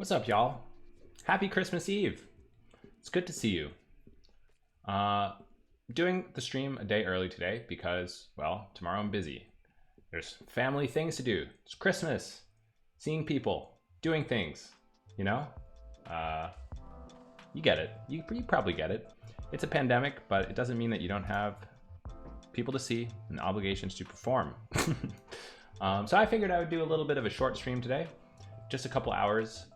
What's up, y'all? Happy Christmas Eve. It's good to see you. Doing the stream a day early today because, well, tomorrow I'm busy. There's family things to do. It's Christmas. Seeing people. Doing things. You know? You get it. You probably get it. It's a pandemic, but it doesn't mean that you don't have people to see and obligations to perform. So I figured I would do a little bit of a short stream today. Just a couple hours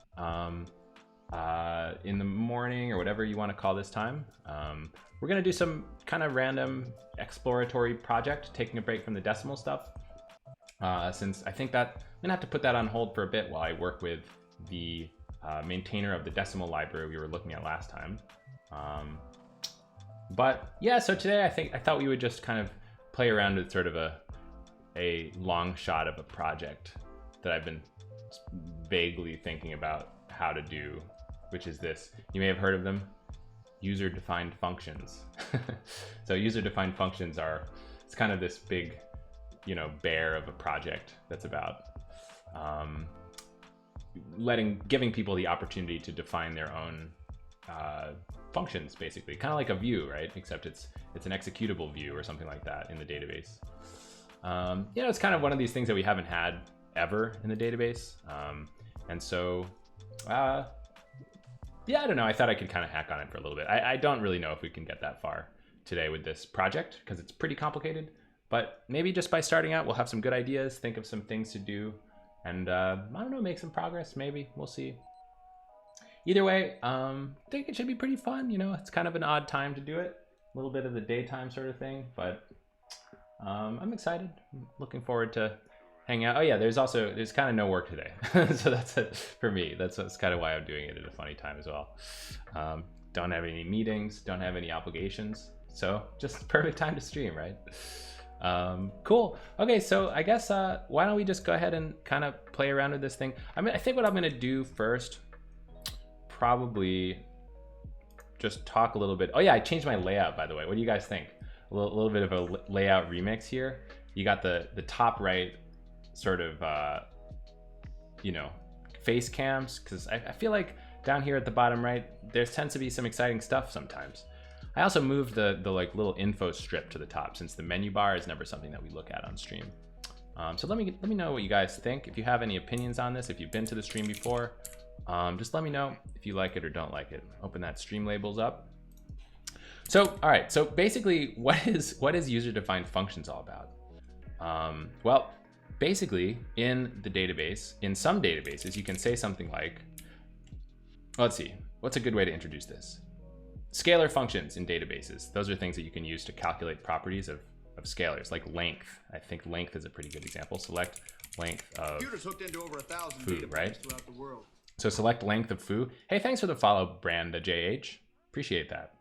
in the morning or whatever you want to call this time. We're going to do some kind of random exploratory project, taking a break from the decimal stuff. Since I think that I'm going to have to put that on hold for a bit while I work with the maintainer of the decimal library we were looking at last time. But yeah, so today I thought we would just kind of play around with sort of a long shot of a project that I've been vaguely thinking about how to do, which is this. You may have heard of them, user-defined functions. So user-defined functions it's kind of this big, bear of a project that's about giving people the opportunity to define their own functions, basically, kind of like a view, right? Except it's an executable view or something like that in the database. It's kind of one of these things that we haven't had ever in the database. And so, I don't know. I thought I could kind of hack on it for a little bit. I don't really know if we can get that far today with this project because it's pretty complicated, but maybe just by starting out, we'll have some good ideas, think of some things to do, and I don't know, make some progress. Maybe we'll see. Either way, I think it should be pretty fun. It's kind of an odd time to do it, a little bit of the daytime sort of thing, but I'm excited. I'm looking forward to hang out. Oh yeah, there's kind of no work today. So that's it for me. That's kind of why I'm doing it at a funny time as well. Don't have any meetings, don't have any obligations. So just perfect time to stream, right? Cool. Okay, so I guess why don't we just go ahead and kind of play around with this thing. I think what I'm gonna do first, probably just talk a little bit. Oh yeah, I changed my layout, by the way. What do you guys think? A little bit of a layout remix here. You got the top right sort of face cams, because I feel like down here at the bottom right there tends to be some exciting stuff sometimes. I also moved the like little info strip to the top, since the menu bar is never something that we look at on stream. So let me know what you guys think. If you have any opinions on this, if you've been to the stream before, just let me know if you like it or don't like it. Open that stream labels up. So all right, so basically what is user-defined functions all about? Well, basically in the database, in some databases, you can say something like, let's see, what's a good way to introduce this? Scalar functions in databases. Those are things that you can use to calculate properties of scalars, like length. I think length is a pretty good example. Select length of hooked into over 1,000 foo, right? Throughout the world. So select length of foo. Hey, thanks for the follow, Branda JH. Appreciate that.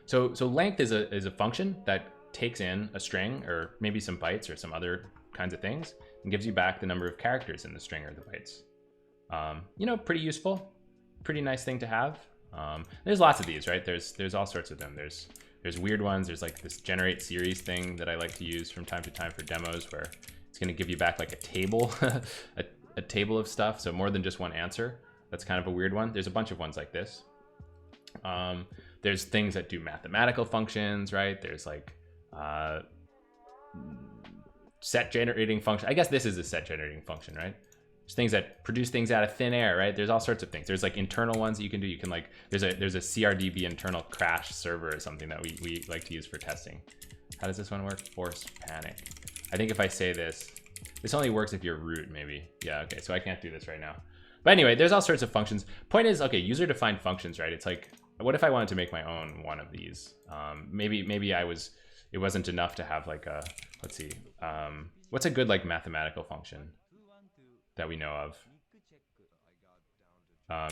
So length is a function that takes in a string or maybe some bytes or some other kinds of things and gives you back the number of characters in the string or the bytes. Pretty useful, pretty nice thing to have. There's lots of these, right? There's all sorts of them. There's weird ones. There's like this generate series thing that I like to use from time to time for demos, where it's going to give you back like a table, a table of stuff. So more than just one answer. That's kind of a weird one. There's a bunch of ones like this. There's things that do mathematical functions, right? There's like set generating function. I guess this is a set generating function, right? There's things that produce things out of thin air, right? There's all sorts of things. There's like internal ones that you can do. You can like, there's a CRDB internal crash server or something that we like to use for testing. How does this one work? Force panic. I think if I say this only works if you're root, maybe. Yeah, okay, so I can't do this right now. But anyway, there's all sorts of functions. Point is, okay, user-defined functions, right? It's like, what if I wanted to make my own one of these? Maybe it wasn't enough to have like a, let's see, what's a good like mathematical function that we know of?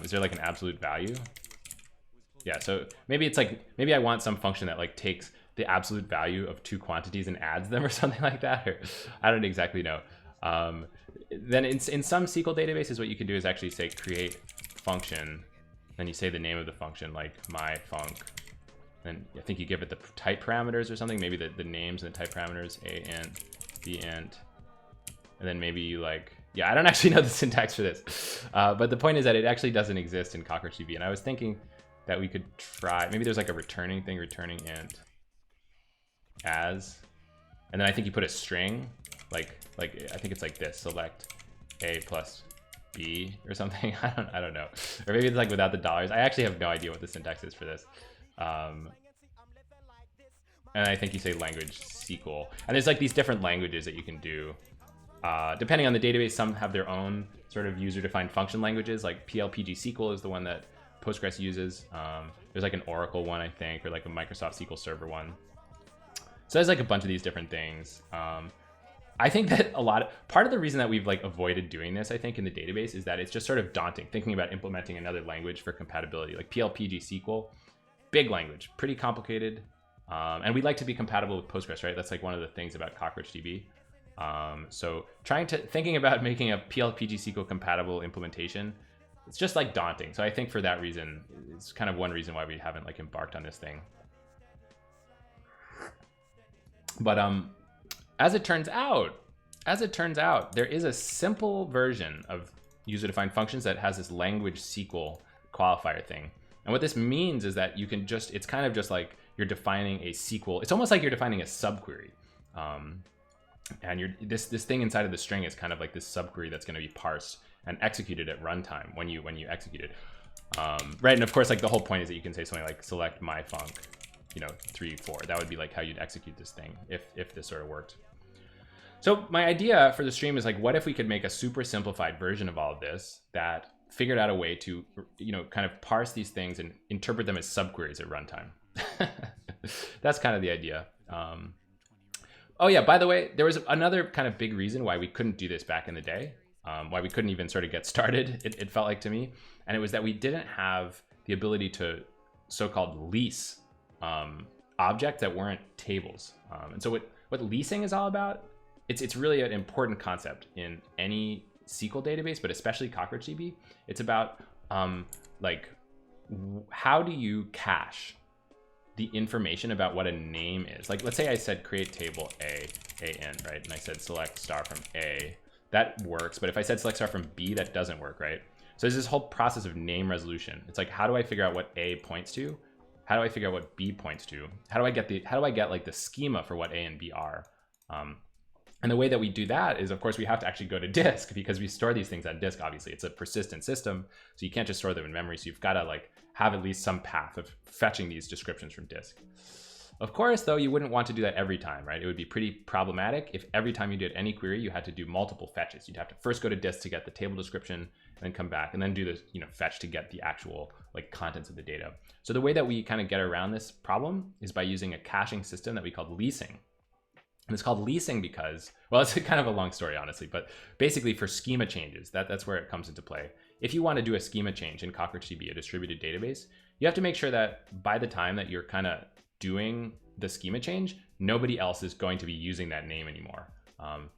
Is there like an absolute value? Yeah, so maybe it's like, maybe I want some function that like takes the absolute value of two quantities and adds them or something like that, or I don't exactly know. Then in some SQL databases, what you can do is actually say create function, then you say the name of the function, like my func, and I think you give it the type parameters or something, maybe the names and the type parameters, a int, b int, and then maybe you like Yeah, I don't actually know the syntax for this, but the point is that it actually doesn't exist in CockroachDB. And I was thinking that we could try, maybe there's like a returning thing, returning int as, and then I think you put a string, like I think it's like this, select a plus b or something. I don't know, or maybe it's like without the dollars. I actually have no idea what the syntax is for this. And I think you say language SQL, and there's like these different languages that you can do. Depending on the database, some have their own sort of user-defined function languages, like PLPG SQL is the one that Postgres uses. There's like an Oracle one, I think, or like a Microsoft SQL Server one. So there's like a bunch of these different things. I think that part of the reason that we've like avoided doing this, I think, in the database is that it's just sort of daunting thinking about implementing another language for compatibility, like PLPG SQL, big language, pretty complicated. And we'd like to be compatible with Postgres, right? That's like one of the things about CockroachDB. So thinking about making a PLPG SQL compatible implementation, it's just like daunting. So I think for that reason, it's kind of one reason why we haven't like embarked on this thing. But as it turns out, there is a simple version of user-defined functions that has this language SQL qualifier thing. And what this means is that you can just, it's kind of just like you're defining a SQL. It's almost like you're defining a subquery. And this thing inside of the string is kind of like this subquery that's going to be parsed and executed at runtime when you execute it. Right, and of course, like the whole point is that you can say something like select my func, 3, 4. That would be like how you'd execute this thing if this sort of worked. So my idea for the stream is like, what if we could make a super simplified version of all of this that figured out a way to, kind of parse these things and interpret them as subqueries at runtime. That's kind of the idea. Oh yeah, by the way, there was another kind of big reason why we couldn't do this back in the day, why we couldn't even sort of get started, it felt like to me. And it was that we didn't have the ability to so-called lease objects that weren't tables. And so what leasing is all about, it's really an important concept in any SQL database, but especially CockroachDB. It's about how do you cache the information about what a name is. Like, let's say I said create table A-N, right? And I said select star from A. That works, but if I said select star from B, that doesn't work, right? So there's this whole process of name resolution. It's like, how do I figure out what A points to? How do I figure out what B points to? How do I get like the schema for what A and B are? And the way that we do that is, of course, we have to actually go to disk because we store these things on disk. Obviously, it's a persistent system, so you can't just store them in memory. So you've got to like have at least some path of fetching these descriptions from disk. Of course, though, you wouldn't want to do that every time, right? It would be pretty problematic if every time you did any query, you had to do multiple fetches. You'd have to first go to disk to get the table description, and then come back, and then do the fetch to get the actual like contents of the data. So the way that we kind of get around this problem is by using a caching system that we call leasing. And it's called leasing because, well, it's kind of a long story, honestly, but basically for schema changes, that's where it comes into play. If you want to do a schema change in CockroachDB, a distributed database, you have to make sure that by the time that you're kind of doing the schema change, nobody else is going to be using that name anymore.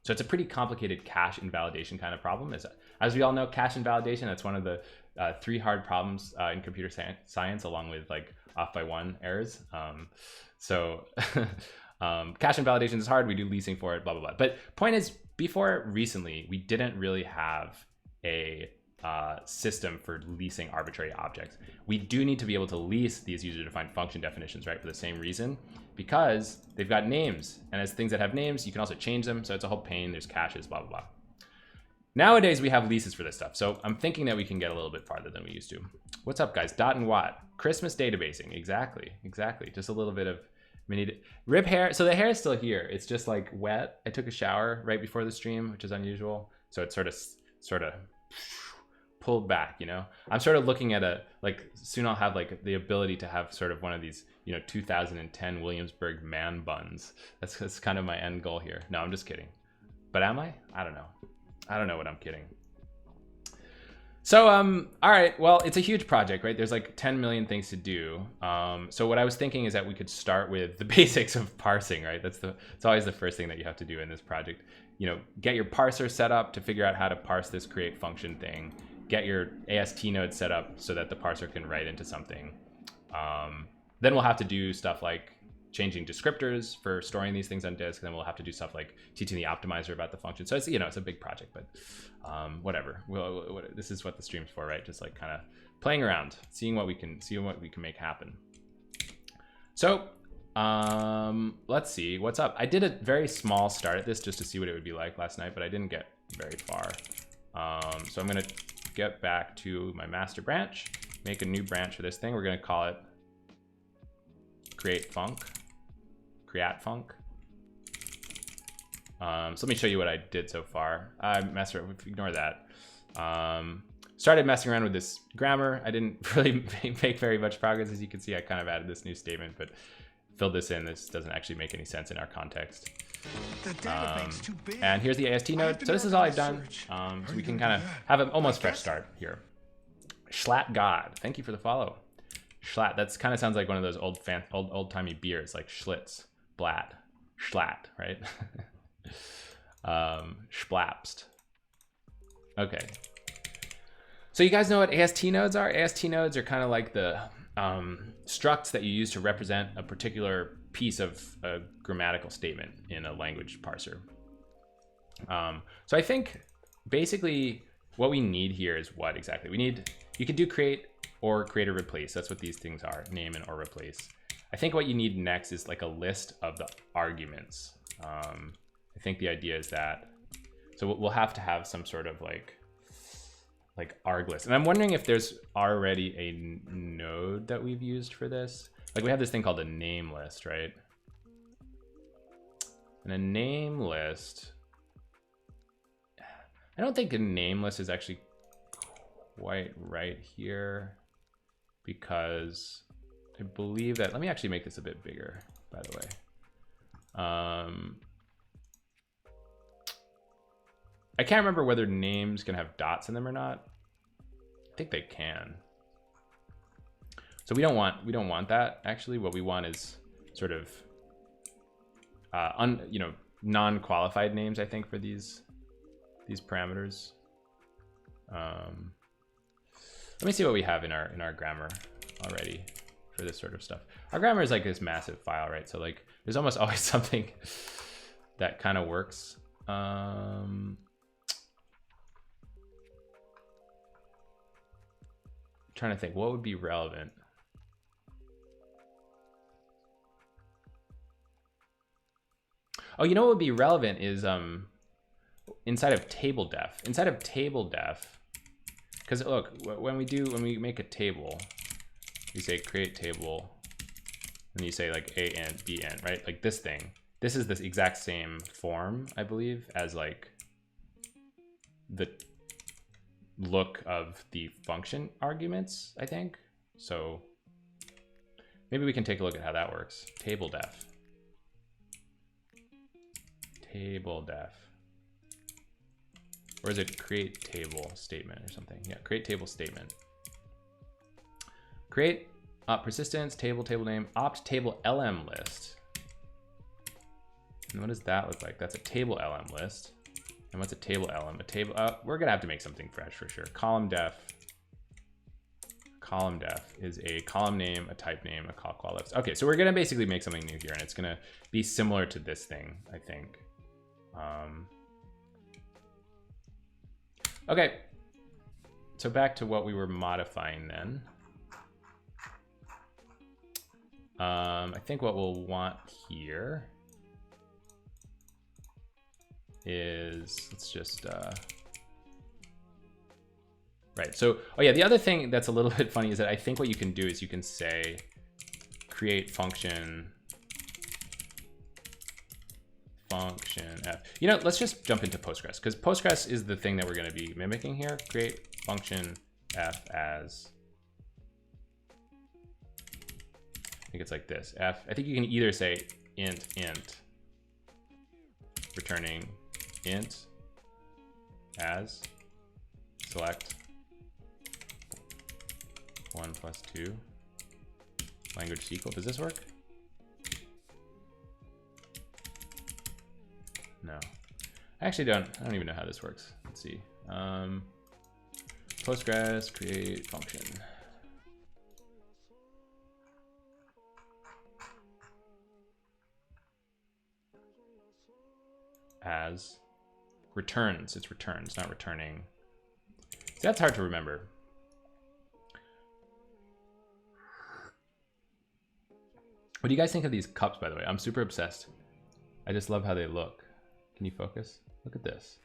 So it's a pretty complicated cache invalidation kind of problem. As we all know, cache invalidation, that's one of the 3 hard problems in computer science, along with like off by 1 errors. Cache invalidation is hard. We do leasing for it, blah, blah, blah. But point is, before recently, we didn't really have a system for leasing arbitrary objects. We do need to be able to lease these user-defined function definitions, right? For the same reason, because they've got names. And as things that have names, you can also change them. So it's a whole pain. There's caches, blah, blah, blah. Nowadays, we have leases for this stuff. So I'm thinking that we can get a little bit farther than we used to. What's up, guys? Dot and Watt. Christmas databasing. Exactly. Just a little bit of rip hair. So the hair is still here. It's just like wet. I took a shower right before the stream, which is unusual. So it's sort of pulled back, I'm sort of looking at soon I'll have like the ability to have sort of one of these, 2010 Williamsburg man buns. That's kind of my end goal here. No, I'm just kidding. But am I? I don't know what I'm kidding. So, all right, well, it's a huge project, right? There's like 10 million things to do. So what I was thinking is that we could start with the basics of parsing, right? It's always the first thing that you have to do in this project. Get your parser set up to figure out how to parse this create function thing. Get your AST node set up so that the parser can write into something. Then we'll have to do stuff like changing descriptors for storing these things on disk. And then we'll have to do stuff like teaching the optimizer about the function. So it's, you know, it's a big project, but whatever. This is what the stream's for, right? Just like kind of playing around, seeing what we can make happen. So let's see what's up. I did a very small start at this just to see what it would be like last night, but I didn't get very far. So I'm gonna get back to my master branch, make a new branch for this thing. We're gonna call it create func. So let me show you what I did so far. Ignore that. Started messing around with this grammar. I didn't really make very much progress. As you can see, I kind of added this new statement, but filled this in. This doesn't actually make any sense in our context. And here's the AST node. So this is all I've done. So we can kind of have an almost fresh start here. Schlatt God, thank you for the follow. Schlatt, that's kind of sounds like one of those old-timey beers, like Schlitz, Blatt, Schlatt, right? Splapst. Okay. So you guys know what AST nodes are? AST nodes are kind of like the structs that you use to represent a particular piece of a grammatical statement in a language parser. So I think basically what we need here is what exactly? We need, you can do create or create or replace. That's what these things are, name and or replace. I think what you need next is like a list of the arguments. I think the idea is that, so we'll have to have some sort of like arg list. And I'm wondering if there's already a node that we've used for this. Like we have this thing called a name list, right? And a name list, I don't think a name list is actually quite right here because I believe that, let me actually make this a bit bigger, by the way. I can't remember whether names can have dots in them or not. I think they can. So we don't want that actually. What we want is sort of non-qualified names, I think, for these parameters. Let me see what we have in our grammar already for this sort of stuff. Our grammar is like this massive file, right? So like there's almost always something that kind of works. Trying to think what would be relevant. Oh, you know what would be relevant is inside of table def. Inside of table def, because look, when we make a table, you say create table, and you say like a int, b int, right? Like this thing. This is this exact same form, I believe, as like the look of the function arguments, I think. So maybe we can take a look at how that works. Table def. Or is it create table statement or something? Yeah, create table statement. Create persistence, table name, opt table lm list. And what does that look like? That's a table lm list. And what's a table lm? A table, we're gonna have to make something fresh for sure. Column def is a column name, a type name, a call qual list. Okay, so we're gonna basically make something new here, and it's gonna be similar to this thing, I think. Okay, so back to what we were modifying then. I think what we'll want here is, let's just, right, so, oh yeah, the other thing that's a little bit funny is that I think what you can do is you can say create function f. You know, let's just jump into Postgres, because Postgres is the thing that we're going to be mimicking here. Create function f as, I think it's like this, f. I think you can either say int, returning int as select 1 plus 2 language SQL. Does this work? No, I actually don't even know how this works. Let's see. Postgres create function. as returns. It's returns, not returning. See, that's hard to remember. What do you guys think of these cups, by the way? I'm super obsessed. I just love how they look. Can you focus? Look at this.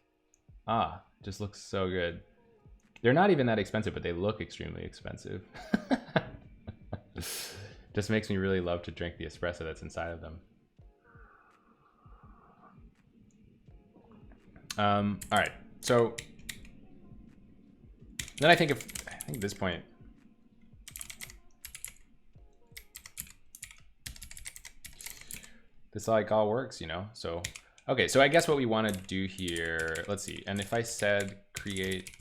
Ah, just looks so good. They're not even that expensive, but they look extremely expensive. Just makes me really love to drink the espresso that's inside of them. All right, so then I think at this point, this like all works, you know? So, okay, so I guess what we want to do here, let's see. And if I said create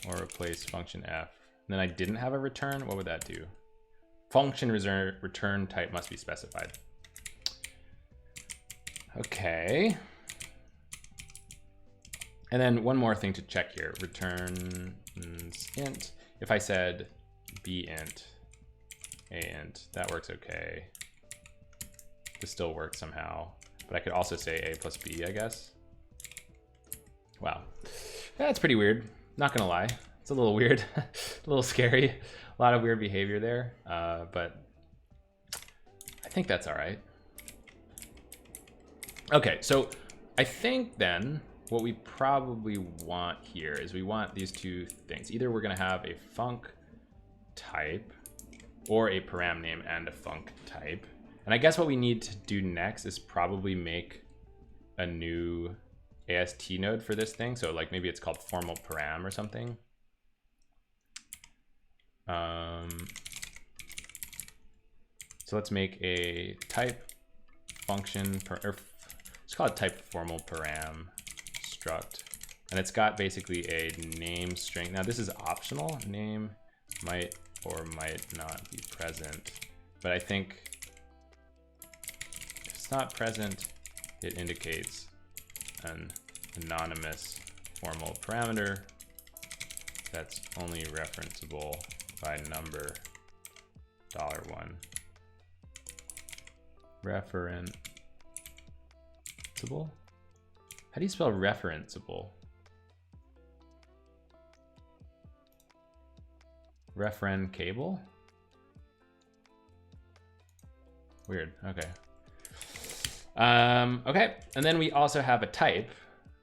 or replace function f, then I didn't have a return, what would that do? Function return type must be specified. Okay. And then one more thing to check here, return int. If I said b int, a int, that works okay. This still works somehow, but I could also say a plus b, I guess. Wow, that's pretty weird. Not gonna lie, it's a little weird, a little scary. A lot of weird behavior there, but I think that's all right. Okay, so I think then what we probably want here is we want these two things. Either we're gonna have a func type or a param name and a func type. And I guess what we need to do next is probably make a new AST node for this thing. So like maybe it's called formal param or something. So let's make a type function, let's call it type formal param struct. And it's got basically a name string. Now this is optional. Name might or might not be present. But I think if it's not present, it indicates an anonymous formal parameter that's only referenceable by number $1. Referenceable? How do you spell referenceable? Referen cable? Weird. Okay. Okay, and then we also have a type.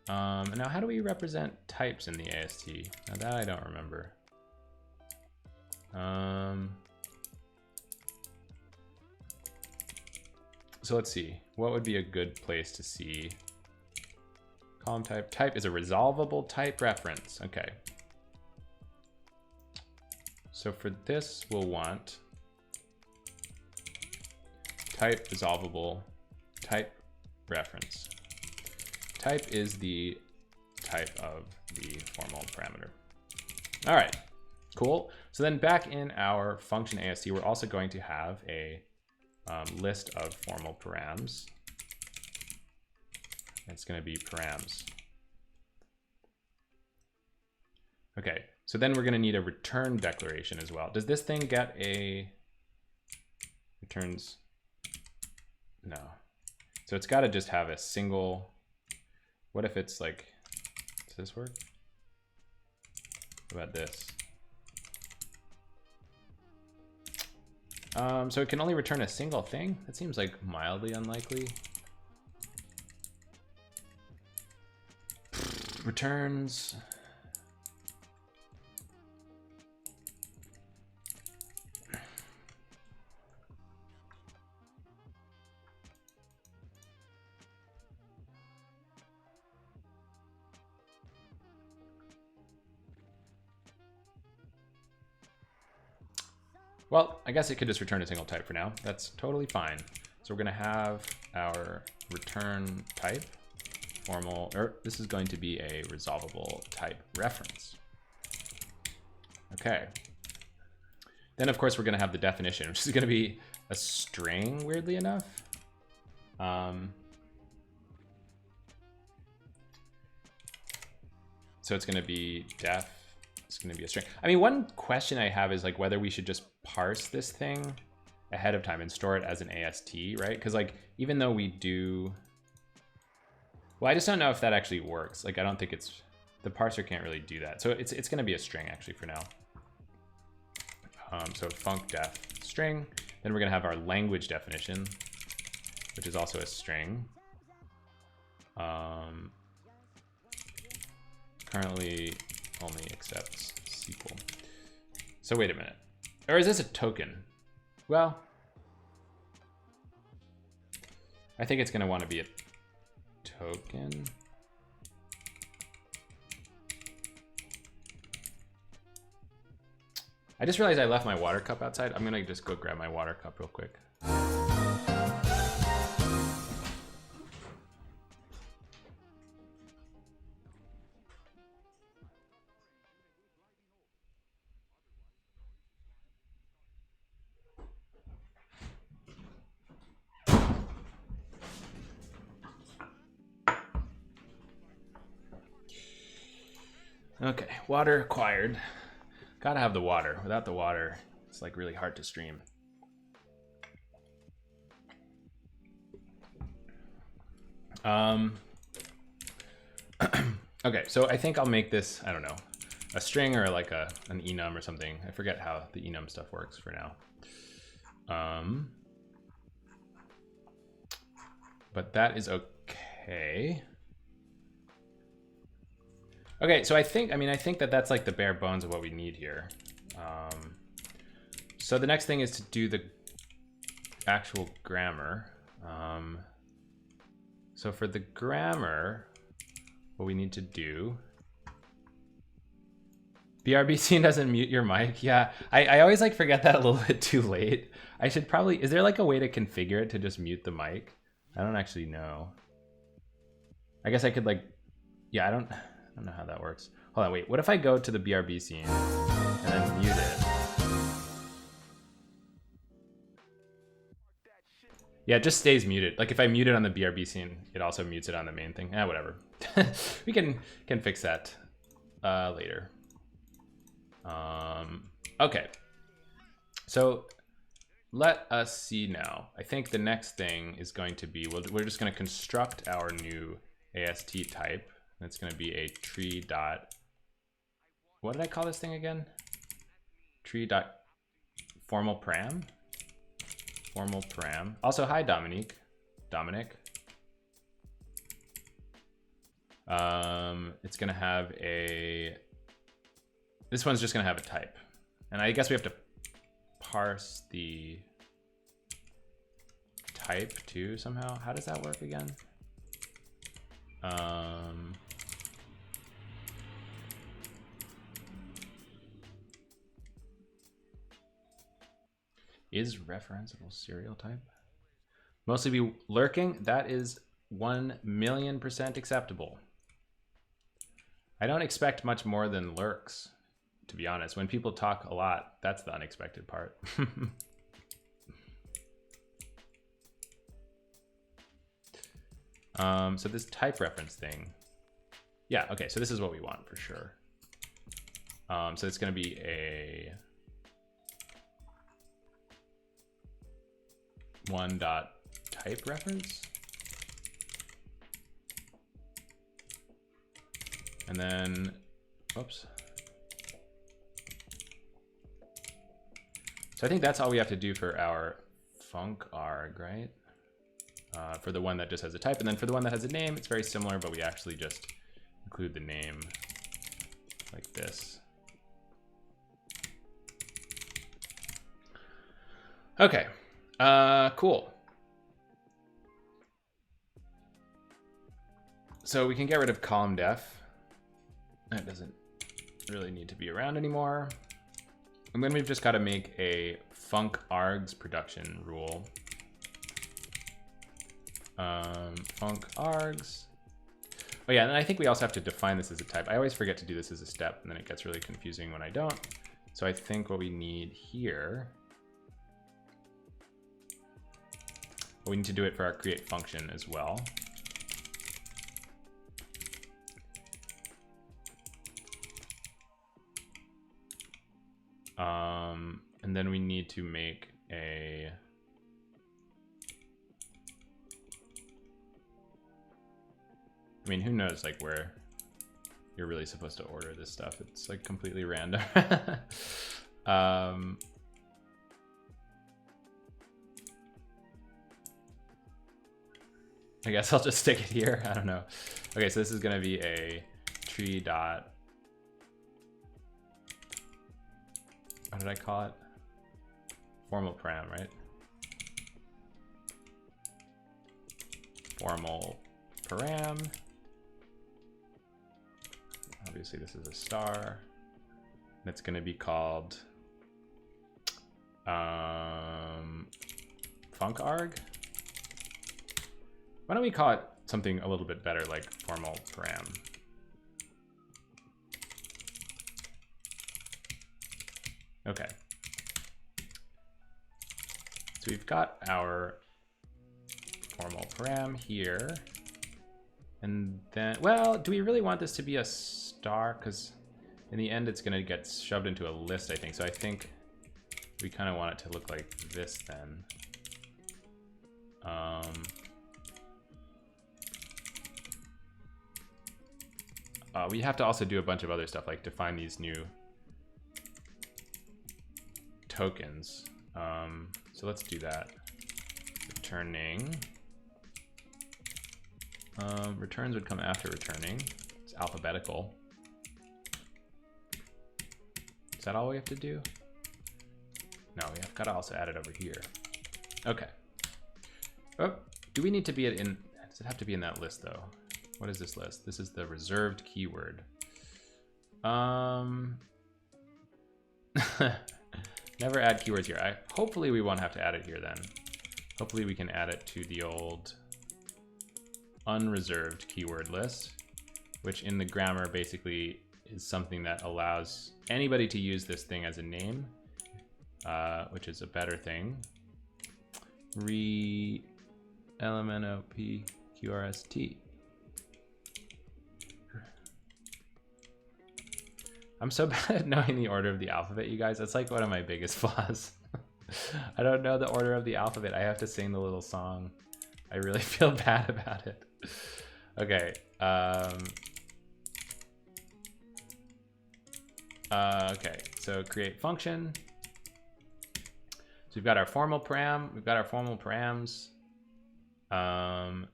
Now how do we represent types in the AST? Now that I don't remember. So let's see, what would be a good place to see column type? Type is a resolvable type reference. Okay. So for this, we'll want type resolvable type reference. Type is the type of the formal parameter. All right, cool. So then back in our function AST, we're also going to have a list of formal params. It's going to be params. Okay, so then we're going to need a return declaration as well. Does this thing get a returns? No. So it's got to just have a single. What if it's like, does this work? What about this? So it can only return a single thing? That seems like mildly unlikely. Returns. Well, I guess it could just return a single type for now. That's totally fine. So we're going to have our return type formal, or this is going to be a resolvable type reference. Okay. Then of course we're going to have the definition, which is going to be a string, weirdly enough. So it's going to be def. It's going to be a string. I mean, one question I have is like whether we should just parse this thing ahead of time and store it as an AST, right? Because like even though we do, Well, I just don't know if that actually works. Like, I don't think it's, the parser can't really do that. So it's going to be a string actually for now. So func def string. Then we're going to have our language definition, which is also a string. Currently only accepts SQL. So wait a minute. Or is this a token? Well, I think it's going to want to be a token. I just realized I left my water cup outside. I'm going to just go grab my water cup real quick. Okay, water acquired. Gotta have the water. Without the water, it's like really hard to stream. Okay, so I think I'll make this, I don't know, a string or like an enum or something. I forget how the enum stuff works for now. But that is okay. Okay, so I think that that's like the bare bones of what we need here. So the next thing is to do the actual grammar. So for the grammar, what we need to do, BRBC doesn't mute your mic. Yeah, I always like forget that a little bit too late. I should probably, is there like a way to configure it to just mute the mic? I don't actually know. I guess I could like, yeah, I don't know how that works. Hold on, wait, what if I go to the BRB scene and then mute it? Yeah, it just stays muted. Like if I mute it on the BRB scene, it also mutes it on the main thing. Whatever. We can fix that later. Okay. So let us see now. I think the next thing is going to be, we're just going to construct our new AST type. And it's going to be a tree dot, what did I call this thing again? Tree dot formal param. Formal param. Also, hi Dominic. It's going to have a, this one's just going to have a type. And I guess we have to parse the type too somehow. How does that work again? Is referenceable serial type? Mostly be lurking. That is 1,000,000% acceptable. I don't expect much more than lurks, to be honest. When people talk a lot, that's the unexpected part. So this type reference thing, yeah, okay, so this is what we want for sure. So it's going to be a one.type reference. And then, whoops. So I think that's all we have to do for our func arg, right? For the one that just has a type, and then for the one that has a name, it's very similar, but we actually just include the name like this. Okay, cool. So we can get rid of column def. That doesn't really need to be around anymore. And then we've just got to make a func args production rule. Func args. Oh yeah, and I think we also have to define this as a type. I always forget to do this as a step, and then it gets really confusing when I don't. So I think what we need here, we need to do it for our create function as well. And then we need to make a I mean, who knows like where you're really supposed to order this stuff. It's like completely random. I guess I'll just stick it here. I don't know. Okay, so this is gonna be a tree dot. What did I call it? Formal param, right? Formal param. Obviously this is a star. And it's gonna be called funkarg. Why don't we call it something a little bit better, like formal param? Okay. So we've got our formal param here. And then, well, do we really want this to be a star? Because in the end, it's going to get shoved into a list, I think. So I think we kind of want it to look like this then. We have to also do a bunch of other stuff, like define these new tokens. So let's do that. Returning. Returns would come after returning. It's alphabetical. Is that all we have to do? No, we have got to also add it over here. Okay. Oh, do we need to be in? Does it have to be in that list though? What is this list? This is the reserved keyword. Never add keywords here. Hopefully we won't have to add it here then. Hopefully we can add it to the old unreserved keyword list, which in the grammar basically is something that allows anybody to use this thing as a name, which is a better thing. LMNOPQRST. I'm so bad at knowing the order of the alphabet, you guys. That's like one of my biggest flaws. I don't know the order of the alphabet. I have to sing the little song. I really feel bad about it. Okay. Okay, so create function. So we've got our formal param. We've got our formal params. And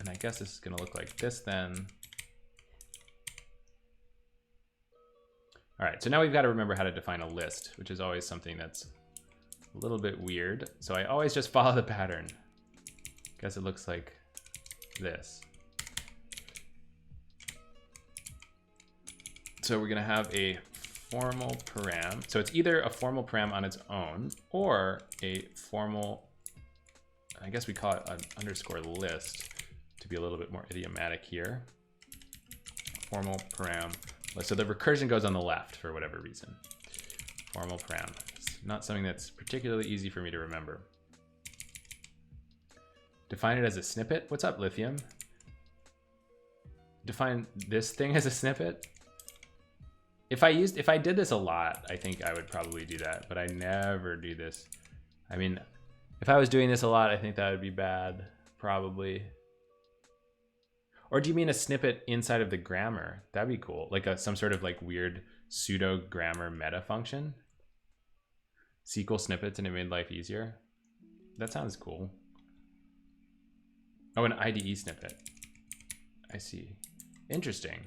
I guess this is going to look like this then. All right, so now we've got to remember how to define a list, which is always something that's a little bit weird. So I always just follow the pattern. Guess it looks like this. So we're going to have a formal param. So it's either a formal param on its own or a formal, I guess we call it an underscore list to be a little bit more idiomatic here. Formal param. So the recursion goes on the left for whatever reason. Formal param. It's not something that's particularly easy for me to remember. Define it as a snippet. What's up, Lithium? Define this thing as a snippet. If I did this a lot, I think I would probably do that, but I never do this. I mean, if I was doing this a lot, I think that would be bad, probably. Or do you mean a snippet inside of the grammar? That'd be cool. Like some sort of like weird pseudo grammar meta function. SQL snippets and it made life easier. That sounds cool. Oh, an IDE snippet. I see. Interesting.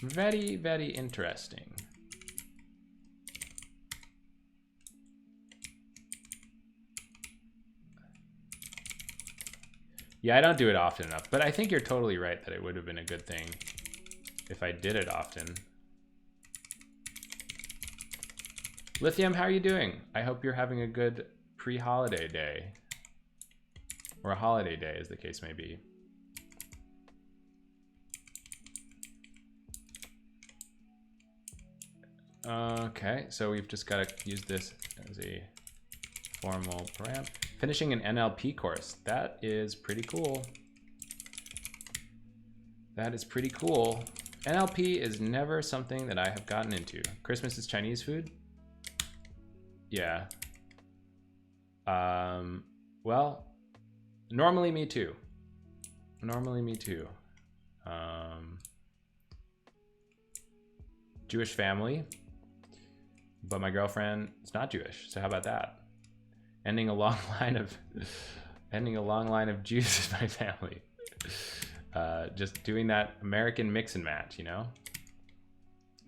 Very, very interesting. Yeah, I don't do it often enough, but I think you're totally right that it would have been a good thing if I did it often. Lithium, how are you doing? I hope you're having a good pre-holiday day. Or a holiday day, as the case may be. Okay, so we've just got to use this as a formal param. Finishing an NLP course. That is pretty cool. That is pretty cool. NLP is never something that I have gotten into. Christmas is Chinese food? Yeah. Well, normally me too. normally me too. Jewish family, but my girlfriend is not Jewish. So how about that? Ending a long line of Jews in my family. Just doing that American mix and match, you know?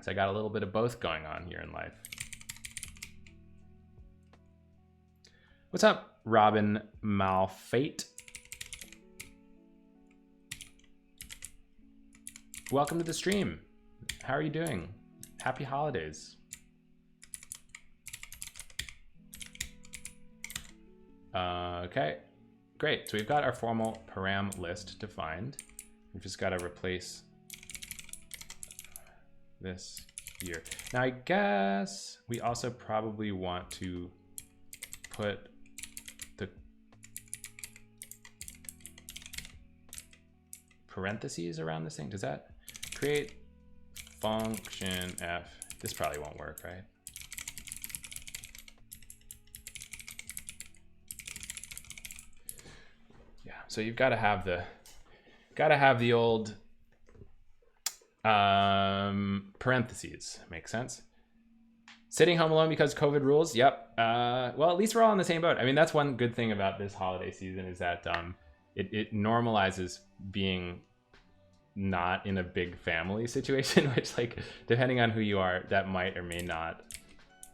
So I got a little bit of both going on here in life. What's up, Robin Malfate? Welcome to the stream. How are you doing? Happy holidays. Okay, great. So we've got our formal param list defined. We've just got to replace this here. Now I guess we also probably want to put the parentheses around this thing. Does that create function f? This probably won't work, right? Yeah, so you've got to have the old parentheses. Makes sense. Sitting home alone because COVID rules. Yep. Well, at least we're all in the same boat. I mean, that's one good thing about this holiday season is that it normalizes being not in a big family situation, which, like, depending on who you are, that might or may not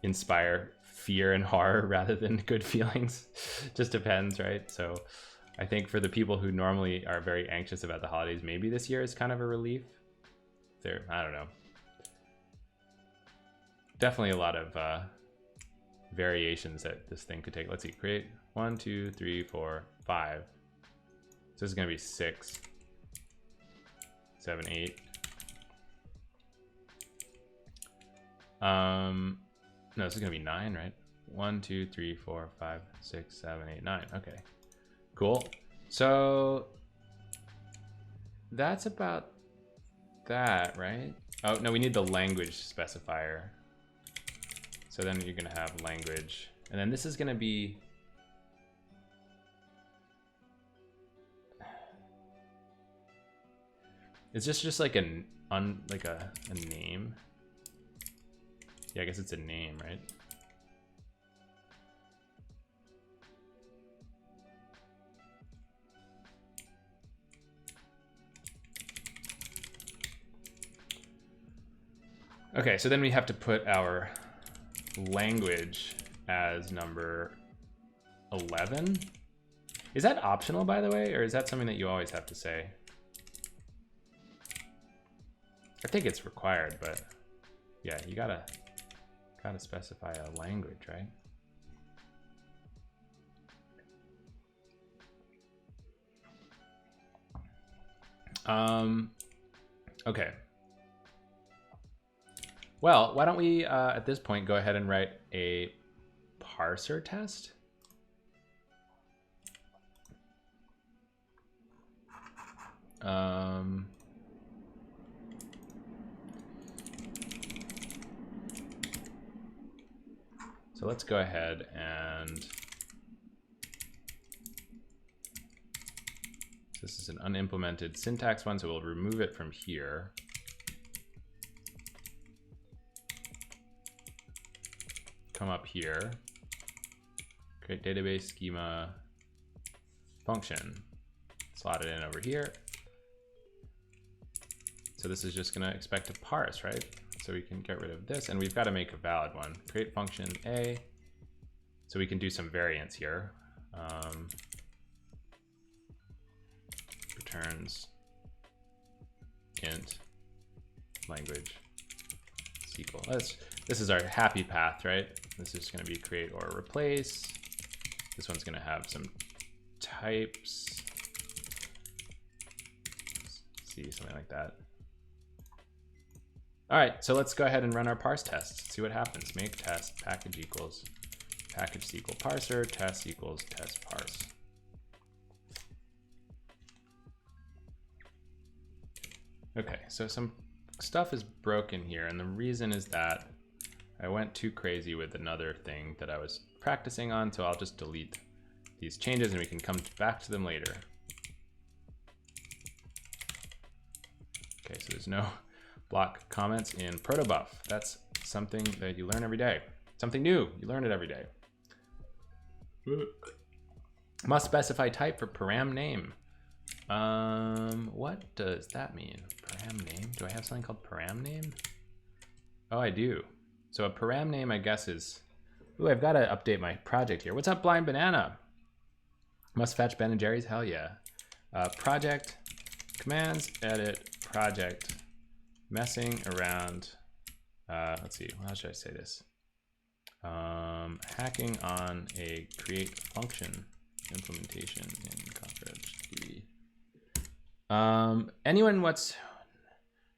inspire fear and horror rather than good feelings. Just depends, right? So I think for the people who normally are very anxious about the holidays, maybe this year is kind of a relief. I don't know. Definitely a lot of variations that this thing could take. Let's see, create 1, 2, 3, 4, 5. So this is gonna be 6, 7, 8. No, this is gonna be 9, right? 1, 2, 3, 4, 5, 6, 7, 8, 9. Okay, cool. So that's about that, right? Oh no, we need the language specifier. So then you're gonna have language, and then this is gonna be is this just like a name? Yeah, I guess it's a name, right? Okay, so then we have to put our language as number 11. Is that optional, by the way, or is that something that you always have to say? I think it's required, but yeah, you gotta specify a language, right? Okay. Well, why don't we, at this point, go ahead and write a parser test? So let's go ahead and this is an unimplemented syntax one, so we'll remove it from here. Come up here, create database schema function, slot it in over here. So this is just gonna expect to parse, right? So we can get rid of this, and we've got to make a valid one. Create function A, so we can do some variants here. Returns int language SQL. This is our happy path, right? This is going to be create or replace. This one's going to have some types. Let's see, something like that. All right, so let's go ahead and run our parse tests. See what happens. Make test package equals package SQL parser, test equals test parse. Okay, so some stuff is broken here, and the reason is that I went too crazy with another thing that I was practicing on, so I'll just delete these changes and we can come back to them later. Okay, so there's no block comments in protobuf. That's something that you learn every day. Something new, you learn it every day. Must specify type for param name. What does that mean? Param name? Do I have something called param name? Oh, I do. So a param name, I guess, is... Ooh, I've got to update my project here. What's up, Blind Banana? Must fetch Ben and Jerry's? Hell yeah. Project, commands, edit, project, messing around. Let's see, how should I say this? Hacking on a create function implementation in CockroachDB. Anyone what's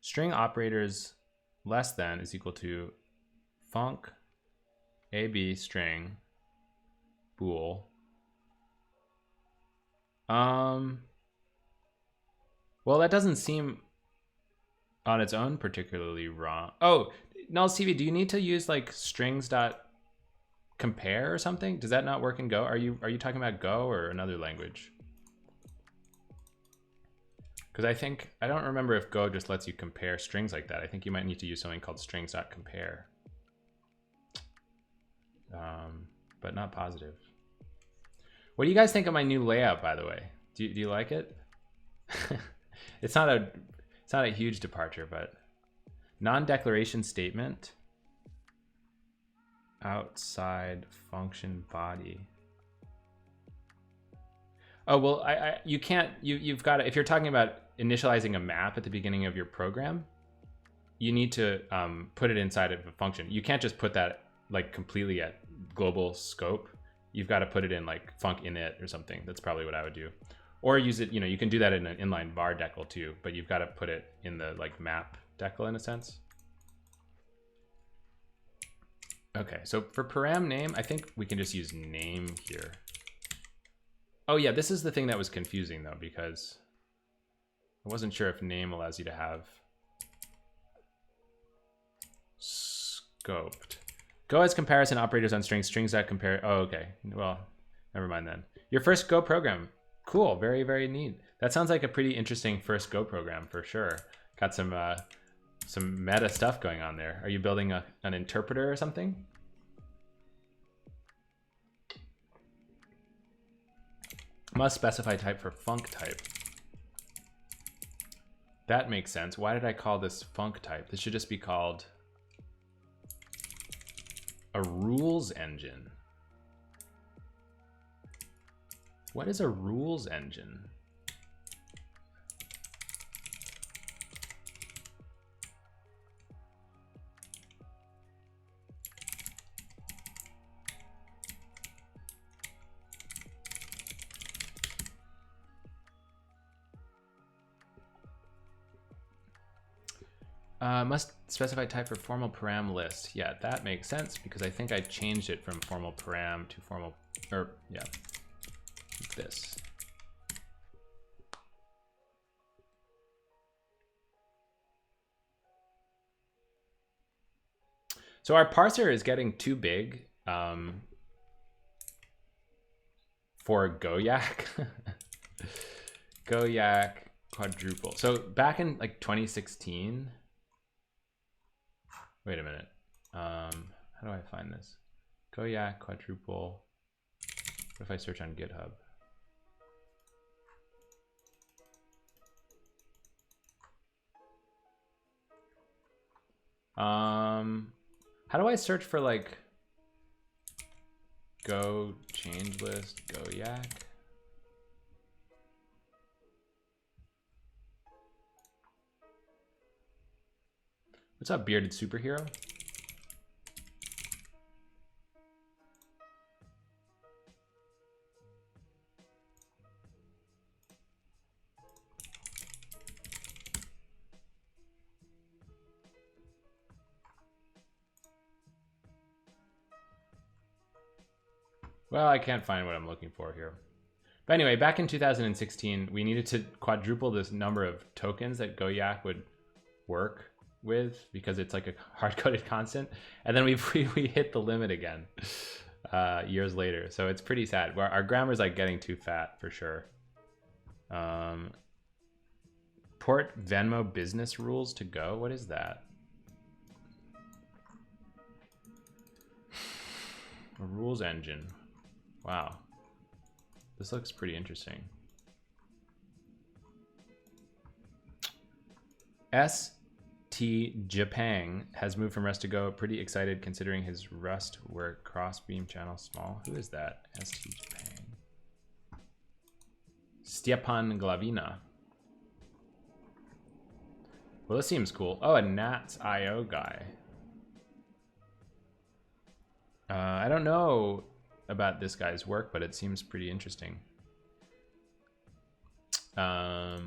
string operators less than is equal to func ab string bool. Well, that doesn't seem on its own particularly wrong. Oh, Nulls TV, do you need to use like strings dot compare or something? Does that not work in Go? Are you talking about Go or another language? Because I don't remember if Go just lets you compare strings like that. I think you might need to use something called strings.compare. But not positive. What do you guys think of my new layout, by the way? Do you like it? It's not a huge departure, but non-declaration statement outside function body. Oh, well, you can't, you've got to, if you're talking about initializing a map at the beginning of your program, you need to put it inside of a function. You can't just put that like completely at global scope. You've got to put it in like func init or something. That's probably what I would do. Or use it, you can do that in an inline var decl too, but you've got to put it in the like map decl in a sense. Okay, so for param name, I think we can just use name here. Oh yeah, this is the thing that was confusing though, because I wasn't sure if name allows you to have scoped. Go has comparison operators on strings, strings that compare. Oh, okay. Well, never mind then. Your first Go program. Cool, very, very neat. That sounds like a pretty interesting first Go program for sure. Got some meta stuff going on there. Are you building an interpreter or something? Must specify type for func type. That makes sense. Why did I call this func type? This should just be called a rules engine. What is a rules engine? Must specify type for formal param list. Yeah, that makes sense because I think I changed it from formal param to formal, or yeah, like this. So our parser is getting too big for Goyak. Goyak quadruple. So back in like 2016. Wait a minute. How do I find this? Goyak quadruple. What if I search on GitHub? How do I search for like Go change list Goyak? What's up, bearded superhero? Well, I can't find what I'm looking for here. But anyway, back in 2016, we needed to quadruple this number of tokens that Goyak would work with because it's like a hard-coded constant, and then we hit the limit again years later. So it's pretty sad. Our grammar's like getting too fat for sure. Port Venmo business rules to go. What is that? A rules engine. Wow. This looks pretty interesting. ST Japang has moved from Rust to Go. Pretty excited considering his Rust work. Cross-beam channel small. Who is that? ST Japang. Stepan Glavina. Well, this seems cool. Oh, a Nats.io guy. I don't know about this guy's work, but it seems pretty interesting. All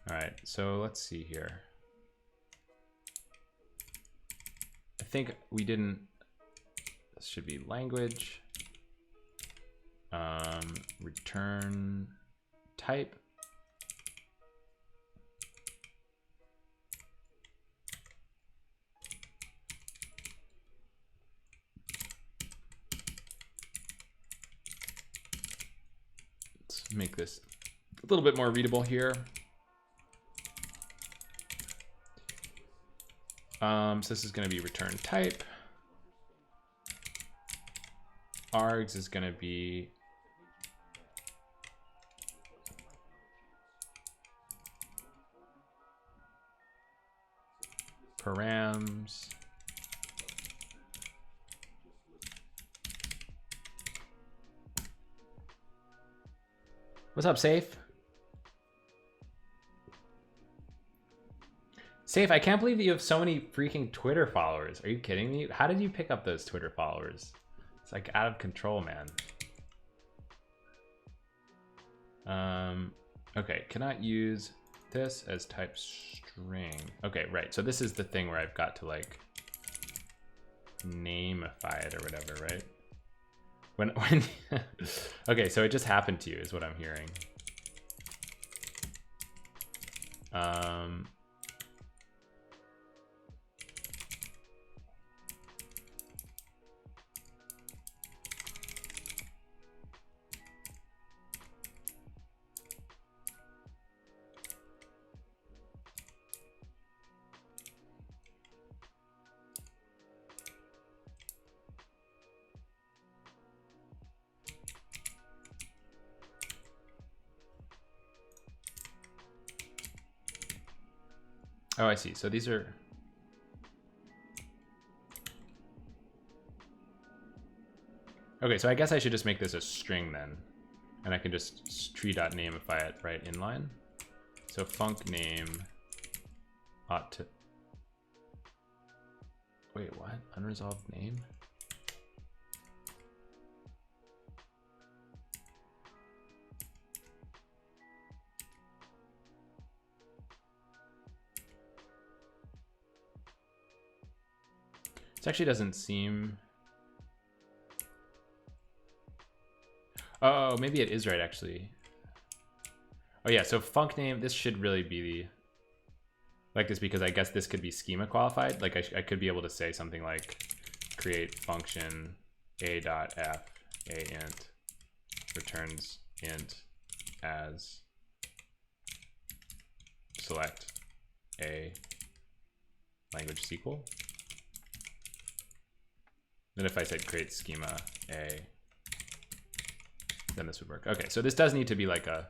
right, so let's see here. I think we didn't, this should be language, return type. Let's make this a little bit more readable here. So this is going to be return type. Args is going to be params. What's up, Safe? Safe, I can't believe you have so many freaking Twitter followers. Are you kidding me? How did you pick up those Twitter followers? It's like out of control, man. Okay, cannot use this as type string. Okay, right. So this is the thing where I've got to like nameify it or whatever, right? When okay, so it just happened to you is what I'm hearing. Oh, I see. So these are... Okay, so I guess I should just make this a string then. And I can just tree.nameify it right inline. So func name ought to... Wait, what? Unresolved name? This actually doesn't seem... Oh, maybe it is right, actually. Oh yeah, so func name, this should really be like this because I guess this could be schema qualified. Like I could be able to say something like create function a.f a int returns int as select a language SQL. Then if I said create schema a, then this would work. Okay, so this does need to be like a,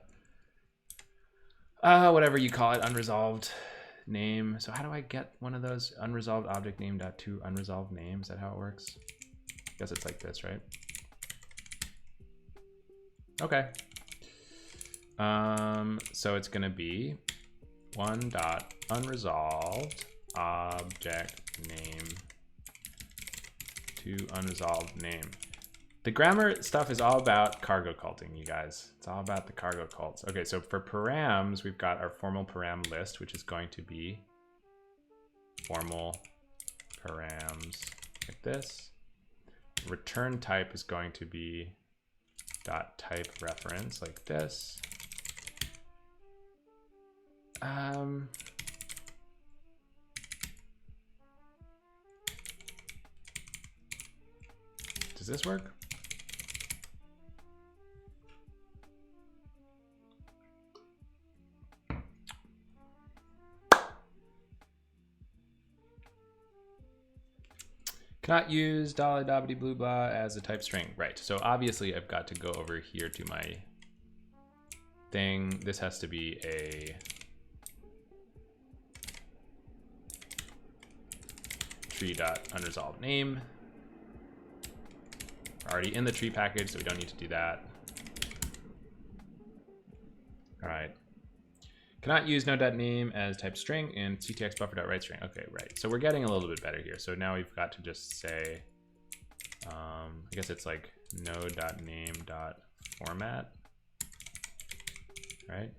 whatever you call it, unresolved name. So how do I get one of those? Unresolved object name dot to unresolved name. Is that how it works? I guess it's like this, right? Okay. So it's gonna be one dot unresolved object name to unresolved name. The grammar stuff is all about cargo culting, you guys. It's all about the cargo cults. Okay, so for params, we've got our formal param list, which is going to be formal params like this. Return type is going to be dot type reference like this. Does this work? Cannot use dollar dobbity blue blah as a type string. Right, so obviously I've got to go over here to my thing. This has to be a tree.unresolved name. We're already in the tree package, so we don't need to do that. All right. Cannot use node.name as type string and ctx buffer.write string. Okay, right. So we're getting a little bit better here. So now we've got to just say, I guess it's like node.name.format, right?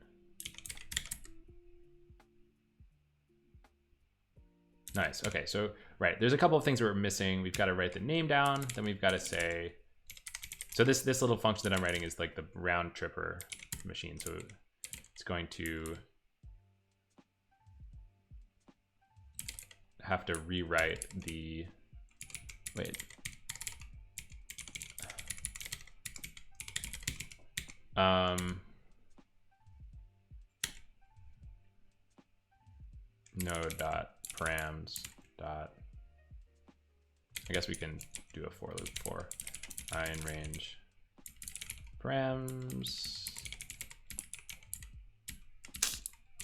Nice. Okay, so right, there's a couple of things that we're missing. We've got to write the name down, then we've got to say, so this little function that I'm writing is like the round tripper machine. So it's going to have to rewrite the, wait. Node.params dot, I guess we can do a for loop for I in range params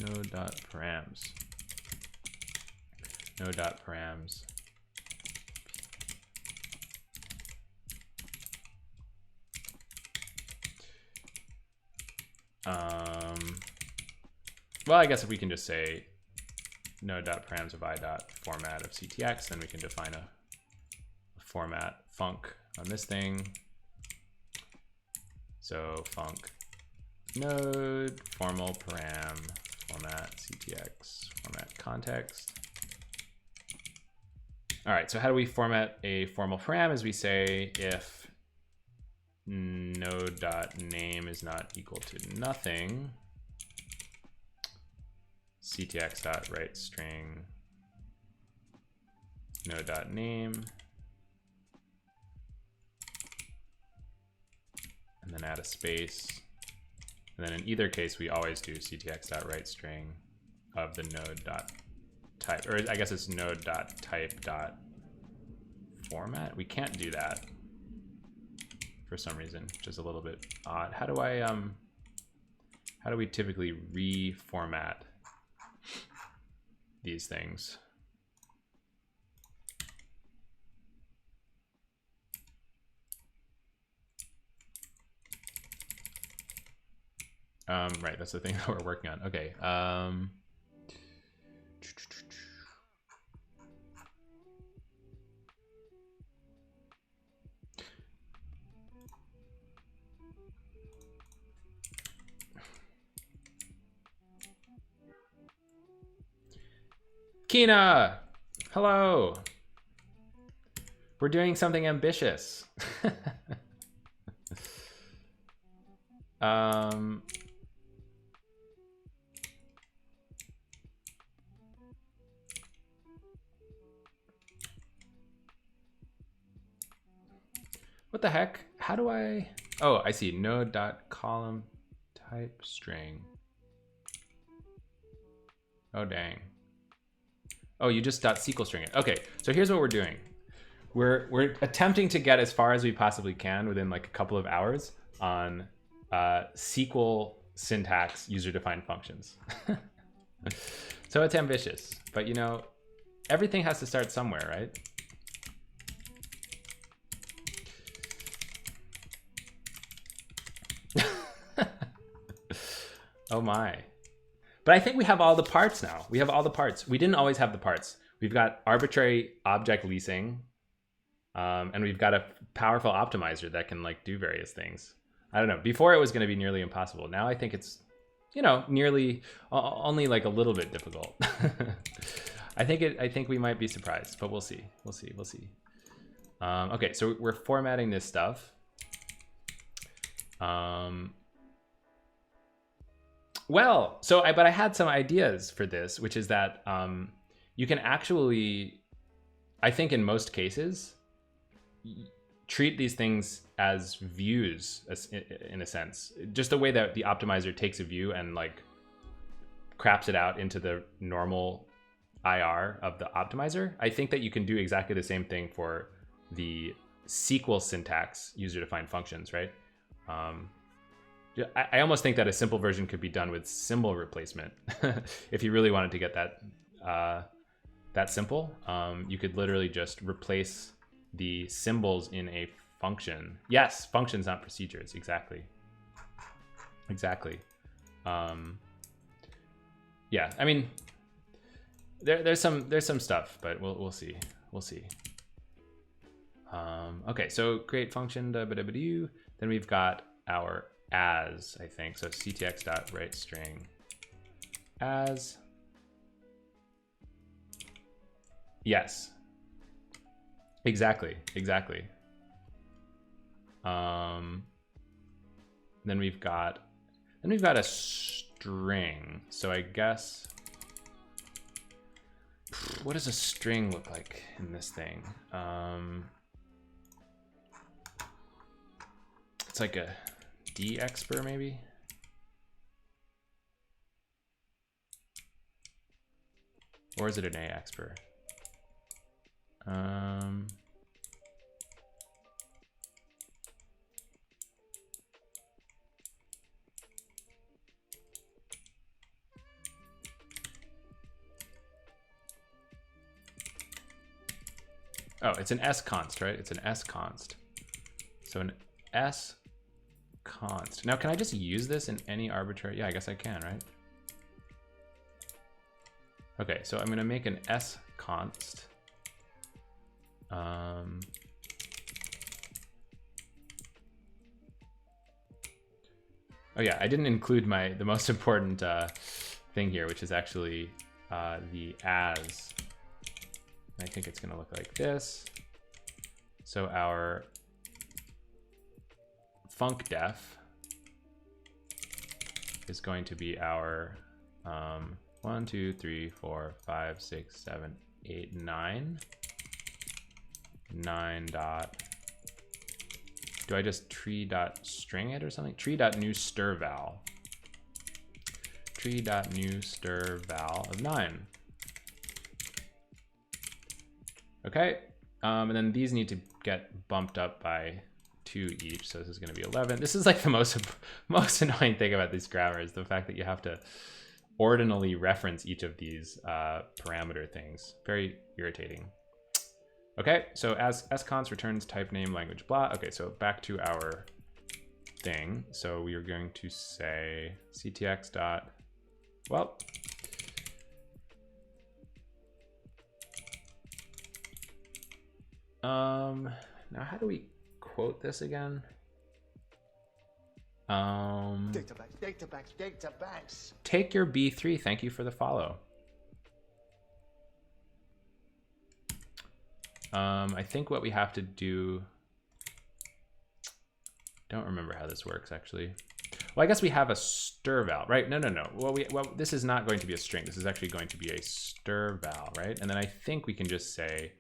node.params node.params well, I guess if we can just say node.params of I.format of ctx, then we can define a format func on this thing. So func node formal param format ctx format context. All right, so how do we format a formal param? As we say if node.name is not equal to nothing, ctx.write string node.name, and then add a space. And then in either case, we always do ctx.write string of the node.type, or I guess it's node.type.format. We can't do that for some reason, which is a little bit odd. How do we typically reformat these things? Right, that's the thing that we're working on. Okay. Kina, hello. We're doing something ambitious. What the heck? How do I? Oh, I see. Node.column type string. Oh, dang. Oh, you just .SQL string it. Okay, so here's what we're doing. We're attempting to get as far as we possibly can within like a couple of hours on SQL syntax user-defined functions. So it's ambitious, but you know, everything has to start somewhere, right? Oh my. But I think we have all the parts now. We have all the parts. We didn't always have the parts. We've got arbitrary object leasing, and we've got a powerful optimizer that can like do various things. I don't know. Before it was going to be nearly impossible. Now I think it's, you know, nearly only like a little bit difficult. I think we might be surprised, but we'll see. We'll see. We'll see. Okay, so we're formatting this stuff. Well, so but I had some ideas for this, which is that you can actually, I think in most cases, treat these things as views in a sense. Just the way that the optimizer takes a view and like craps it out into the normal IR of the optimizer. I think that you can do exactly the same thing for the SQL syntax user-defined functions, right? I almost think that a simple version could be done with symbol replacement. If you really wanted to get that simple, you could literally just replace the symbols in a function. Yes, functions, not procedures. Exactly. Yeah, I mean, there's some stuff, but we'll see. Okay, so create function. Then we've got our as, I think. So ctx.write string as. Yes. Exactly. Then we've got a string. So I guess, what does a string look like in this thing? It's like a dexpr maybe. Or is it an axpr? Oh, it's an s const, right? It's an s const. So an s const. Now, can I just use this in any arbitrary? Yeah, I guess I can, right? Okay, so I'm gonna make an s const. Oh yeah, I didn't include the most important thing here, which is actually the as. I think it's gonna look like this. So our funcdef is going to be our 1, 2, 3, 4, 5, 6, 7, 8, 9. 9 dot. Do I just tree dot string it or something? Tree dot new stir val. Tree dot new stir val of 9. Okay, and then these need to get bumped up by 2 each. So this is going to be 11. This is like the most annoying thing about this grammar is the fact that you have to ordinally reference each of these parameter things. Very irritating. Okay, so as const returns type name language blah. Okay, so back to our thing. So we are going to say ctx dot, well, now how do we quote this again? Databanks. Take your B3. Thank you for the follow. I think what we have to do, don't remember how this works actually. Well, I guess we have a stir val, right? No. Well, this is not going to be a string. This is actually going to be a stir val, right? And then I think we can just say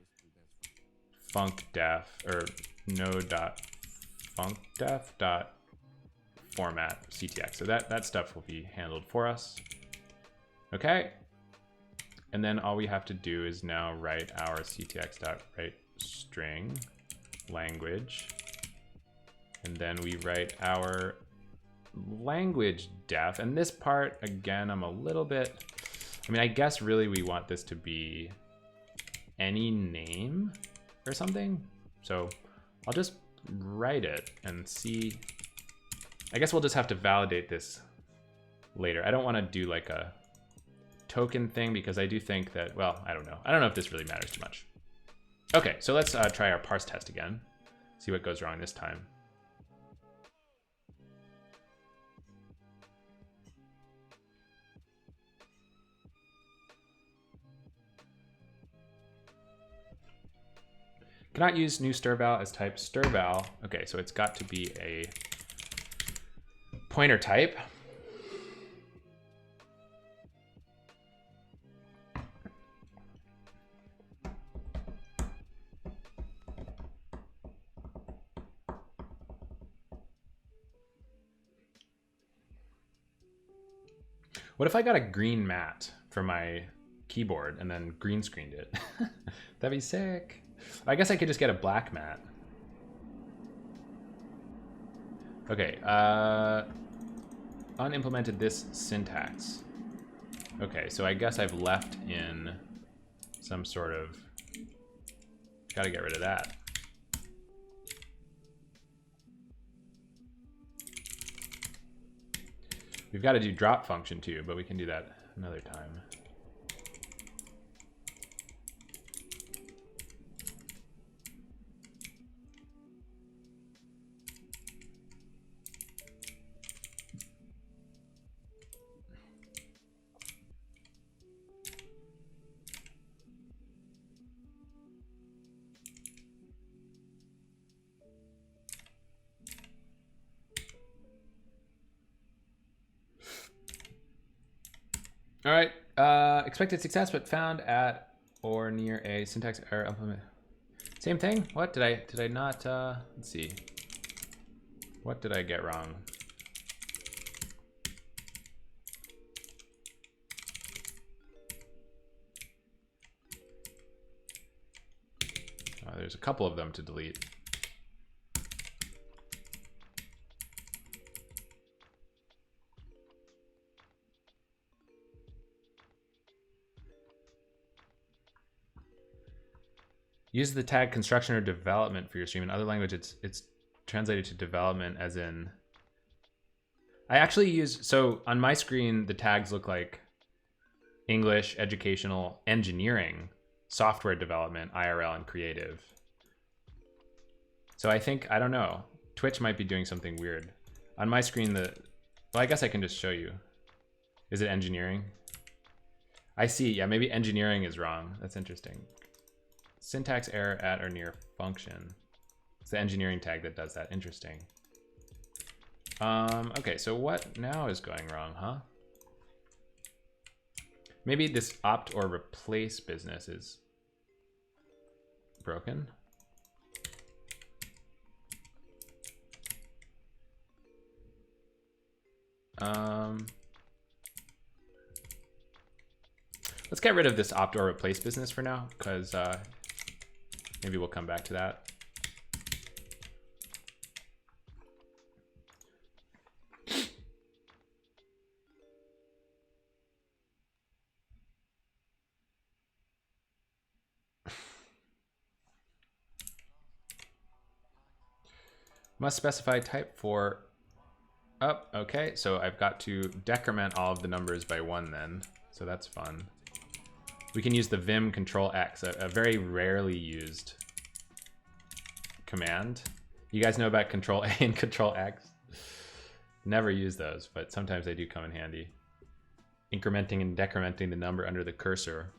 funcdef or node.funcdef.format ctx. So that stuff will be handled for us. Okay. And then all we have to do is now write our ctx.write string language. And then we write our language def. And this part, again, I'm a little bit, I mean, I guess really we want this to be any name or something. So I'll just write it and see. I guess we'll just have to validate this later. I don't want to do like a token thing because I do think that, well, I don't know if this really matters too much. Okay, so let's try our parse test again, see what goes wrong this time. Cannot use new stirval as type stirval. Okay, so it's got to be a pointer type. What if I got a green mat for my keyboard and then green screened it. That'd be sick. I guess I could just get a black mat. Okay, unimplemented this syntax. Okay, so I guess I've left in some sort of, gotta get rid of that. We've got to do drop function too, but we can do that another time. All right, expected success, but found at or near a syntax error implement. Same thing? What did I not, let's see. What did I get wrong? Oh, there's a couple of them to delete. Use the tag construction or development for your stream. In other language, it's translated to development as in. I actually use, so on my screen, the tags look like English, educational, engineering, software development, IRL, and creative. So I think, I don't know, Twitch might be doing something weird. On my screen, well, I guess I can just show you. Is it engineering? I see, yeah, maybe engineering is wrong. That's interesting. Syntax error at or near function. It's the engineering tag that does that. Interesting. Okay, so what now is going wrong, huh? Maybe this opt or replace business is broken. Let's get rid of this opt or replace business for now, because maybe we'll come back to that. Must specify type for, oh, okay, so I've got to decrement all of the numbers by 1 then, so that's fun. We can use the vim control X, a very rarely used command. You guys know about control A and control X? Never use those, but sometimes they do come in handy. Incrementing and decrementing the number under the cursor.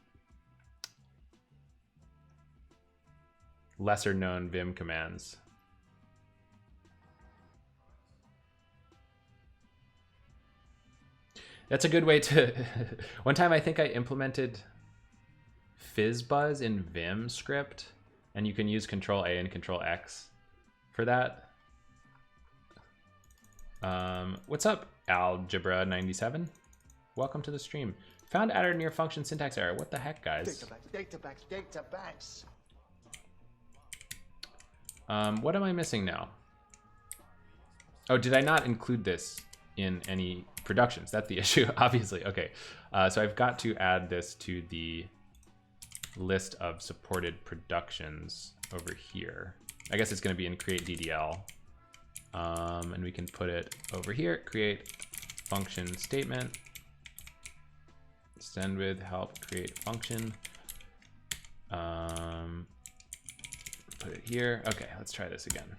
Lesser known vim commands. That's a good way to, one time I think I implemented FizzBuzz in Vim script, and you can use Control A and Control X for that. What's up, Algebra97? Welcome to the stream. Found at or near function syntax error. What the heck, guys? Database. What am I missing now? Oh, did I not include this in any productions? That's the issue, obviously. Okay, so I've got to add this to the list of supported productions over here. I guess it's going to be in create DDL, and we can put it over here, create function statement, send with help create function, put it here. Okay, let's try this again.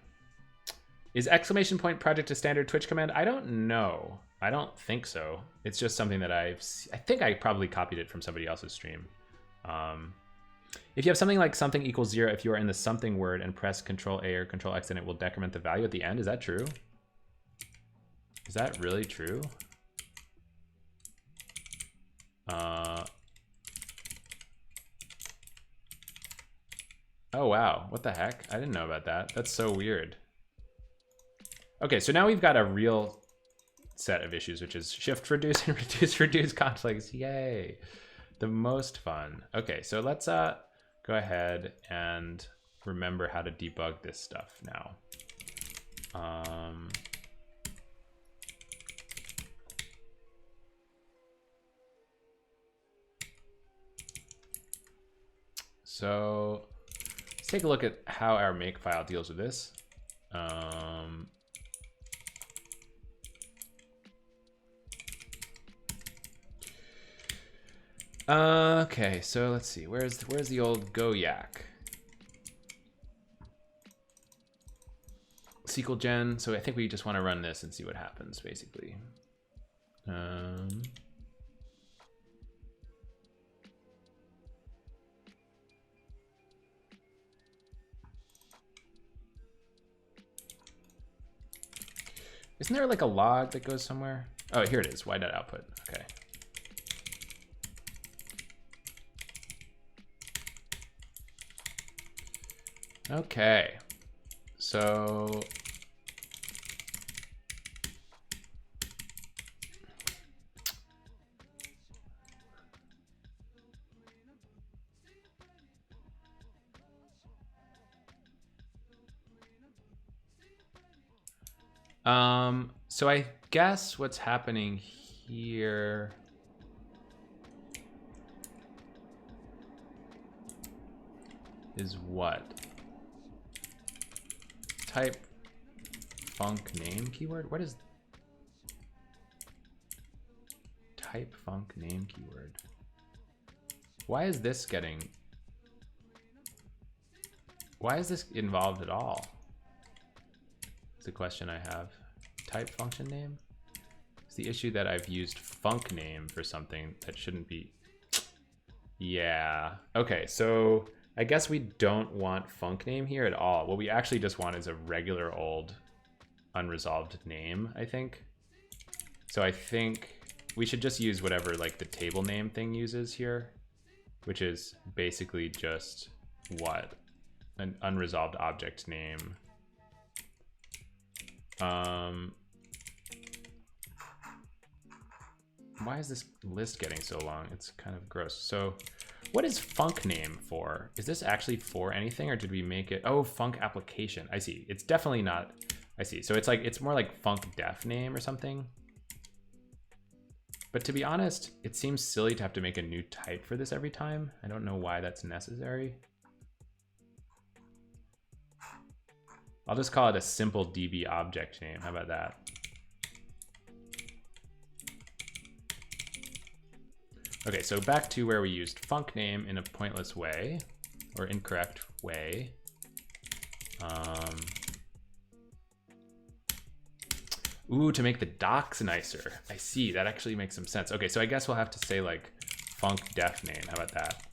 Is exclamation point project a standard Twitch command? I don't know. I don't think so. It's just something that I think I probably copied it from somebody else's stream. If you have something like something equals 0, if you are in the something word and press Control A or Control X, then it will decrement the value at the end. Is that true? Is that really true? Oh wow, what the heck? I didn't know about that. That's so weird. Okay, so now we've got a real set of issues, which is shift reduce and reduce conflicts. Yay. the most fun. Okay, so let's go ahead and remember how to debug this stuff now. So let's take a look at how our makefile deals with this. Okay, so let's see. Where's the old GoYak? SQL gen. So I think we just want to run this and see what happens, basically. Isn't there like a log that goes somewhere? Oh, here it is. Y.output. Okay. Okay. So so I guess what's happening here is what? Type func name keyword? What is type func name keyword? Why is this involved at all? It's a question I have. Type function name? It's the issue that I've used func name for something that shouldn't be. Yeah. Okay, so I guess we don't want func name here at all. What we actually just want is a regular old unresolved name, I think. So I think we should just use whatever like the table name thing uses here, which is basically just what? An unresolved object name. Why is this list getting so long? It's kind of gross. So what is func name for? Is this actually for anything, or did we make it? Oh, func application. I see. It's definitely not. I see. So it's more like func def name or something. But to be honest, it seems silly to have to make a new type for this every time. I don't know why that's necessary. I'll just call it a simple DB object name. How about that? Okay, so back to where we used func name in a pointless way, or incorrect way. Ooh, to make the docs nicer. I see, that actually makes some sense. Okay, so I guess we'll have to say like func def name. How about that?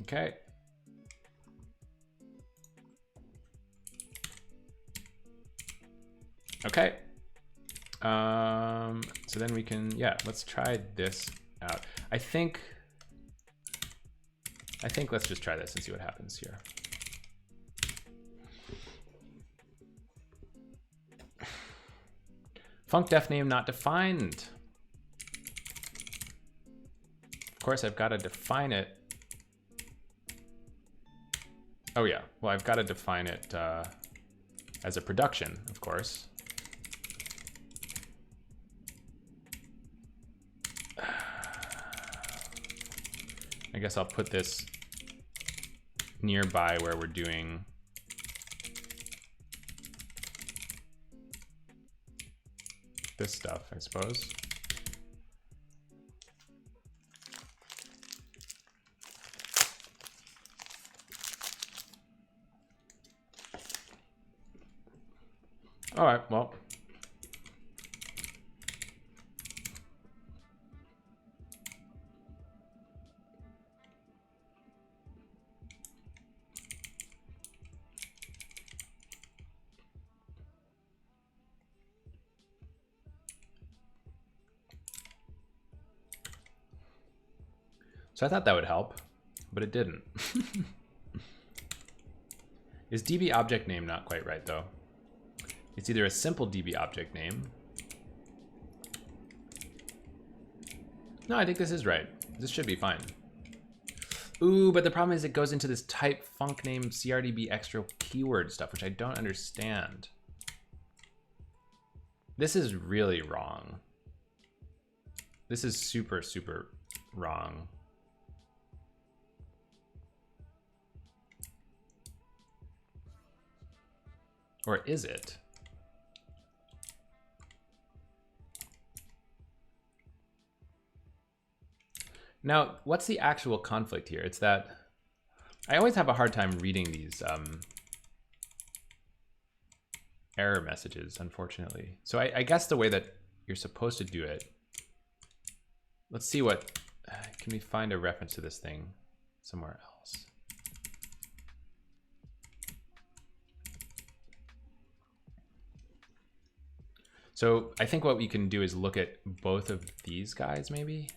Okay. Okay. So then we can, yeah, let's try this out. I think let's just try this and see what happens here. Func def name not defined. Of course, I've got to define it. Oh yeah, well, I've got to define it as a production, of course. I guess I'll put this nearby where we're doing this stuff, I suppose. All right, well. So I thought that would help, but it didn't. Is DB object name not quite right though? It's either a simple DB object name. No, I think this is right. This should be fine. Ooh, but the problem is it goes into this type func name CRDB extra keyword stuff, which I don't understand. This is really wrong. This is super, super wrong. Or is it? Now, what's the actual conflict here? It's that I always have a hard time reading these error messages, unfortunately. So I guess the way that you're supposed to do it, let's see what, can we find a reference to this thing somewhere else? So I think what we can do is look at both of these guys maybe.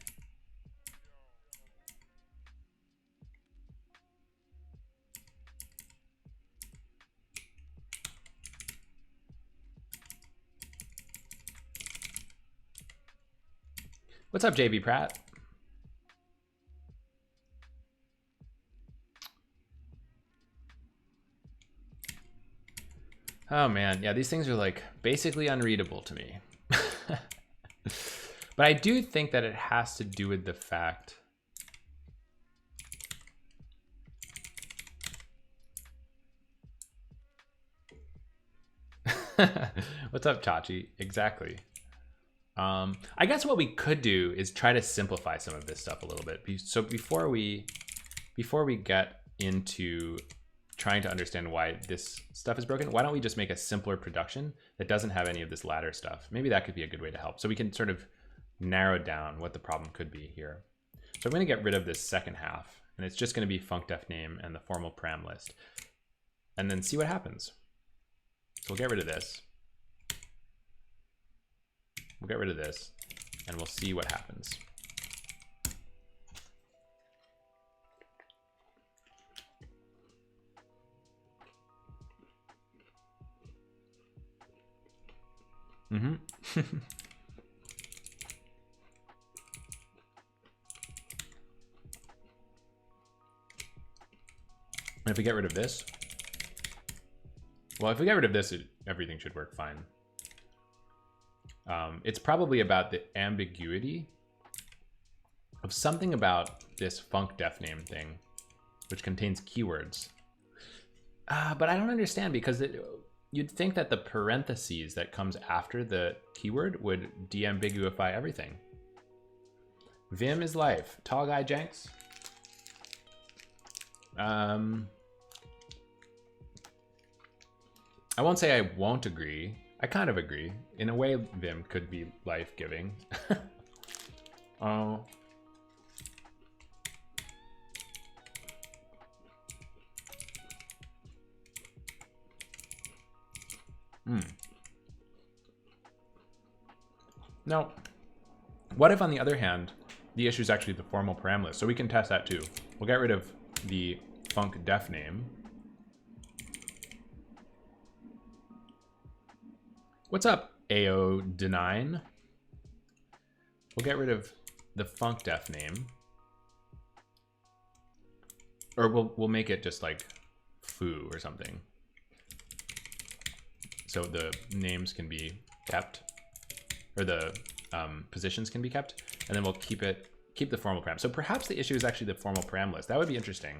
What's up, JB Pratt? Oh man, yeah, these things are like basically unreadable to me. But I do think that it has to do with the fact what's up, Chachi? Exactly. I guess what we could do is try to simplify some of this stuff a little bit. So before we get into trying to understand why this stuff is broken, why don't we just make a simpler production that doesn't have any of this ladder stuff? Maybe that could be a good way to help. So we can sort of narrow down what the problem could be here. So I'm going to get rid of this second half, and it's just going to be funcdef name and the formal param list, and then see what happens. So we'll get rid of this. We'll get rid of this, and we'll see what happens. And if we get rid of this, well, if we get rid of this, everything should work fine. It's probably about the ambiguity of something about this funcdef name thing, which contains keywords. But I don't understand, because you'd think that the parentheses that comes after the keyword would deambiguify everything. Vim is life. Tall guy Jenks. I won't say I won't agree. I kind of agree. In a way, Vim could be life-giving. Now, what if, on the other hand, the issue is actually the formal param list? So we can test that too. We'll get rid of the funcdef name. What's up, AO9? We'll get rid of the funcdef name. Or we'll make it just like foo or something. So the names can be kept, or the positions can be kept, and then we'll keep the formal param. So perhaps the issue is actually the formal param list. That would be interesting.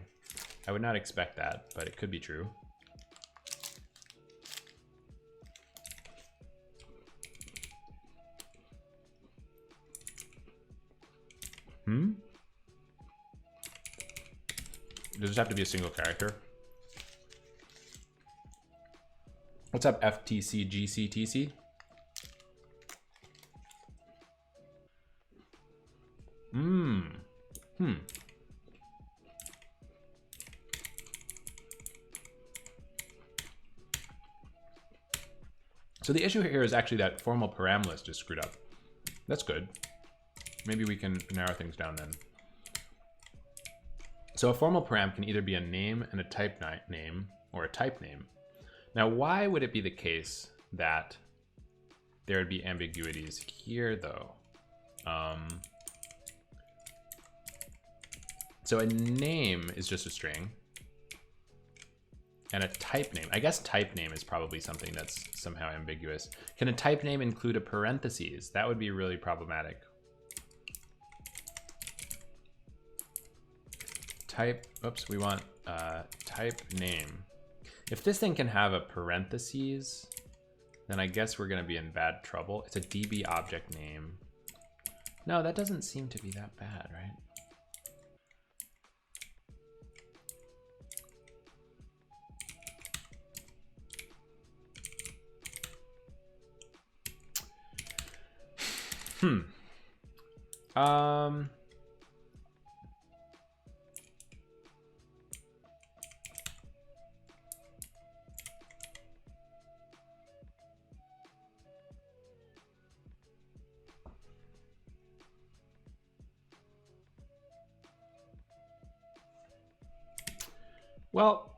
I would not expect that, but it could be true. Does it have to be a single character? What's up, FTC GCTC? So the issue here is actually that formal param list is screwed up. That's good. Maybe we can narrow things down then. So a formal param can either be a name and a type name, or a type name. Now, why would it be the case that there would be ambiguities here, though? So a name is just a string. And a type name, I guess type name is probably something that's somehow ambiguous. Can a type name include a parentheses? That would be really problematic. Type, oops, we want type name. If this thing can have a parentheses, then I guess we're gonna be in bad trouble. It's a DB object name. No, that doesn't seem to be that bad, right? Well,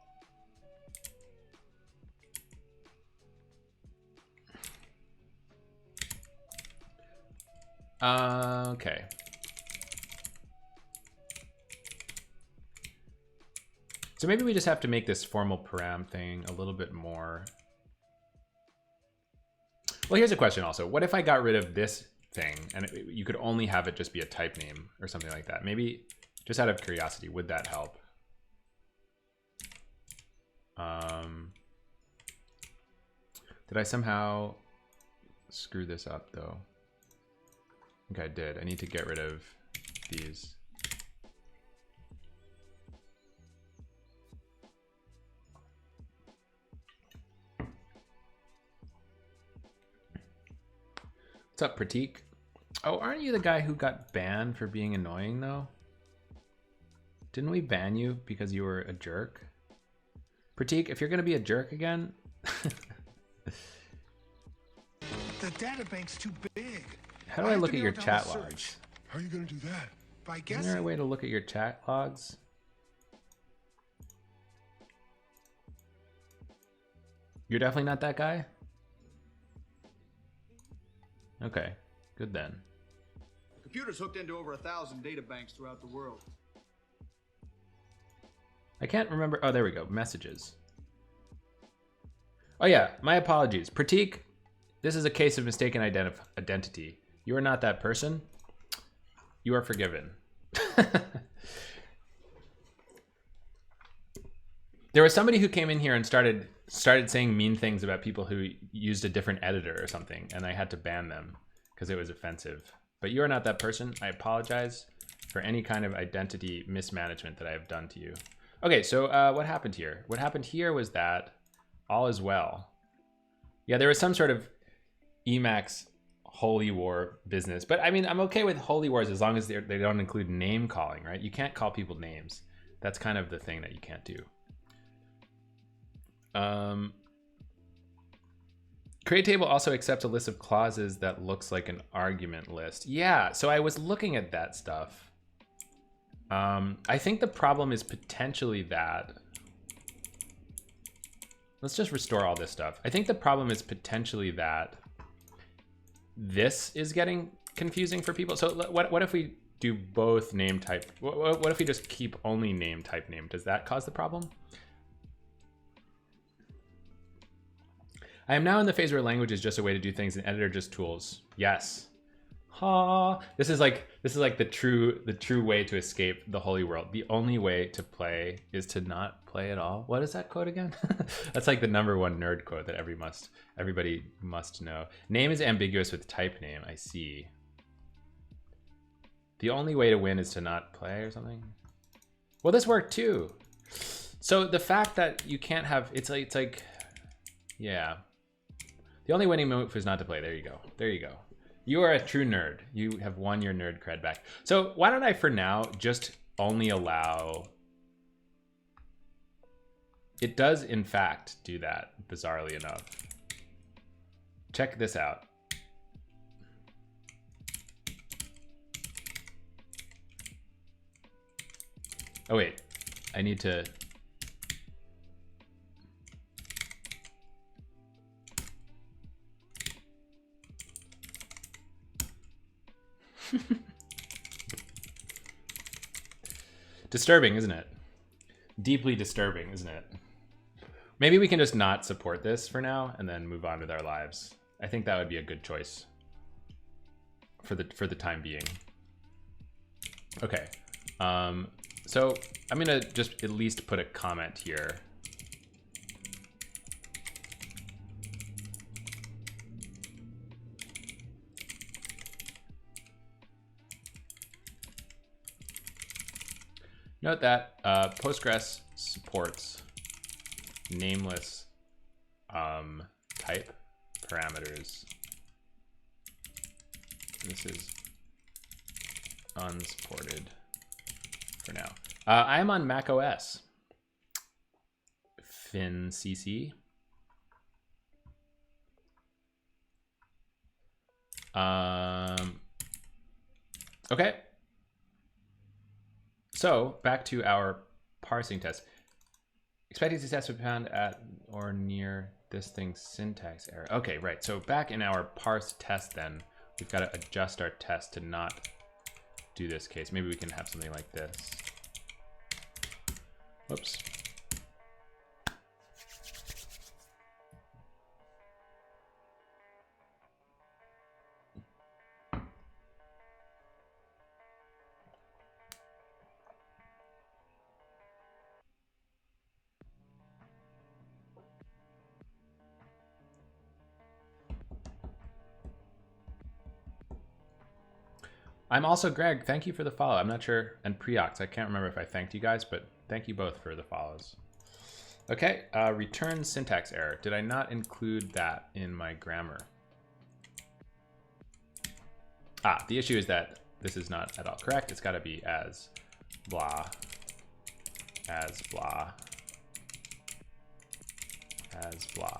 okay. So maybe we just have to make this formal param thing a little bit more. Well, here's a question also. What if I got rid of this thing and you could only have it just be a type name or something like that? Maybe just out of curiosity, would that help? Did I somehow screw this up though? I think I did. I need to get rid of these. What's up, Pratik? Oh, aren't you the guy who got banned for being annoying though? Didn't we ban you because you were a jerk? Pratik, if you're gonna be a jerk again. The data bank's too big. How do I look at your chat logs? How are you gonna do that? By guessing. Isn't there a way to look at your chat logs? You're definitely not that guy? Okay, good then. Computer's hooked into over 1,000 data banks throughout the world. I can't remember. Oh, there we go. Messages. Oh yeah, my apologies. Pratik, this is a case of mistaken identity. You are not that person. You are forgiven. There was somebody who came in here and started saying mean things about people who used a different editor or something, and I had to ban them because it was offensive. But you are not that person. I apologize for any kind of identity mismanagement that I have done to you. Okay, so what happened here? What happened here was that all is well. Yeah, there was some sort of Emacs holy war business, but I mean, I'm okay with holy wars as long as they don't include name calling, right? You can't call people names. That's kind of the thing that you can't do. Create table also accepts a list of clauses that looks like an argument list. Yeah, so I was looking at that stuff. I think the problem is potentially that. Let's just restore all this stuff. I think the problem is potentially that this is getting confusing for people. So what if we do both name type? What if we just keep only name type name? Does that cause the problem? I am now in the phase where language is just a way to do things and editor just tools. Yes. Ha. This is like the true way to escape the holy world. The only way to play is to not play at all. What is that quote again? That's like the #1 nerd quote that everybody must know. Name is ambiguous with type name. I see. The only way to win is to not play or something. Well, this worked too. So the fact that you can't have it's like yeah. The only winning move is not to play. There you go. There you go. You are a true nerd. You have won your nerd cred back. So why don't I, for now, just only allow... It does, in fact, do that, bizarrely enough. Check this out. Oh, wait. I need to... Disturbing, isn't it? Deeply disturbing, isn't it? Maybe we can just not support this for now and then move on with our lives. I think that would be a good choice for the time being. Okay. So I'm gonna just at least put a comment here. Note that Postgres supports nameless type parameters. This is unsupported for now. I am on Mac OS. FinCC. Okay. So back to our parsing test. Expecting success would be found at or near this thing's syntax error. Okay, right. So back in our parse test then, we've got to adjust our test to not do this case. Maybe we can have something like this. Whoops. I'm also Greg. Thank you for the follow. I'm not sure. And Preox. I can't remember if I thanked you guys, but thank you both for the follows. Okay. Return syntax error. Did I not include that in my grammar? The issue is that this is not at all correct. It's got to be as blah, as blah, as blah.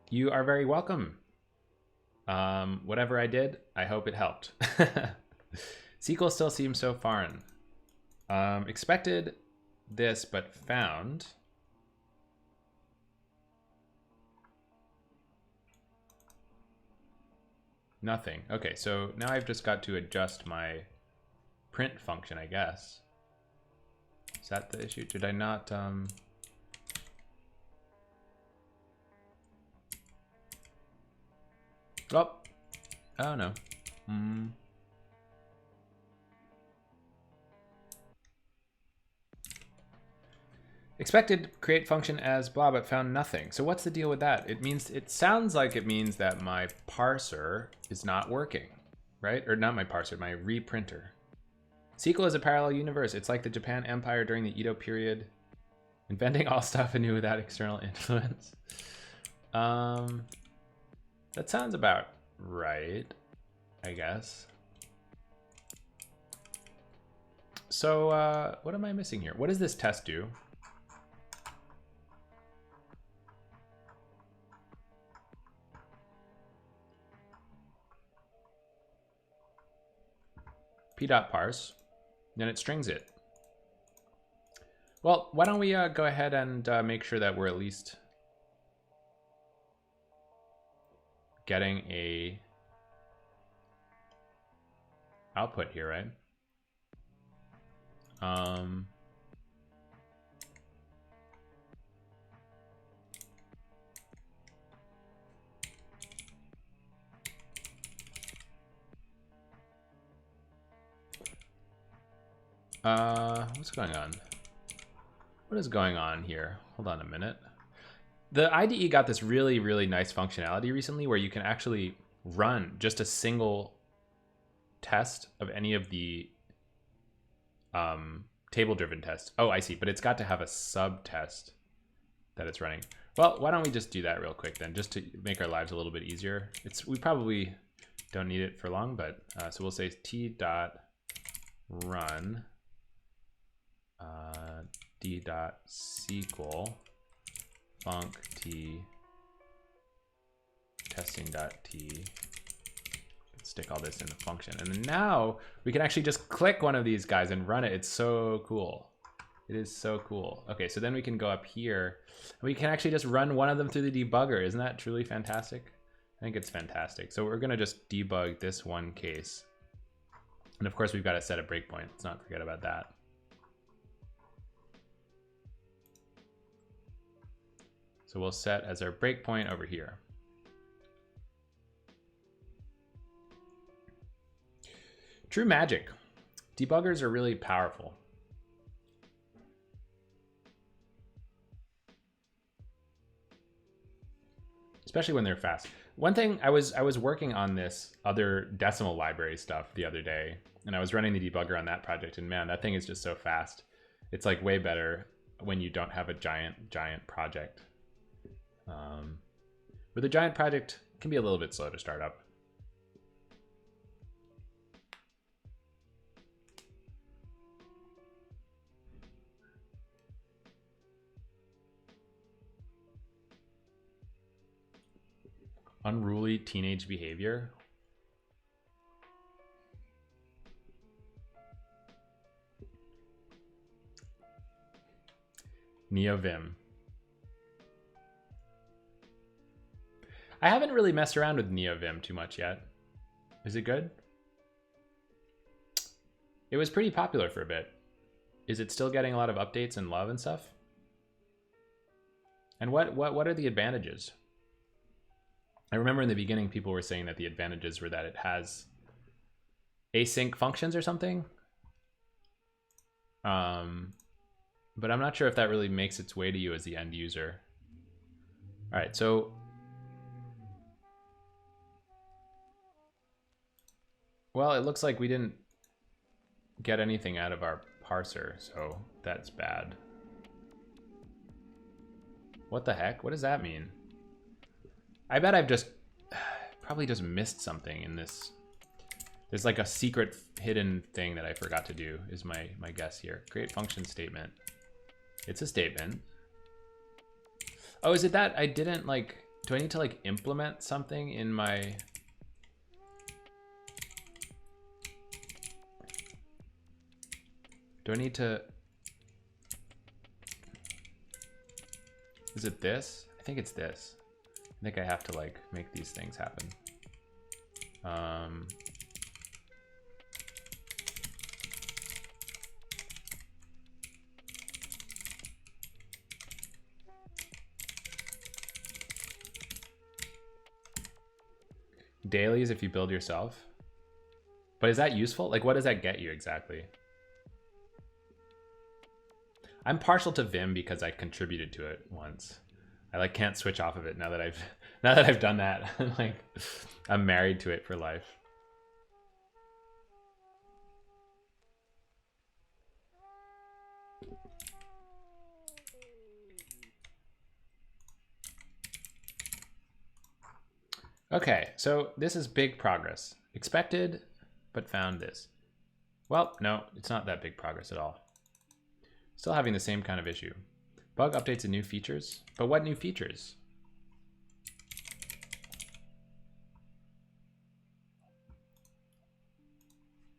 You are very welcome. Whatever I did, I hope it helped. SQL still seems so foreign. Expected this, but found. Nothing. Okay, so now I've just got to adjust my print function, I guess. Is that the issue? Did I not... Oh no. Expected create function as blah, but found nothing. So what's the deal with that? It sounds like it means that my parser is not working, right? Or not my parser, my reprinter. SQL is a parallel universe. It's like the Japan Empire during the Edo period, inventing all stuff anew without external influence. That sounds about right, I guess. So what am I missing here? What does this test do? p.parse, then it strings it. Well, why don't we go ahead and make sure that we're at least getting a output here, right? What's going on? What is going on here? Hold on a minute. The IDE got this really, really nice functionality recently where you can actually run just a single test of any of the table-driven tests. Oh, I see, but it's got to have a sub-test that it's running. Well, why don't we just do that real quick then, just to make our lives a little bit easier. We probably don't need it for long, but so we'll say t.run d.sql func t testing.t. Stick all this in the function, and then now we can actually just click one of these guys and run it. It's so cool. It is so cool. Okay, so then we can go up here and we can actually just run one of them through the debugger. Isn't that truly fantastic? I think it's fantastic. So we're gonna just debug this one case And of course, we've got to set a breakpoint. Let's not forget about that. So we'll set as our breakpoint over here. True magic. Debuggers are really powerful. Especially when they're fast. One thing, I was working on this other decimal library stuff the other day, and I was running the debugger on that project, and man, that thing is just so fast. It's like way better when you don't have a giant project. With a giant project, it can be a little bit slow to start up. Unruly teenage behavior. NeoVim. I haven't really messed around with NeoVim too much yet. Is it good? It was pretty popular for a bit. Is it still getting a lot of updates and love and stuff? And what are the advantages? I remember in the beginning people were saying that the advantages were that it has async functions or something. But I'm not sure if that really makes its way to you as the end user. All right, so well, it looks like we didn't get anything out of our parser, so that's bad. What the heck? What does that mean? I bet I've just probably just missed something in this. There's like a secret hidden thing that I forgot to do is my guess here. Create function statement. It's a statement. Oh, is it that I didn't like, do I need to like implement something in my, do I need to, is it this? I think it's this. I think I have to like make these things happen. Dailies if you build yourself. But is that useful? Like, what does that get you exactly? I'm partial to Vim because I contributed to it once. I like can't switch off of it now that I've done that. Like, I'm married to it for life. Okay, so this is big progress. Expected, but found this. Well, no, it's not that big progress at all. Still having the same kind of issue. Bug updates and new features. But what new features?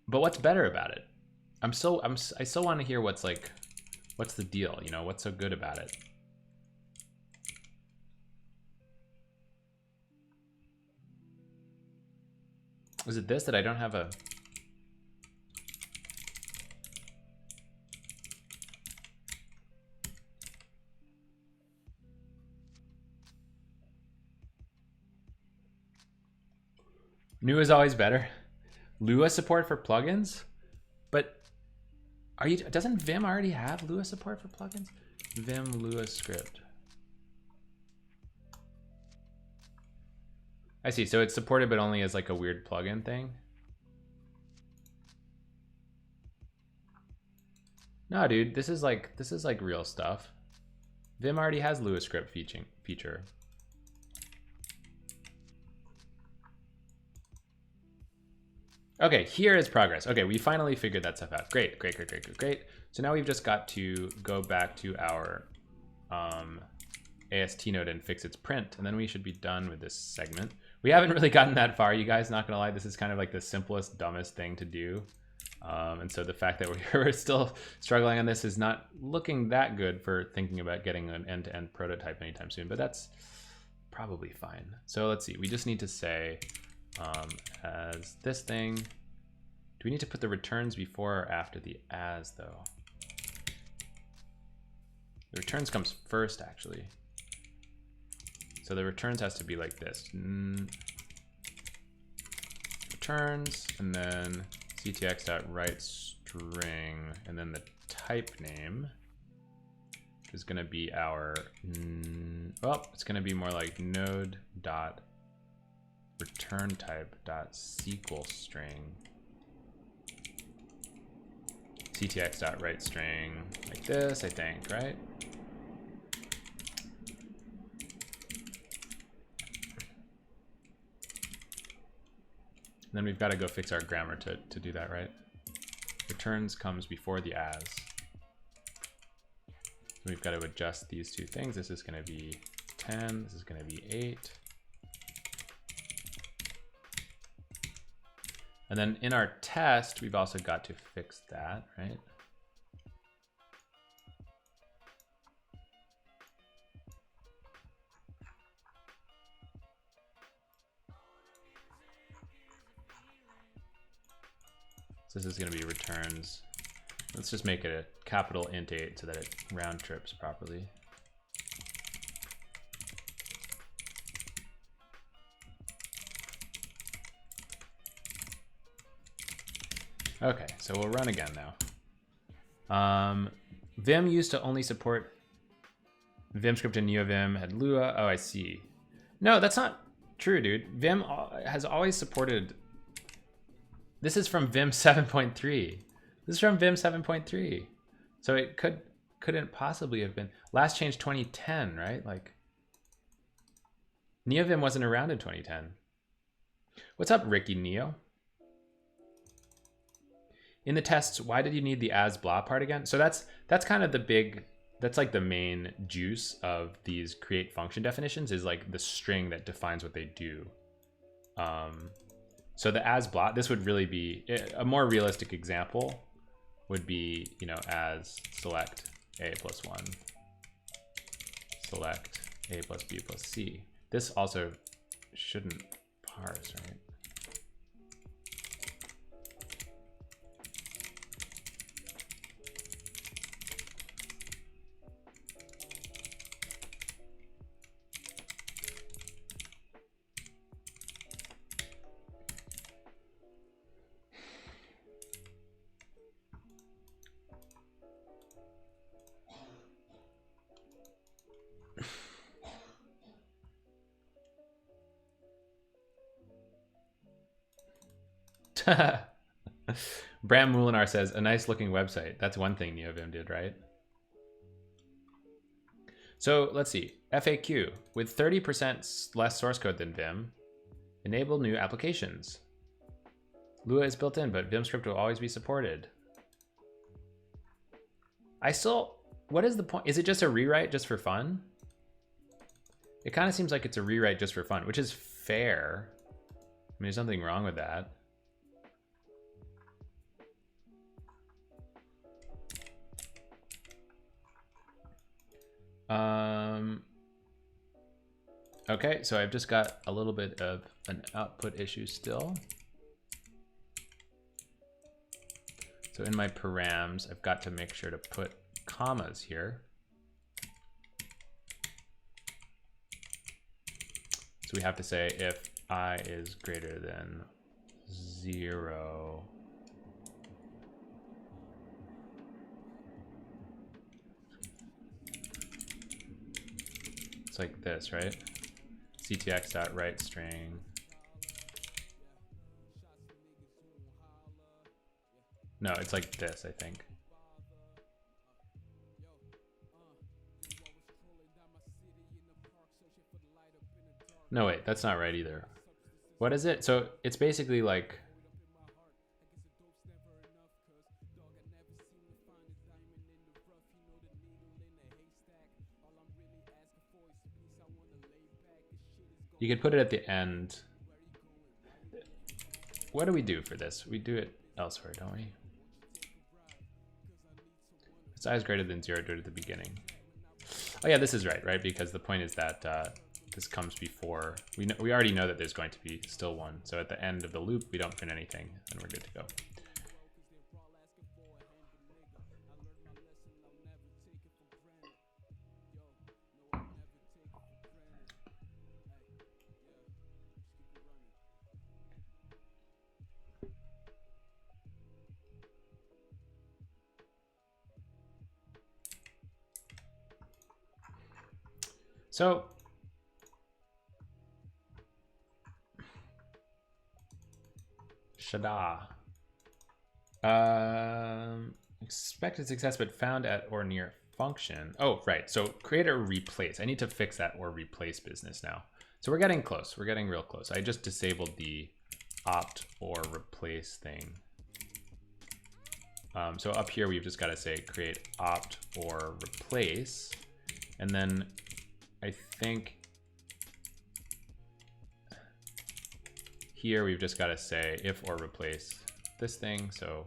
But what's better about it? I still want to hear what's the deal? You know, what's so good about it? Is it this that I don't have a... New is always better. Lua support for plugins? But doesn't Vim already have Lua support for plugins? Vim Lua script. I see, so it's supported but only as like a weird plugin thing. No, dude, this is like real stuff. Vim already has Lua script feature. Okay, here is progress. Okay, we finally figured that stuff out. Great. So now we've just got to go back to our AST node and fix its print, and then we should be done with this segment. We haven't really gotten that far, you guys, not gonna lie. This is kind of like the simplest, dumbest thing to do. And so the fact that we're still struggling on this is not looking that good for thinking about getting an end-to-end prototype anytime soon, but that's probably fine. So let's see, we just need to say as this thing, do we need to put the returns before or after the as though? The returns comes first actually. So the returns has to be like this. Returns and then ctx.writeString and then the type name is going to be our it's going to be more like node.returnType.SQL string ctx.writeString like this, I think, right? And then we've got to go fix our grammar to do that, right? Returns comes before the as. We've got to adjust these two things. This is going to be 10. This is going to be 8. And then in our test, we've also got to fix that, right? So this is going to be returns. Let's just make it a capital int 8 so that it round trips properly. Okay, so we'll run again now. Vim used to only support VimScript and NeoVim had Lua. Oh, I see. No, that's not true, dude. Vim has always supported. This is from Vim 7.3. This is from Vim 7.3. So it couldn't possibly have been last change 2010, right? Like NeoVim wasn't around in 2010. What's up, Ricky Neo? In the tests, why did you need the as blah part again? So that's kind of the big, that's like the main juice of these create function definitions is like the string that defines what they do. So the as blah, this would really be a more realistic example would be, you know, as select a plus 1, select a plus b plus c. This also shouldn't parse, right? Bram Moulinar says, a nice looking website. That's one thing NeoVim did, right? So let's see. FAQ. With 30% less source code than Vim, enable new applications. Lua is built in, but VimScript will always be supported. What is the point? Is it just a rewrite just for fun? It kind of seems like it's a rewrite just for fun, which is fair. I mean, there's nothing wrong with that. Okay, so I've just got a little bit of an output issue still. So in my params, I've got to make sure to put commas here. So we have to say if I is greater than 0, it's like this, right? ctx.writeString. No, it's like this, I think. No, wait, that's not right either. What is it? So it's basically like, you could put it at the end. What do we do for this? We do it elsewhere, don't we? If size greater than 0, do it at the beginning. Oh yeah, this is right? Because the point is that this comes before. We already know that there's going to be still one. So at the end of the loop, we don't print anything, and we're good to go. So Shada. Expected success, but found at or near function. Oh, right. So create or replace. I need to fix that or replace business now. So we're getting close. We're getting real close. I just disabled the opt or replace thing. So up here, we've just got to say create opt or replace. And then I think here we've just got to say if or replace this thing. So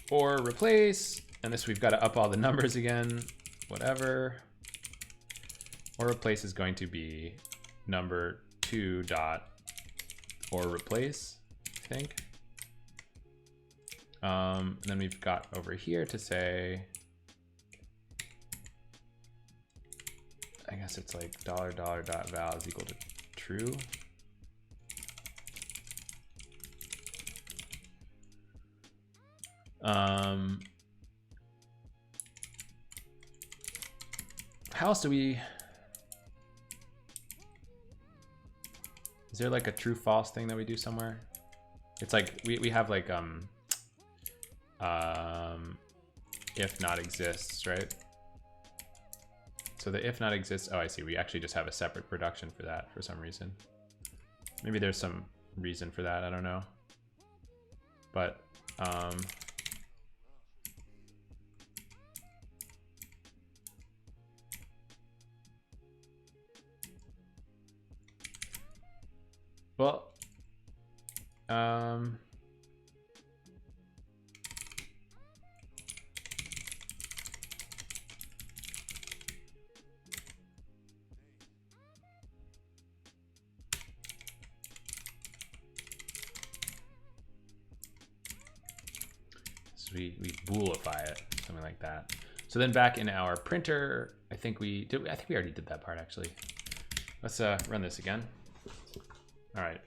or replace, and this we've got to up all the numbers again, whatever. Or replace is going to be number 2 dot or replace, I think. And then we've got over here to say, I guess it's like $dot val is equal to true. How else do we, is there like a true false thing that we do somewhere? It's like we have like if not exists, right? So the if not exists, oh I see, we actually just have a separate production for that for some reason. Maybe there's some reason for that, I don't know. But well, so we boolify it, something like that. So then back in our printer, I think we did. I think we already did that part actually. Let's run this again. All right.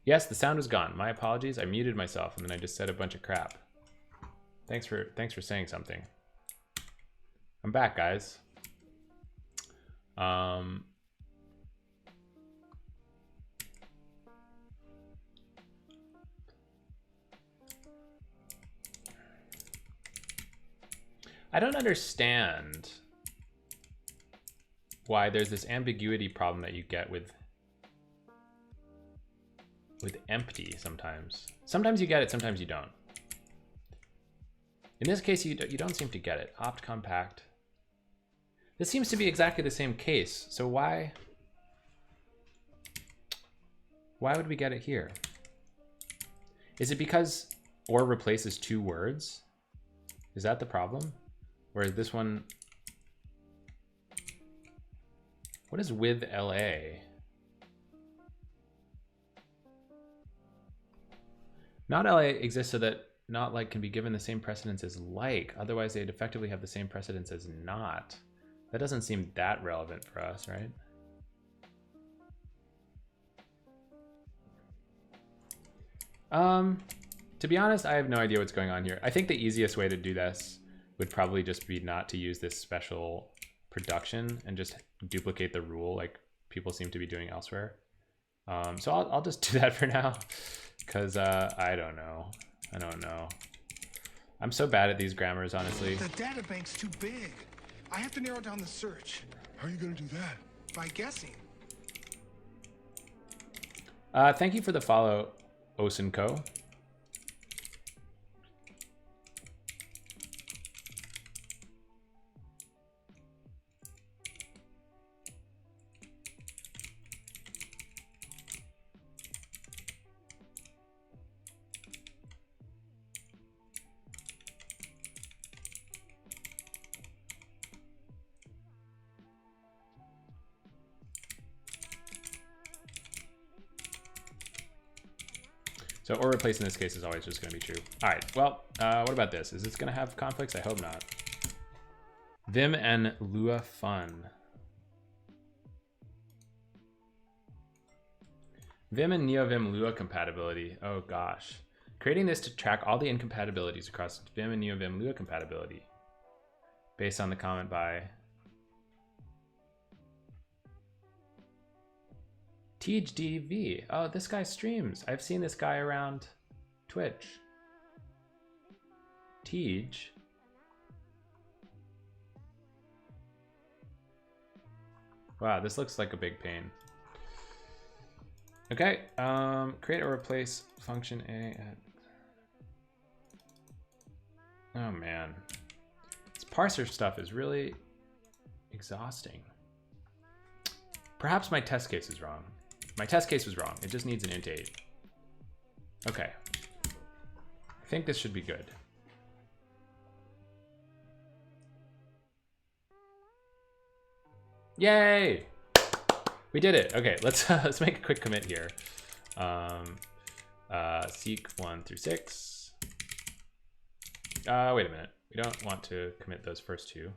Yes, the sound was gone. My apologies. I muted myself and then I just said a bunch of crap. Thanks for saying something. I'm back, guys. I don't understand why there's this ambiguity problem that you get with empty sometimes. Sometimes you get it, sometimes you don't. In this case, you don't seem to get it. Opt compact. This seems to be exactly the same case. So why would we get it here? Is it because or replaces 2 words? Is that the problem? Or is this one, what is with LA? Not LA exists so that not like can be given the same precedence as like. Otherwise, they'd effectively have the same precedence as not. That doesn't seem that relevant for us, right? To be honest, I have no idea what's going on here. I think the easiest way to do this would probably just be not to use this special production and just duplicate the rule like people seem to be doing elsewhere. So I'll just do that for now. Because I don't know. I don't know. I'm so bad at these grammars, honestly. The data bank's too big. I have to narrow down the search. How are you going to do that? By guessing. Thank you for the follow, Osenko. So or replace in this case is always just going to be true. All right, well, what about this? Is this going to have conflicts? I hope not. Vim and Lua Fun. Vim and NeoVim Lua compatibility. Oh gosh. Creating this to track all the incompatibilities across Vim and NeoVim Lua compatibility. Based on the comment by TeejDV. Oh, this guy streams. I've seen this guy around Twitch. Tej. Wow, this looks like a big pain. Okay, create or replace function A at... Oh man. This parser stuff is really exhausting. Perhaps my test case is wrong. My test case was wrong. It just needs an int 8. Okay. I think this should be good. Yay! We did it. Okay, let's make a quick commit here. Seek 1 through 6. Wait a minute. We don't want to commit those first two.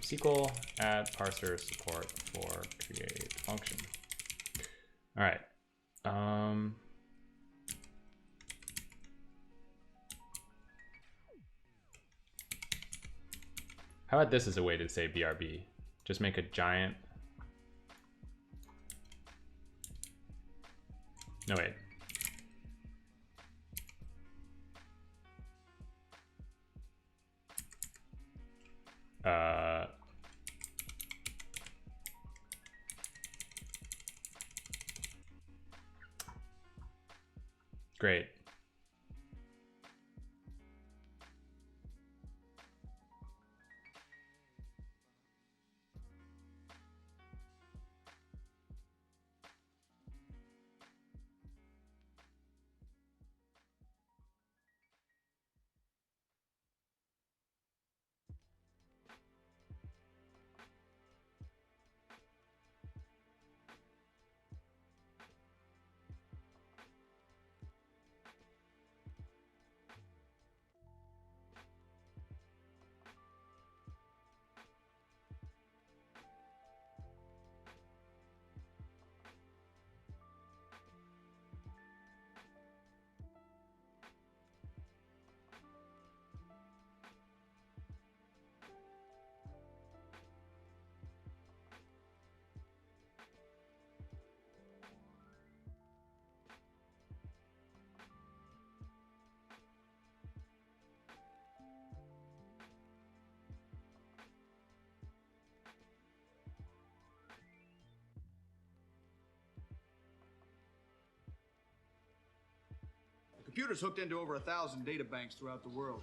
SQL add parser support for create function. All right. How about this as a way to say BRB? Just make a giant. No, wait. Great. The computer's hooked into over 1,000 data banks throughout the world.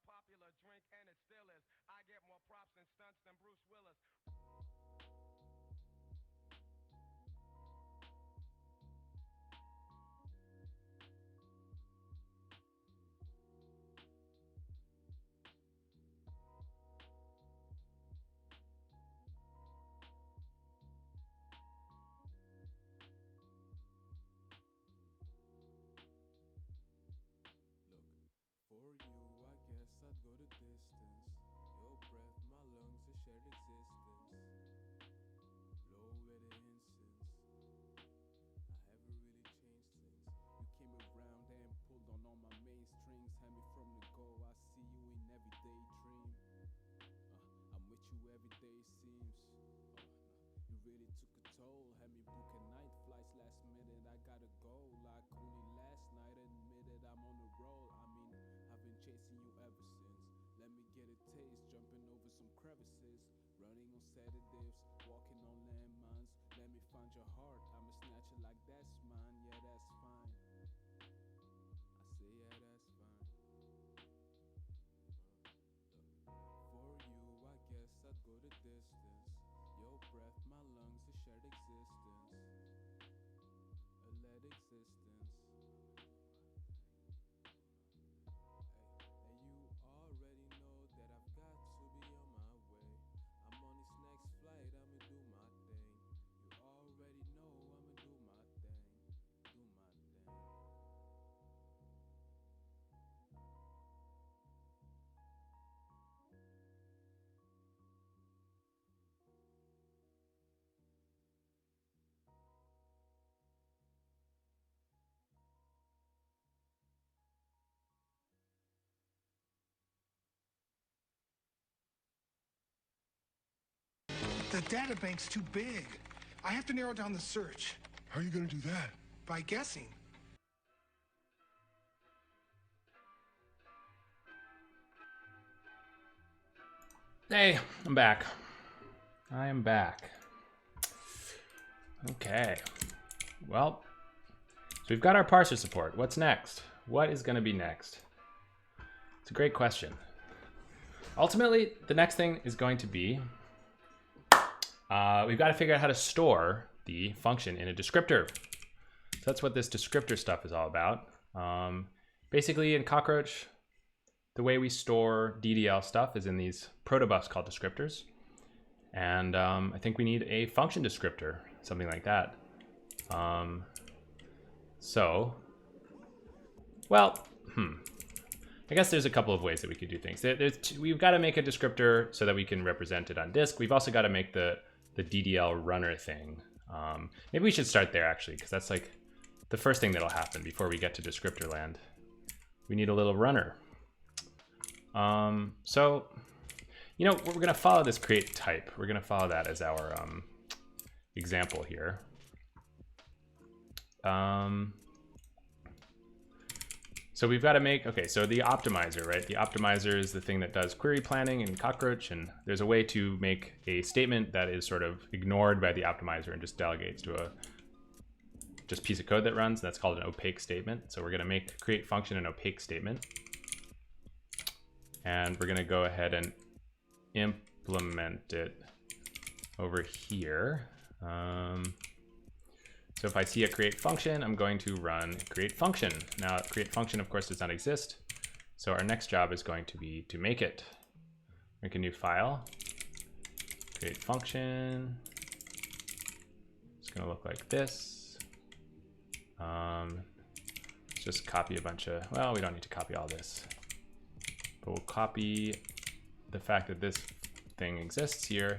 popular drink, and it still is. I get more props and stunts than Bruce Willis. Look, for you, I guess I'd go the distance. Your breath, my lungs, a shared existence. Blow with the incense. I haven't really changed things. You came around and pulled on all my mainstrings. Had me from the go. I see you in every daydream. I'm with you every day, seems. You really took a toll. Had me booking night flights last minute. I gotta go. Like only last night, admitted I'm on the roll. I mean, I've been chasing you ever since. Let me get a taste, jumping over some crevices, running on sedatives, walking on landmines. Let me find your heart. I'm a snatcher like that's mine. Yeah, that's fine. I say yeah, that's fine. For you, I guess I'd go the distance. Your breath, my lungs, a shared existence. A led existence. And you already know that I've got to be on my way. I'm on this next flight, I'ma do my thing. You already know I'ma do my thing. Do my thing. The databank's too big. I have to narrow down the search. How are you going to do that? By guessing. Hey, I'm back. I am back. Okay. Well, so we've got our parser support. What's next? What is going to be next? It's a great question. Ultimately, the next thing is going to be we've got to figure out how to store the function in a descriptor. So that's what this descriptor stuff is all about. Basically, in Cockroach, the way we store DDL stuff is in these protobufs called descriptors. And I think we need a function descriptor, something like that. I guess there's a couple of ways that we could do things. We've got to make a descriptor so that we can represent it on disk. We've also got to make the DDL runner thing. Maybe we should start there, actually, because that's like the first thing that'll happen before we get to descriptor land. We need a little runner. So, you know, we're going to follow this create type. We're going to follow that as our example here. So we've got to make, okay, so the optimizer, right? The optimizer is the thing that does query planning in Cockroach, and there's a way to make a statement that is sort of ignored by the optimizer and just delegates to a just piece of code that runs. That's called an opaque statement. So we're going to make create function an opaque statement. And we're going to go ahead and implement it over here. So if I see a create function, I'm going to run create function. Now, create function, of course, does not exist. So our next job is going to be to make it. Make a new file, create function. It's going to look like this. Let's just copy a bunch of, well, we don't need to copy all this. But we'll copy the fact that this thing exists here.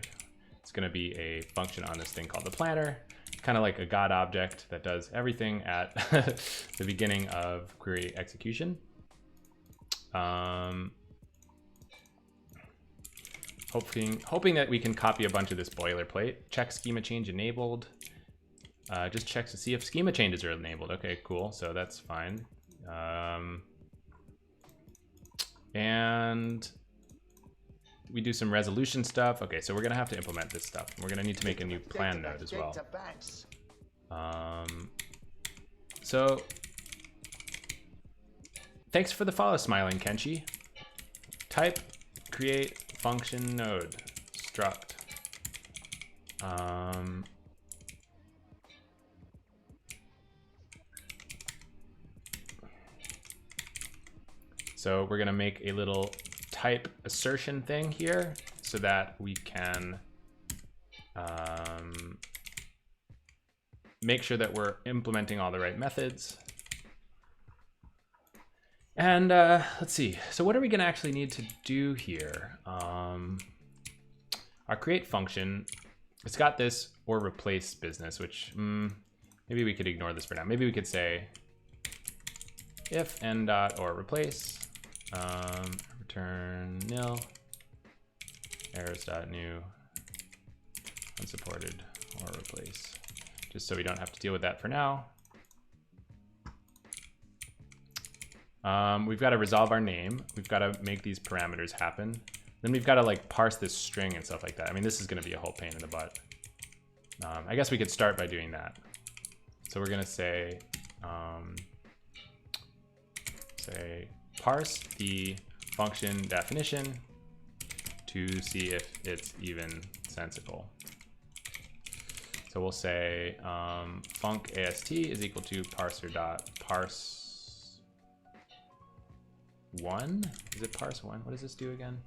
It's going to be a function on this thing called the planner. Kind of like a God object that does everything at the beginning of query execution. Hoping that we can copy a bunch of this boilerplate. Check schema change enabled. Just checks to see if schema changes are enabled. Okay, cool. So that's fine. And we do some resolution stuff. Okay, so we're gonna have to implement this stuff. We're gonna need to make a new plan node as well. So thanks for the follow, Smiling Kenshi. type create function node struct. So we're gonna make a little type assertion thing here so that we can make sure that we're implementing all the right methods. And let's see, so what are we gonna actually need to do here? Our create function, it's got this or replace business, which maybe we could ignore this for now. Maybe we could say if n dot or replace, return nil, errors dot new, unsupported or replace, just so we don't have to deal with that for now. We've got to resolve our name. We've got to make these parameters happen. Then we've got to like parse this string and stuff like that. I mean, this is going to be a whole pain in the butt. I guess we could start by doing that. So we're going to say parse the function definition to see if it's even sensical. So we'll say func ast is equal to parser dot parse one. Is it parse one? What does this do again?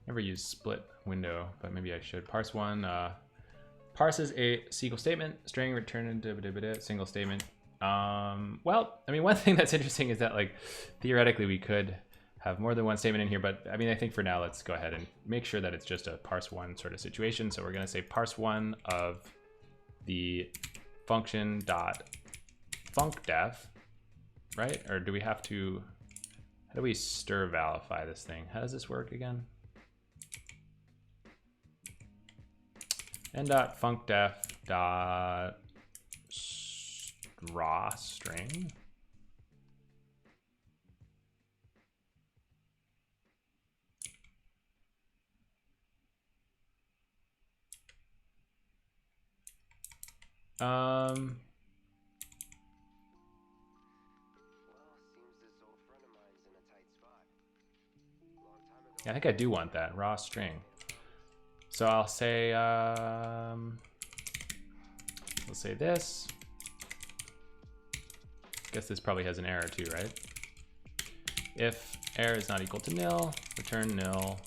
Never use split window, but maybe I should. Parse one parses a SQL statement, string return into single statement. Well, I mean, one thing that's interesting is that like theoretically we could have more than one statement in here, but I mean, I think for now, let's go ahead and make sure that it's just a parse one sort of situation. So we're going to say parse one of the function dot funcdef, right? Or do we have to, how do we stir valify this thing? How does this work again? N dot funcdef dot raw string. Yeah, I think I do want that raw string. So I'll say, let's say this. Guess this probably has an error too, right? If error is not equal to nil, return nil.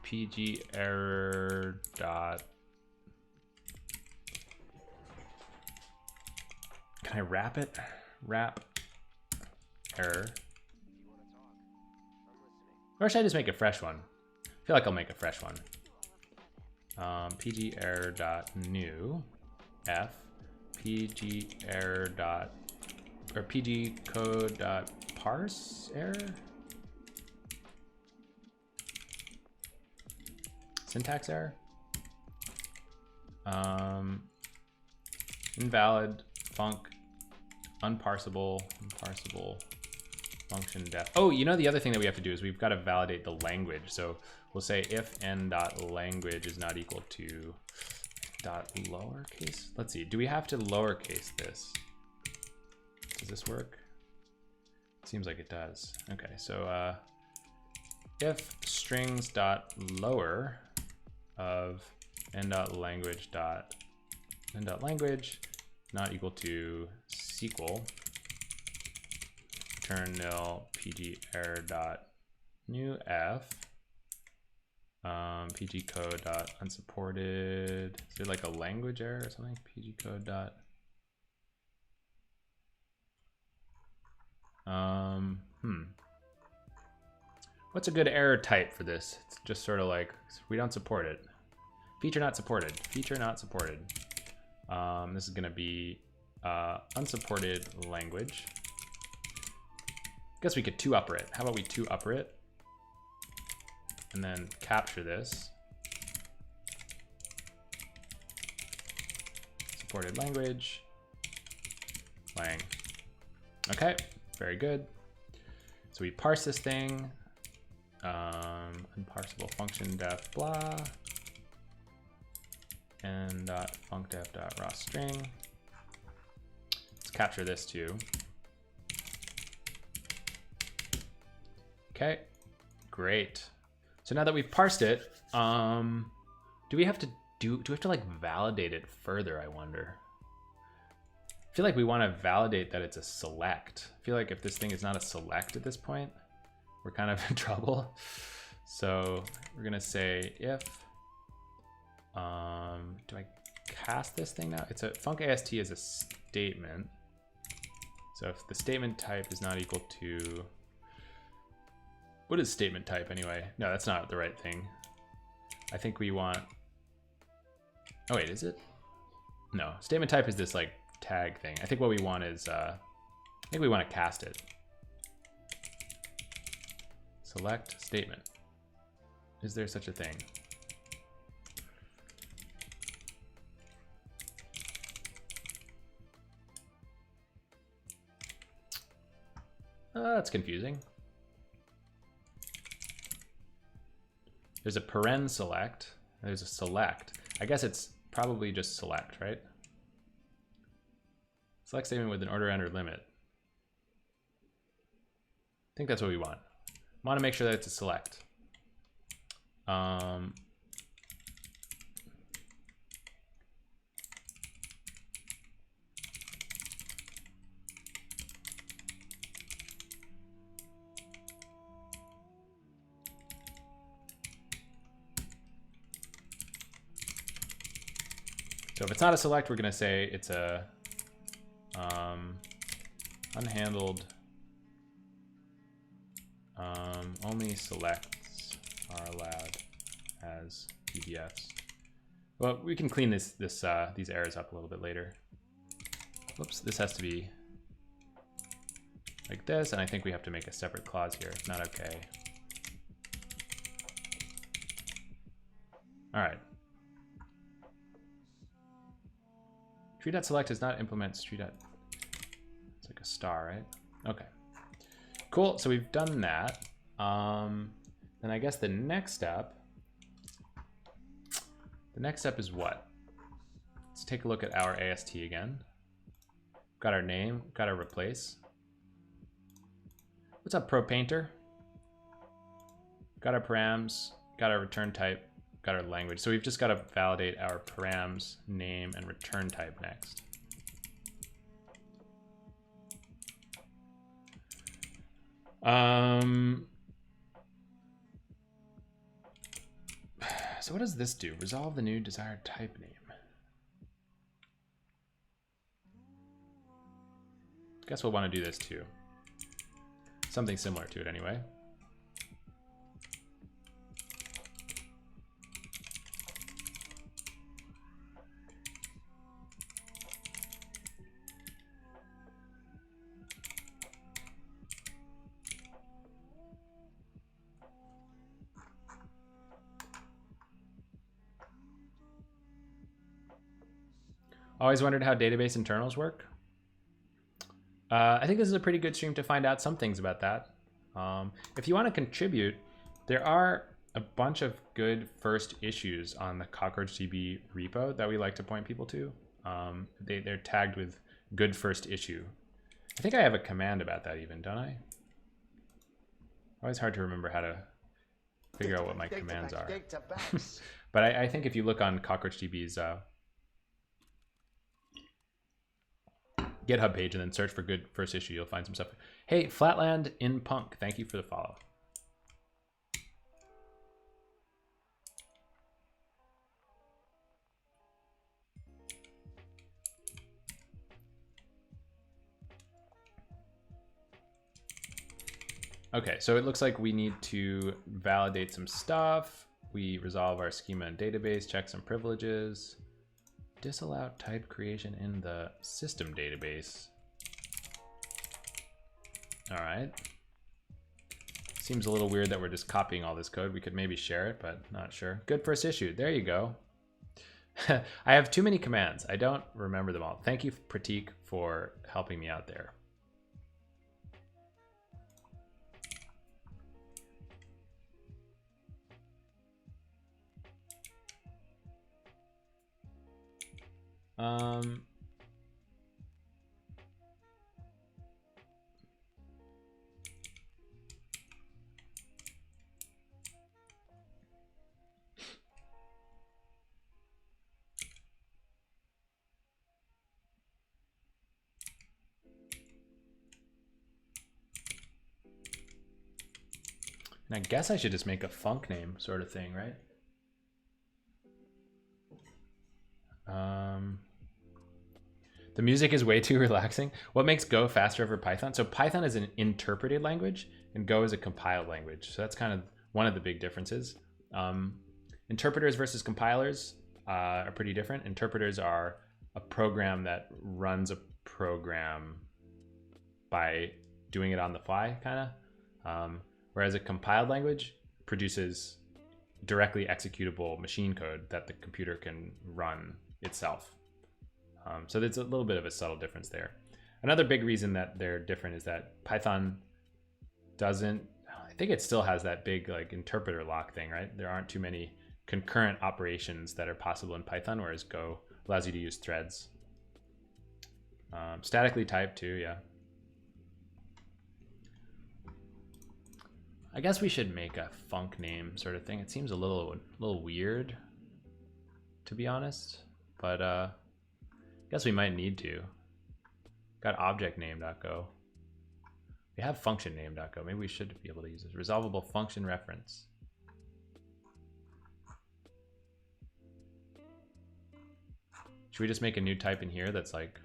PG error dot. Can I wrap it? Wrap error. Or should I just make a fresh one? I feel like I'll make a fresh one. PG error dot new f PG error dot or PG code dot parse error. Syntax error. Invalid func unparsable function def. Oh, you know, the other thing that we have to do is we've got to validate the language. So we'll say if n dot language is not equal to dot lowercase. Let's see, do we have to lowercase this? Does this work? It seems like it does. Okay, so if strings dot lower of n dot language not equal to SQL, return nil PG error dot new f PG code dot unsupported. Is it like a language error or something? PG code dot what's a good error type for this? It's just sort of like we don't support it. Feature not supported. Feature not supported. This is going to be unsupported language. Guess we could 2-upper it. How about we 2-upper it? And then capture this. Supported language. Lang. Okay, very good. So we parse this thing. Unparsable function def blah. And funcdef dot raw string. capture this too. Okay, great. So now that we've parsed it, do we have to like validate it further, I wonder? I feel like we want to validate that it's a select. I feel like if this thing is not a select at this point, we're kind of in trouble. So we're gonna say if, do I cast this thing now? It's a funcast is a statement. So if the statement type is not equal to, what is statement type anyway? No, that's not the right thing. I think we want, oh wait, is it? No, statement type is this like tag thing. I think what we want is, I think we want to cast it. Select statement. Is there such a thing? That's confusing. There's a paren select. There's a select. I guess it's probably just select, right? Select statement with an order under limit. I think that's what we want. Want to make sure that it's a select. So if it's not a select, we're going to say it's a unhandled. Only selects are allowed as PDFs. Well, we can clean these errors up a little bit later. Whoops, this has to be like this, and I think we have to make a separate clause here. Not okay. All right. Tree.select does not implement tree. It's like a star, right? Okay. Cool. So we've done that. Then I guess the next step is what? Let's take a look at our AST again. Got our name, got our replace. What's up, Pro Painter? Got our params, got our return type, got our language. So we've just got to validate our params, name, and return type next. So what does this do? Resolve the new desired type name. Guess we'll want to do this too. Something similar to it anyway. Always wondered how database internals work. I think this is a pretty good stream to find out some things about that. If you want to contribute, there are a bunch of good first issues on the CockroachDB repo that we like to point people to. They're tagged with good first issue. I think I have a command about that even, don't I? Always hard to remember how to figure out what my commands are. But I think if you look on CockroachDB's GitHub page and then search for good first issue, you'll find some stuff. Hey, Flatland in Punk, thank you for the follow. Okay, so it looks like we need to validate some stuff. We resolve our schema and database, check some privileges. Disallow type creation in the system database. All right. Seems a little weird that we're just copying all this code. We could maybe share it, but not sure. Good first issue. There you go. I have too many commands. I don't remember them all. Thank you, Pratik, for helping me out there. And I guess I should just make a func name sort of thing, right? The music is way too relaxing. What makes Go faster over Python? So Python is an interpreted language and Go is a compiled language. So that's kind of one of the big differences. Interpreters versus compilers are pretty different. Interpreters are a program that runs a program by doing it on the fly, kind of. Whereas a compiled language produces directly executable machine code that the computer can run itself. So there's a little bit of a subtle difference there. Another big reason that they're different is that Python doesn't, I think it still has that big like interpreter lock thing, right? There aren't too many concurrent operations that are possible in Python, whereas Go allows you to use threads. Statically typed too, yeah. I guess we should make a func name sort of thing. It seems a little weird, to be honest, but I guess we might need to. Got object name.go. We have function name.go. Maybe we should be able to use this. Resolvable function reference. Should we just make a new type in here that's like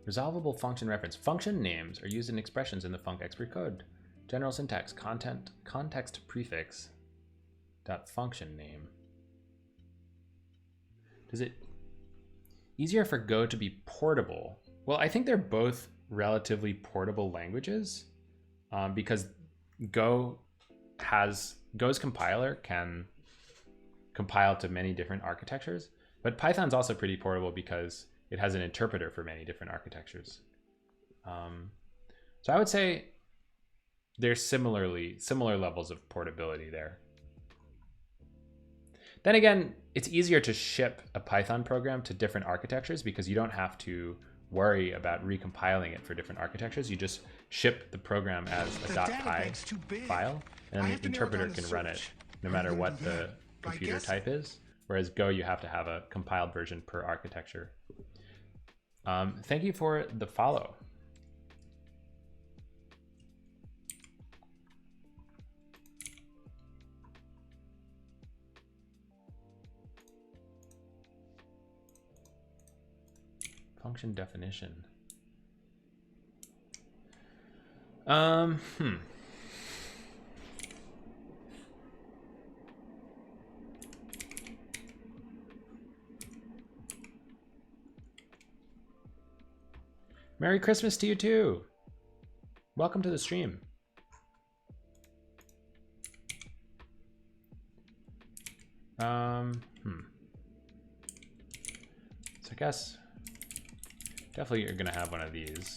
resolvable function reference? Function names are used in expressions in the funcexpert code. General syntax, context prefix dot function name. Does it easier for Go to be portable? Well, I think they're both relatively portable languages because Go's compiler can compile to many different architectures, but Python's also pretty portable because it has an interpreter for many different architectures. So I would say there's similar levels of portability there. Then again, it's easier to ship a Python program to different architectures because you don't have to worry about recompiling it for different architectures. You just ship the program as a .py file, and then the interpreter can run it no matter what the computer type is. Whereas Go, you have to have a compiled version per architecture. Thank you for the follow. Function definition. Merry Christmas to you too. Welcome to the stream. So I guess definitely you're gonna have one of these.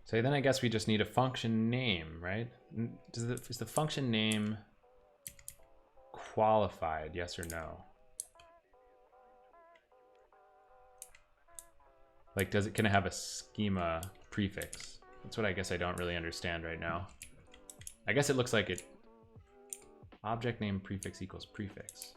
So then I guess we just need a function name, right? Is the function name qualified, yes or no? Like, can it have a schema prefix? That's what I guess I don't really understand right now. I guess it looks like it, object name prefix equals prefix.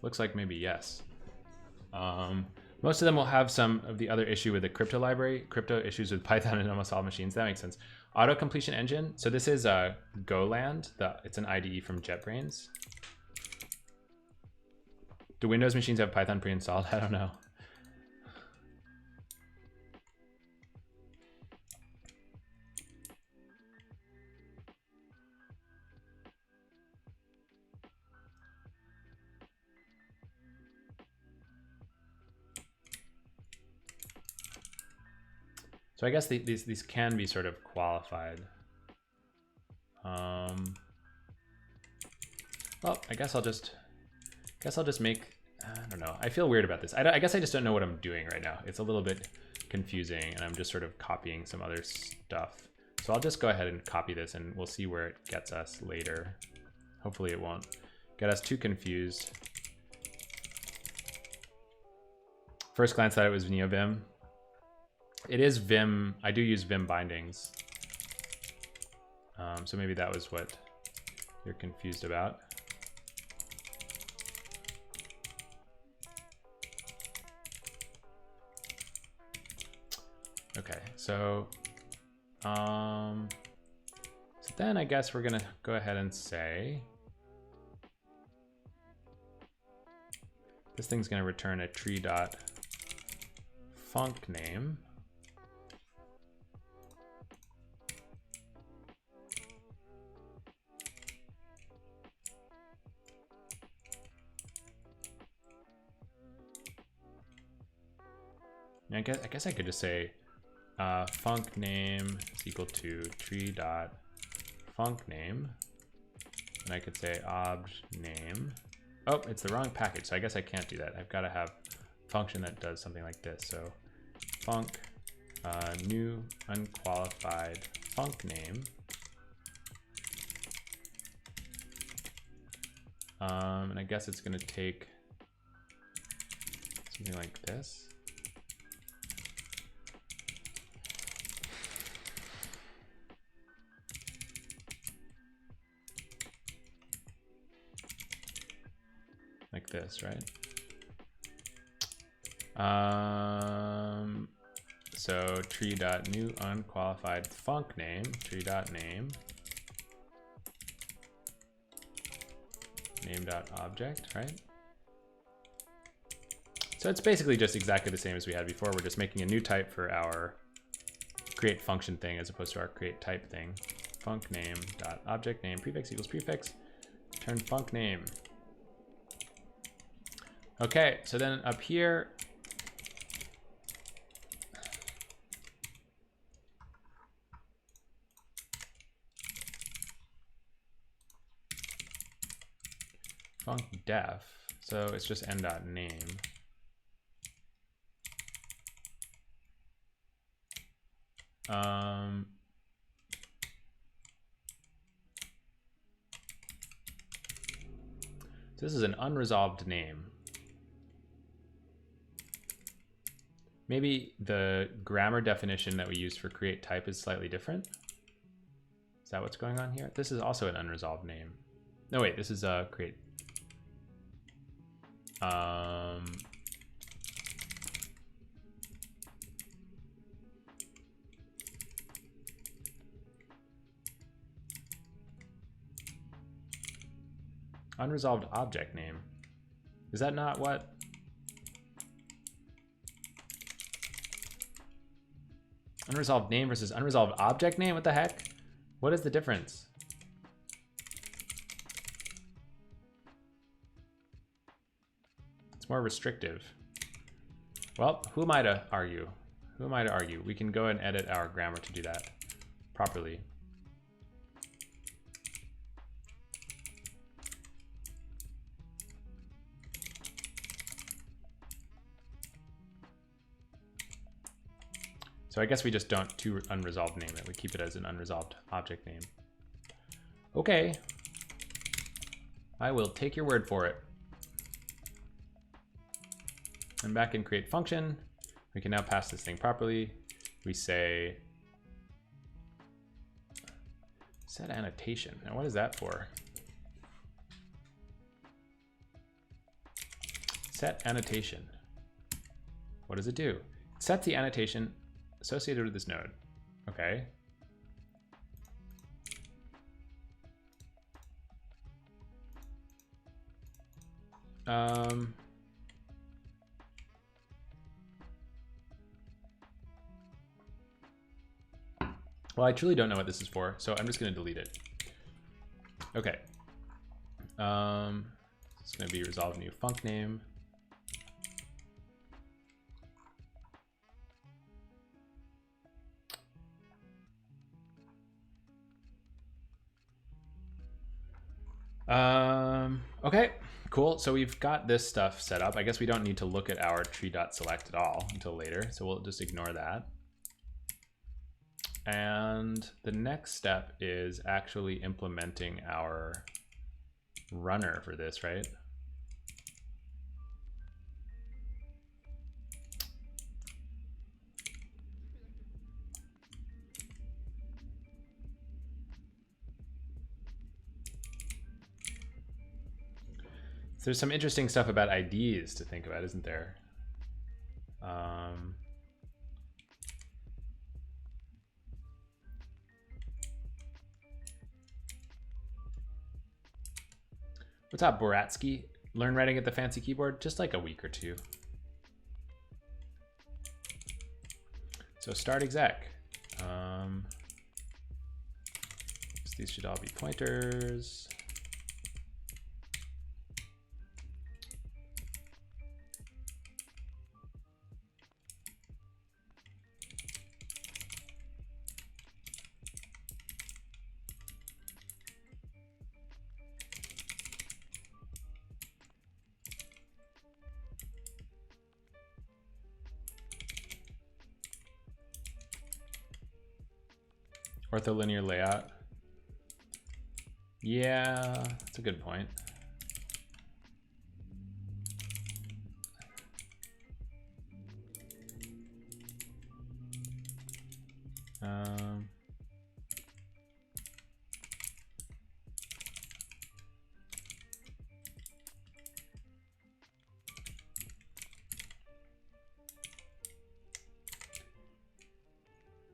Looks like maybe yes. Most of them will have some of the other issue with the crypto library, crypto issues with Python and almost all machines. That makes sense. Auto completion engine. So this is Goland. It's an IDE from JetBrains. Do Windows machines have Python pre-installed? I don't know. So I guess these can be sort of qualified. Well, I guess I'll just make, I don't know. I feel weird about this. I guess I just don't know what I'm doing right now. It's a little bit confusing, and I'm just sort of copying some other stuff. So I'll just go ahead and copy this, and we'll see where it gets us later. Hopefully it won't get us too confused. First glance at it was NeoVim. It is Vim. I do use Vim bindings. So maybe that was what you're confused about. Okay, so then I guess we're gonna go ahead and say this thing's gonna return a tree.funcName. I guess I could just say funcName is equal to tree.funcName, and I could say obj_name. Oh, it's the wrong package, so I guess I can't do that. I've got to have a function that does something like this. So func new unqualified funcName. And I guess it's going to take something like this. Like this, right? So tree.new unqualified funcName, tree.name, name.object, right? So it's basically just exactly the same as we had before. We're just making a new type for our create function thing as opposed to our create type thing. funcName.object name prefix equals prefix, return funcName. Okay, so then up here, funcDef, so it's just n.name. So this is an unresolved name. Maybe the grammar definition that we use for create type is slightly different. Is that what's going on here? This is also an unresolved name. No, wait, this is create. Unresolved object name. Is that not what? Unresolved name versus unresolved object name? What the heck? What is the difference? It's more restrictive. Well, who am I to argue? Who am I to argue? We can go and edit our grammar to do that properly. So I guess we just don't to unresolved name it. We keep it as an unresolved object name. Okay. I will take your word for it. And back in create function, we can now pass this thing properly. We say set annotation. Now what is that for? Set annotation. What does it do? It sets the annotation associated with this node. Okay. Well, I truly don't know what this is for, so I'm just going to delete it. Okay. It's going to be resolve new funcName. Okay, cool. So we've got this stuff set up. I guess we don't need to look at our tree.select at all until later. So we'll just ignore that. And the next step is actually implementing our runner for this, right? So there's some interesting stuff about IDs to think about, isn't there? What's up, Boratsky? Learn writing at the fancy keyboard? Just like a week or two. So start exec. So these should all be pointers. Ortholinear layout. Yeah, that's a good point.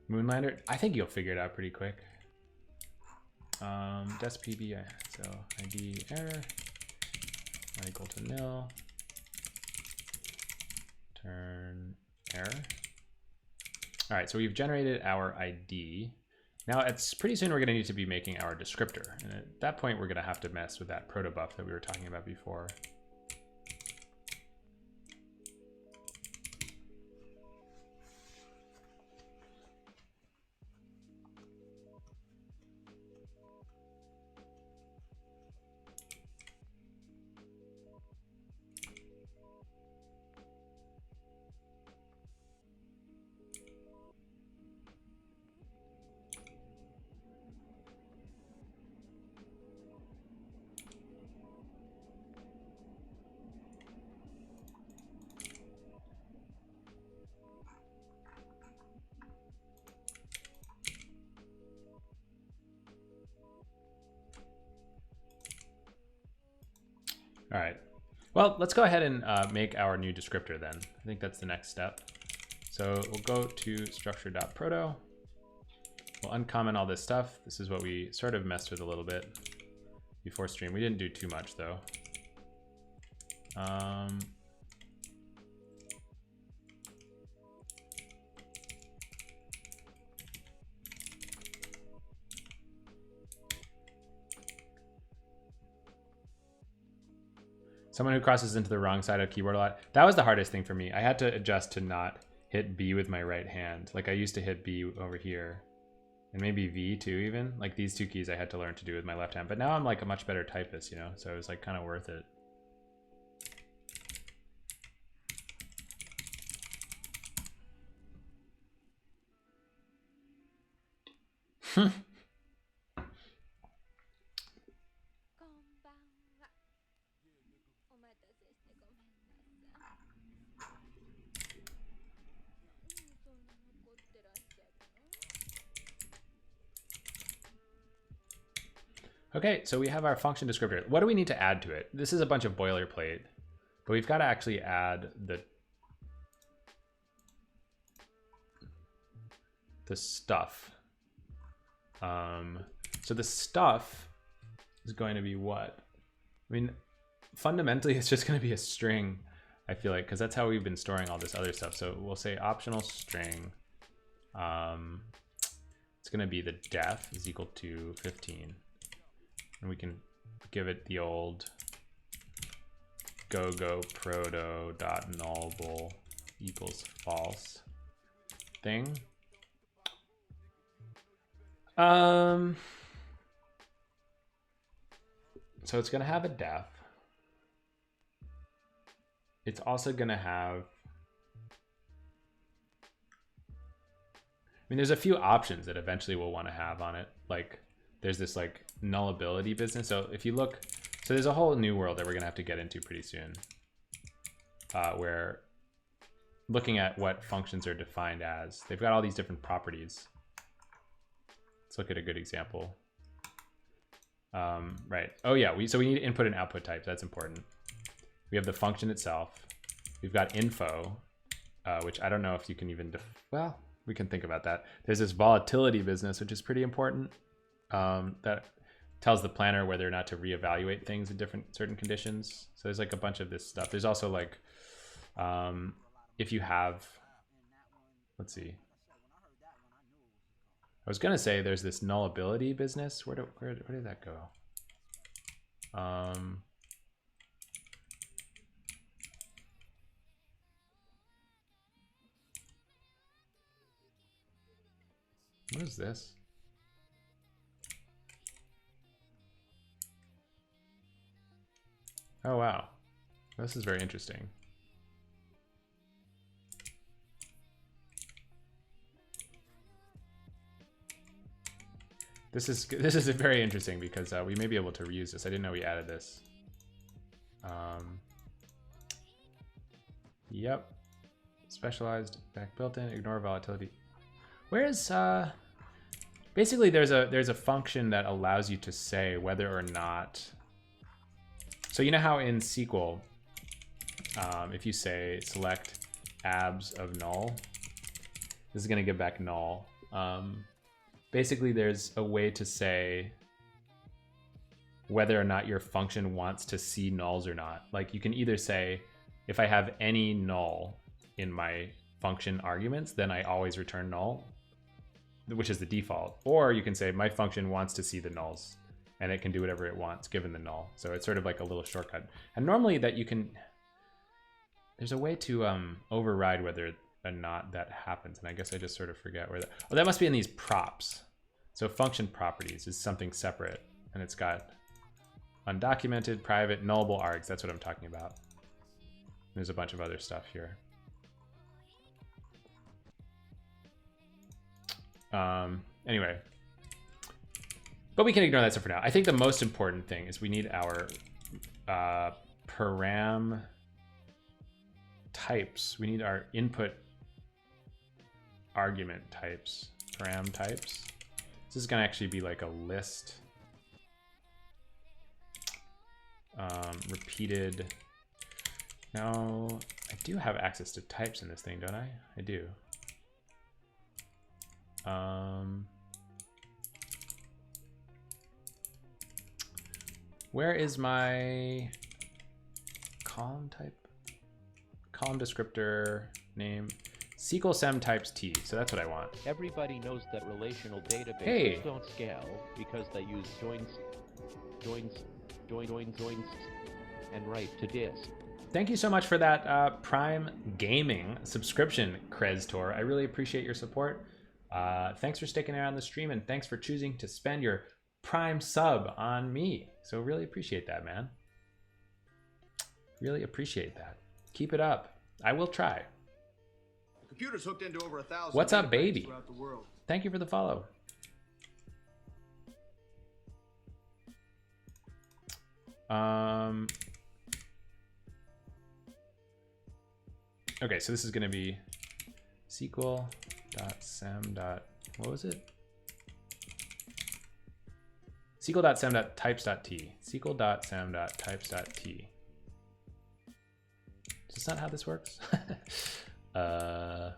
Moonlander, I think you'll figure it out pretty quick. Des PB, so ID error, not equal to nil, turn error. All right, so we've generated our ID. Now it's pretty soon we're gonna need to be making our descriptor. And at that point, we're gonna have to mess with that protobuf that we were talking about before. All right, well, let's go ahead and make our new descriptor then. I think that's the next step. So we'll go to structure.proto. We'll uncomment all this stuff. This is what we sort of messed with a little bit before stream. We didn't do too much though. Someone who crosses into the wrong side of keyboard a lot. That was the hardest thing for me. I had to adjust to not hit B with my right hand. Like I used to hit B over here and maybe V too even. Like these two keys I had to learn to do with my left hand, but now I'm like a much better typist, you know? So it was like kind of worth it. Okay, so we have our function descriptor. What do we need to add to it? This is a bunch of boilerplate, but we've got to actually add the stuff. So the stuff is going to be what? I mean, fundamentally, it's just going to be a string, I feel like, because that's how we've been storing all this other stuff. So we'll say optional string. It's going to be the def is equal to 15. And we can give it the old go proto dot nullable equals false thing. So it's going to have a def. It's also going to have, I mean, there's a few options that eventually we'll want to have on it. Like there's this like nullability business. So if you look, so there's a whole new world that we're going to have to get into pretty soon, where looking at what functions are defined as, they've got all these different properties. Let's look at a good example. Right. Oh yeah. So we need input and output types. That's important. We have the function itself. We've got info, which I don't know if you can even, well, we can think about that. There's this volatility business, which is pretty important. That tells the planner whether or not to reevaluate things in certain conditions. So there's like a bunch of this stuff. There's also like, if you have, let's see. I was gonna say there's this nullability business. Where did that go? What is this? Oh wow, this is very interesting. This is very interesting because we may be able to reuse this. I didn't know we added this. Yep. Specialized back built in, ignore volatility. Where's basically there's a function that allows you to say whether or not. So you know how in SQL, if you say select abs of null, this is gonna give back null. Basically, there's a way to say whether or not your function wants to see nulls or not. Like you can either say, if I have any null in my function arguments, then I always return null, which is the default. Or you can say my function wants to see the nulls and it can do whatever it wants given the null. So it's sort of like a little shortcut. And normally that you can, there's a way to override whether or not that happens. And I guess I just sort of forget where that, oh, that must be in these props. So function properties is something separate and it's got undocumented, private, nullable args. That's what I'm talking about. There's a bunch of other stuff here. Anyway, but we can ignore that stuff for now. I think the most important thing is we need our param types. We need our input argument types, param types. This is gonna actually be like a list, repeated. Now, I do have access to types in this thing, don't I? I do. Where is my column type? Column descriptor name. SQL sem types T, so that's what I want. Everybody knows that relational databases Hey. don't scale because they use joins, and write to disk. Thank you so much for that Prime Gaming subscription, Kreztor. I really appreciate your support. Thanks for sticking around the stream, and thanks for choosing to spend your Prime sub on me. So really appreciate that, man. Really appreciate that. Keep it up. I will try. The computer's hooked into over 1,000. What's up, databases baby? throughout the world. Thank you for the follow. Okay, so this is going to be SQL.sem. What was it? SQL.sem.types.t. SQL.sem.types.t. Is this not how this works? Oh,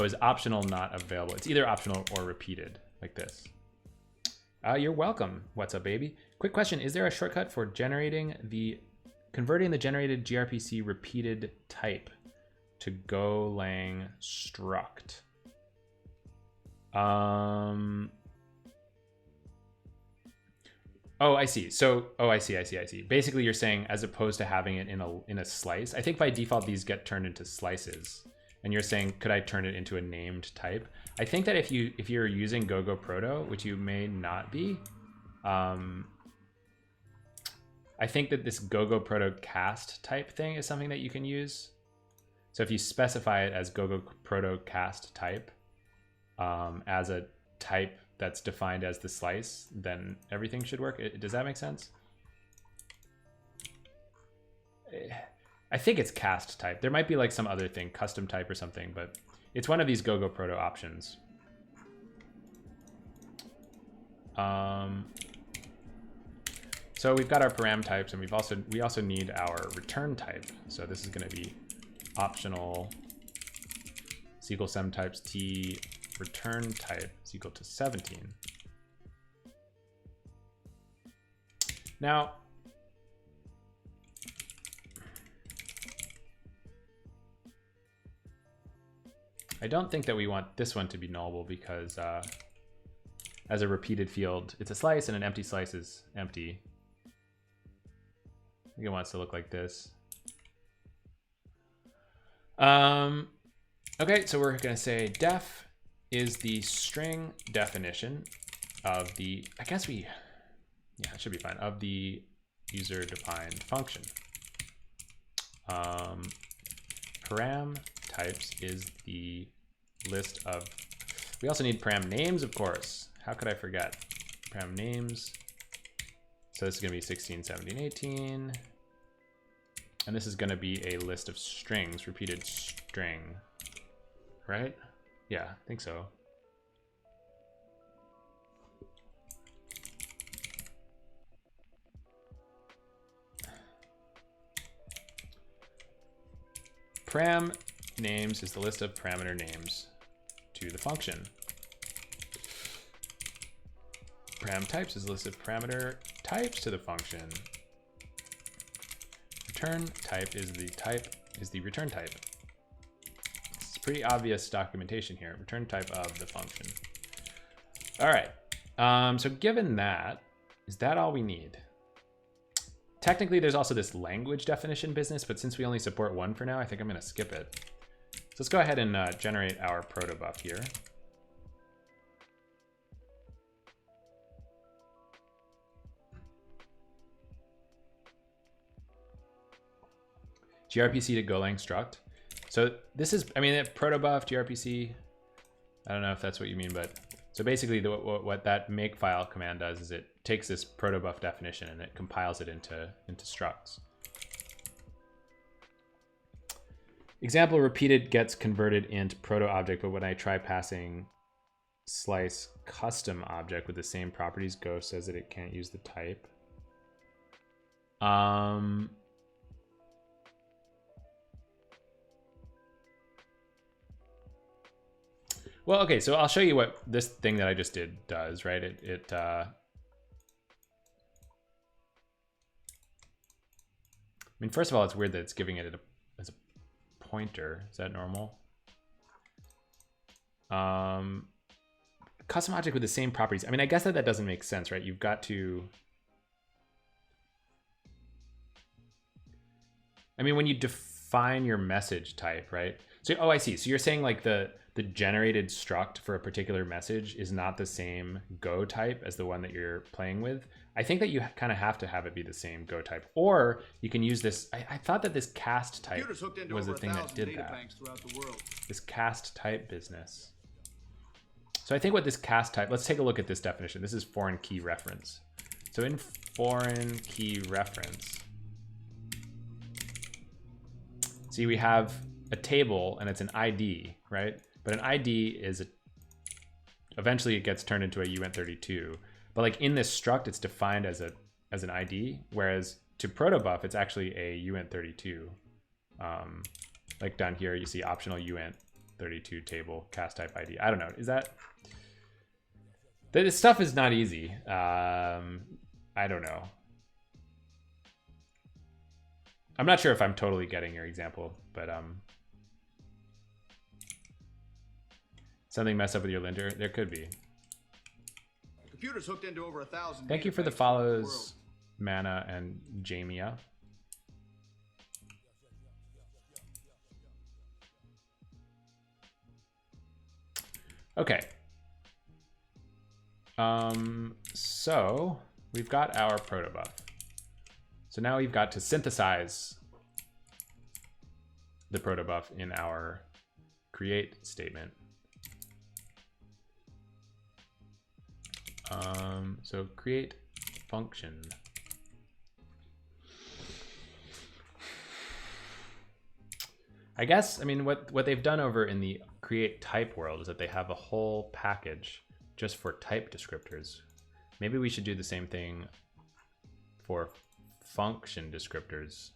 is optional not available? It's either optional or repeated, like this. You're welcome. What's up, baby? Quick question: is there a shortcut for converting the generated gRPC repeated type to Golang struct? Oh, I see. So, I see. Basically, you're saying as opposed to having it in a slice. I think by default these get turned into slices, and you're saying, could I turn it into a named type? I think that if you're using GoGo Proto, which you may not be, I think that this gogo proto cast type thing is something that you can use. So if you specify it as gogo proto cast type as a type that's defined as the slice, then everything should work. Does that make sense? I think it's cast type. There might be like some other thing, custom type or something, but it's one of these gogo proto options. So we've got our param types, and we also need our return type. So this is going to be optional SQL sem types t return type is equal to 17. Now, I don't think that we want this one to be nullable because as a repeated field, it's a slice and an empty slice is empty. I think it wants to look like this. Okay, so we're gonna say def is the string definition of the, I guess yeah, it should be fine, of the user defined function. Param types is the list of, we also need param names, of course. How could I forget? Param names. So this is gonna be 16, 17, 18. And this is gonna be a list of strings, repeated string, right? Yeah, I think so. Param names is the list of parameter names to the function. Param types is a list of parameter types to the function. Return type is the return type. It's pretty obvious documentation here. Return type of the function. All right. So given that, is that all we need? Technically, there's also this language definition business, but since we only support one for now, I think I'm going to skip it. So let's go ahead and generate our protobuf here. gRPC to Golang struct. So this is, I mean, protobuf, gRPC, I don't know if that's what you mean, but so basically what that make file command does is it takes this protobuf definition and it compiles it into structs. Example repeated gets converted into proto object, but when I try passing slice custom object with the same properties, Go says that it can't use the type. Well, okay, so I'll show you what this thing that I just did does, right? I mean, first of all, it's weird that it's giving it as a pointer. Is that normal? Custom object with the same properties. I mean, I guess that doesn't make sense, right? You've got to, I mean, when you define your message type, right? So, oh, I see. So you're saying like the generated struct for a particular message is not the same Go type as the one that you're playing with. I think that you kind of have to have it be the same Go type, or you can use this. I thought that this cast type was the thing that did that. This cast type business. So I think what this cast type, let's take a look at this definition. This is foreign key reference. So in foreign key reference, see, we have a table and it's an ID, right? But an ID is eventually it gets turned into a uint32. But like in this struct, it's defined as an ID, whereas to protobuf, it's actually a uint32. Like down here, you see optional uint32 table cast type ID. I don't know. Is that, this stuff is not easy. I don't know. I'm not sure if I'm totally getting your example, but something messed up with your linter? There could be. Computers hooked into over 1,000. Thank you for the follows, Mana and Jamia. Okay. So we've got our protobuf. So now we've got to synthesize the protobuf in our create statement. So create function. I guess, I mean, what they've done over in the create type world is that they have a whole package just for type descriptors. Maybe we should do the same thing for function descriptors.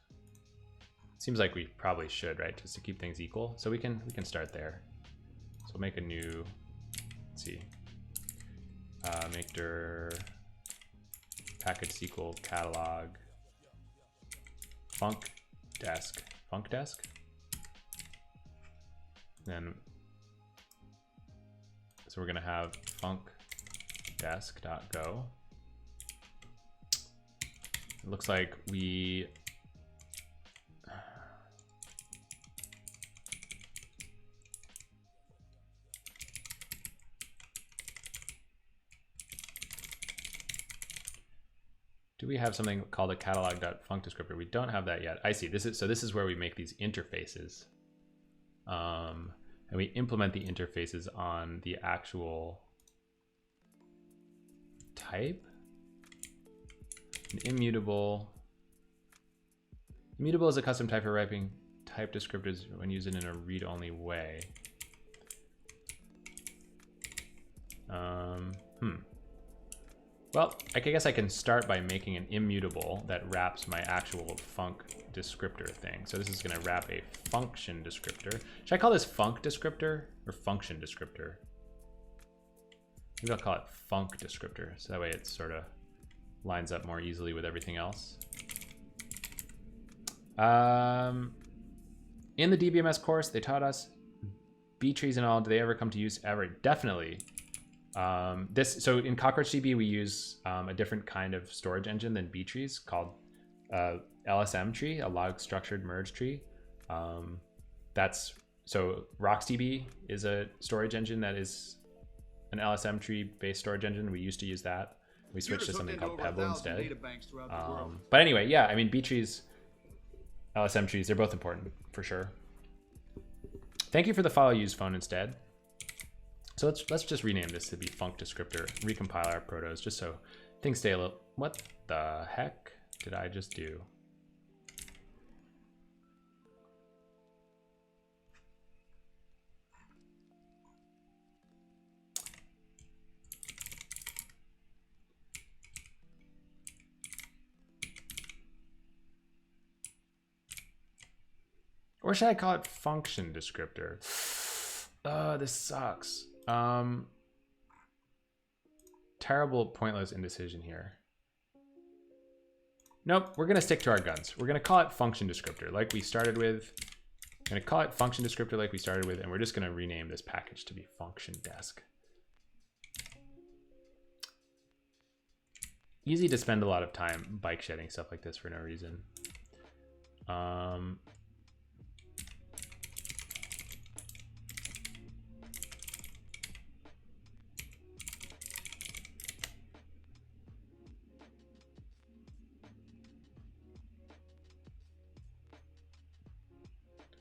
Seems like we probably should, right? Just to keep things equal. So we can start there. So we'll make a new, let's see, make dir package SQL catalog func desk. Then, so we're gonna have func desk.go. It looks like we do we have something called a catalog.func descriptor? We don't have that yet. I see. This is where we make these interfaces. And we implement the interfaces on the actual type. An immutable. Immutable is a custom type for wrapping type descriptors when used in a read-only way. Well, I guess I can start by making an immutable that wraps my actual func descriptor thing. So this is going to wrap a function descriptor. Should I call this func descriptor or function descriptor? Maybe I'll call it func descriptor. So that way it sort of lines up more easily with everything else. In the DBMS course, they taught us B trees and all. Do they ever come to use ever? Definitely. So in CockroachDB, we use a different kind of storage engine than B trees called LSM tree, a log structured merge tree. So RocksDB is a storage engine that is an LSM tree based storage engine. We used to use that. We switched to something called Pebble instead. But anyway, yeah, I mean, B trees, LSM trees, they're both important for sure. Thank you for the follow use phone instead. So let's just rename this to be func descriptor, recompile our protos just so things stay a little, what the heck did I just do? Or should I call it function descriptor? This sucks. Terrible, pointless indecision here. Nope, we're gonna stick to our guns. We're gonna call it function descriptor like we started with. I'm gonna call it function descriptor like we started with, and we're just gonna rename this package to be function desk. Easy to spend a lot of time bike shedding stuff like this for no reason.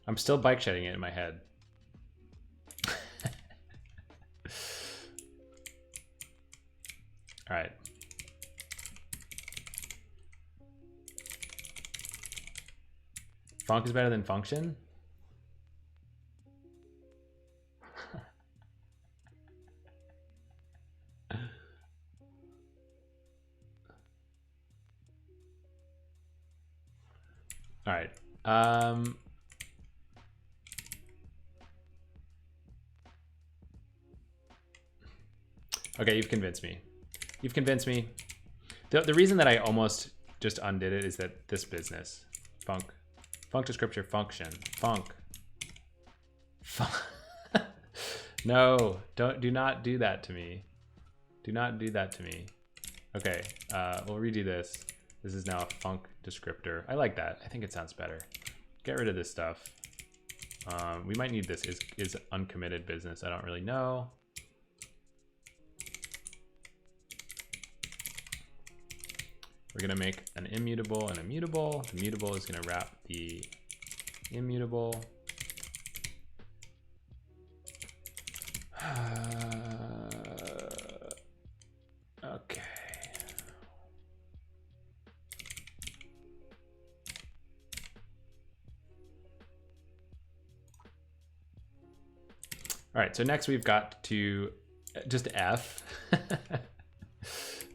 I'm still bike shedding it in my head. All right. Func is better than function? All right. Okay, you've convinced me. You've convinced me. The reason that I almost just undid it is that this business, func descriptor function, func. No, do not do that to me. Do not do that to me. Okay, we'll redo this. This is now a func descriptor. I like that. I think it sounds better. Get rid of this stuff. We might need this. Is uncommitted business. I don't really know. We're going to make an immutable and a mutable. The mutable is going to wrap the immutable. Okay. All right, so next we've got to just F.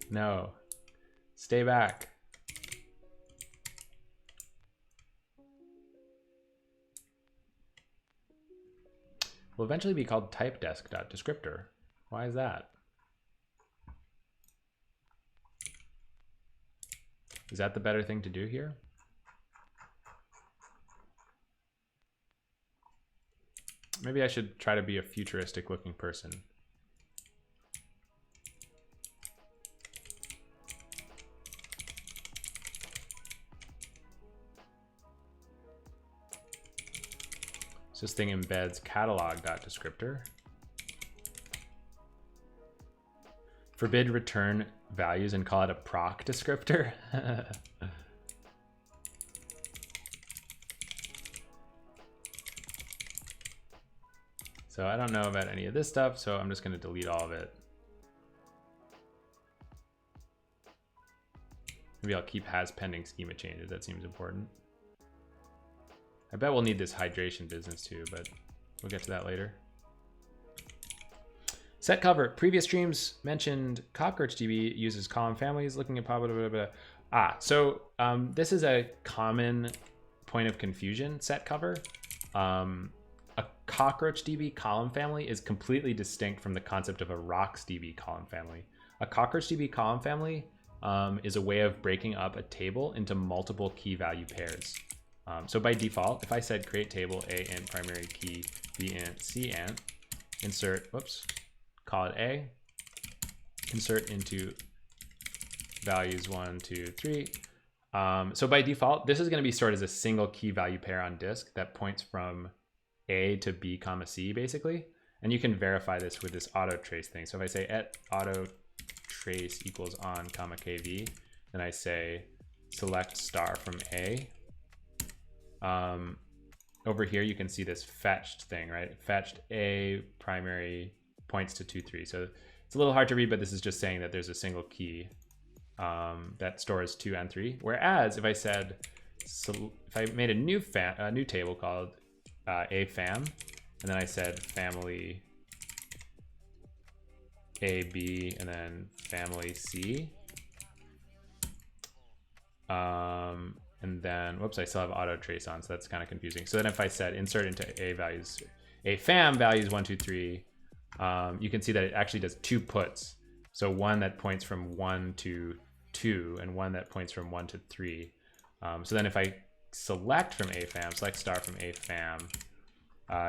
No, stay back. Will eventually be called typedesk.descriptor. Why is that? Is that the better thing to do here? Maybe I should try to be a futuristic looking person. So this thing embeds catalog.descriptor. Forbid return values and call it a proc descriptor. So I don't know about any of this stuff, so I'm just going to delete all of it. Maybe I'll keep has pending schema changes. That seems important. I bet we'll need this hydration business too, but we'll get to that later. Set cover. Previous streams mentioned CockroachDB uses column families, looking at blah, blah, blah, blah. So this is a common point of confusion, set cover. A CockroachDB column family is completely distinct from the concept of a RocksDB column family. A CockroachDB column family is a way of breaking up a table into multiple key value pairs. So by default, if I said create table A int primary key, B int, C int, insert, whoops, call it A, insert into values 1, 2, 3. So by default, this is going to be stored as a single key value pair on disk that points from A to B comma C basically. And you can verify this with this auto trace thing. So if I say at auto trace equals on comma KV, then I say select star from A. Over here, you can see this fetched thing, right? Fetched A primary points to 2, 3. So it's a little hard to read, but this is just saying that there's a single key that stores 2 and 3. Whereas if I said, so if I made a new table called a fam, and then I said family A, B, and then family C. And then, whoops, I still have auto trace on, so that's kind of confusing. So then if I said insert into A values, A fam values 1, 2, 3, you can see that it actually does 2 puts. So one that points from 1 to 2 and one that points from 1 to 3. So then if I select from A fam, select star from A fam,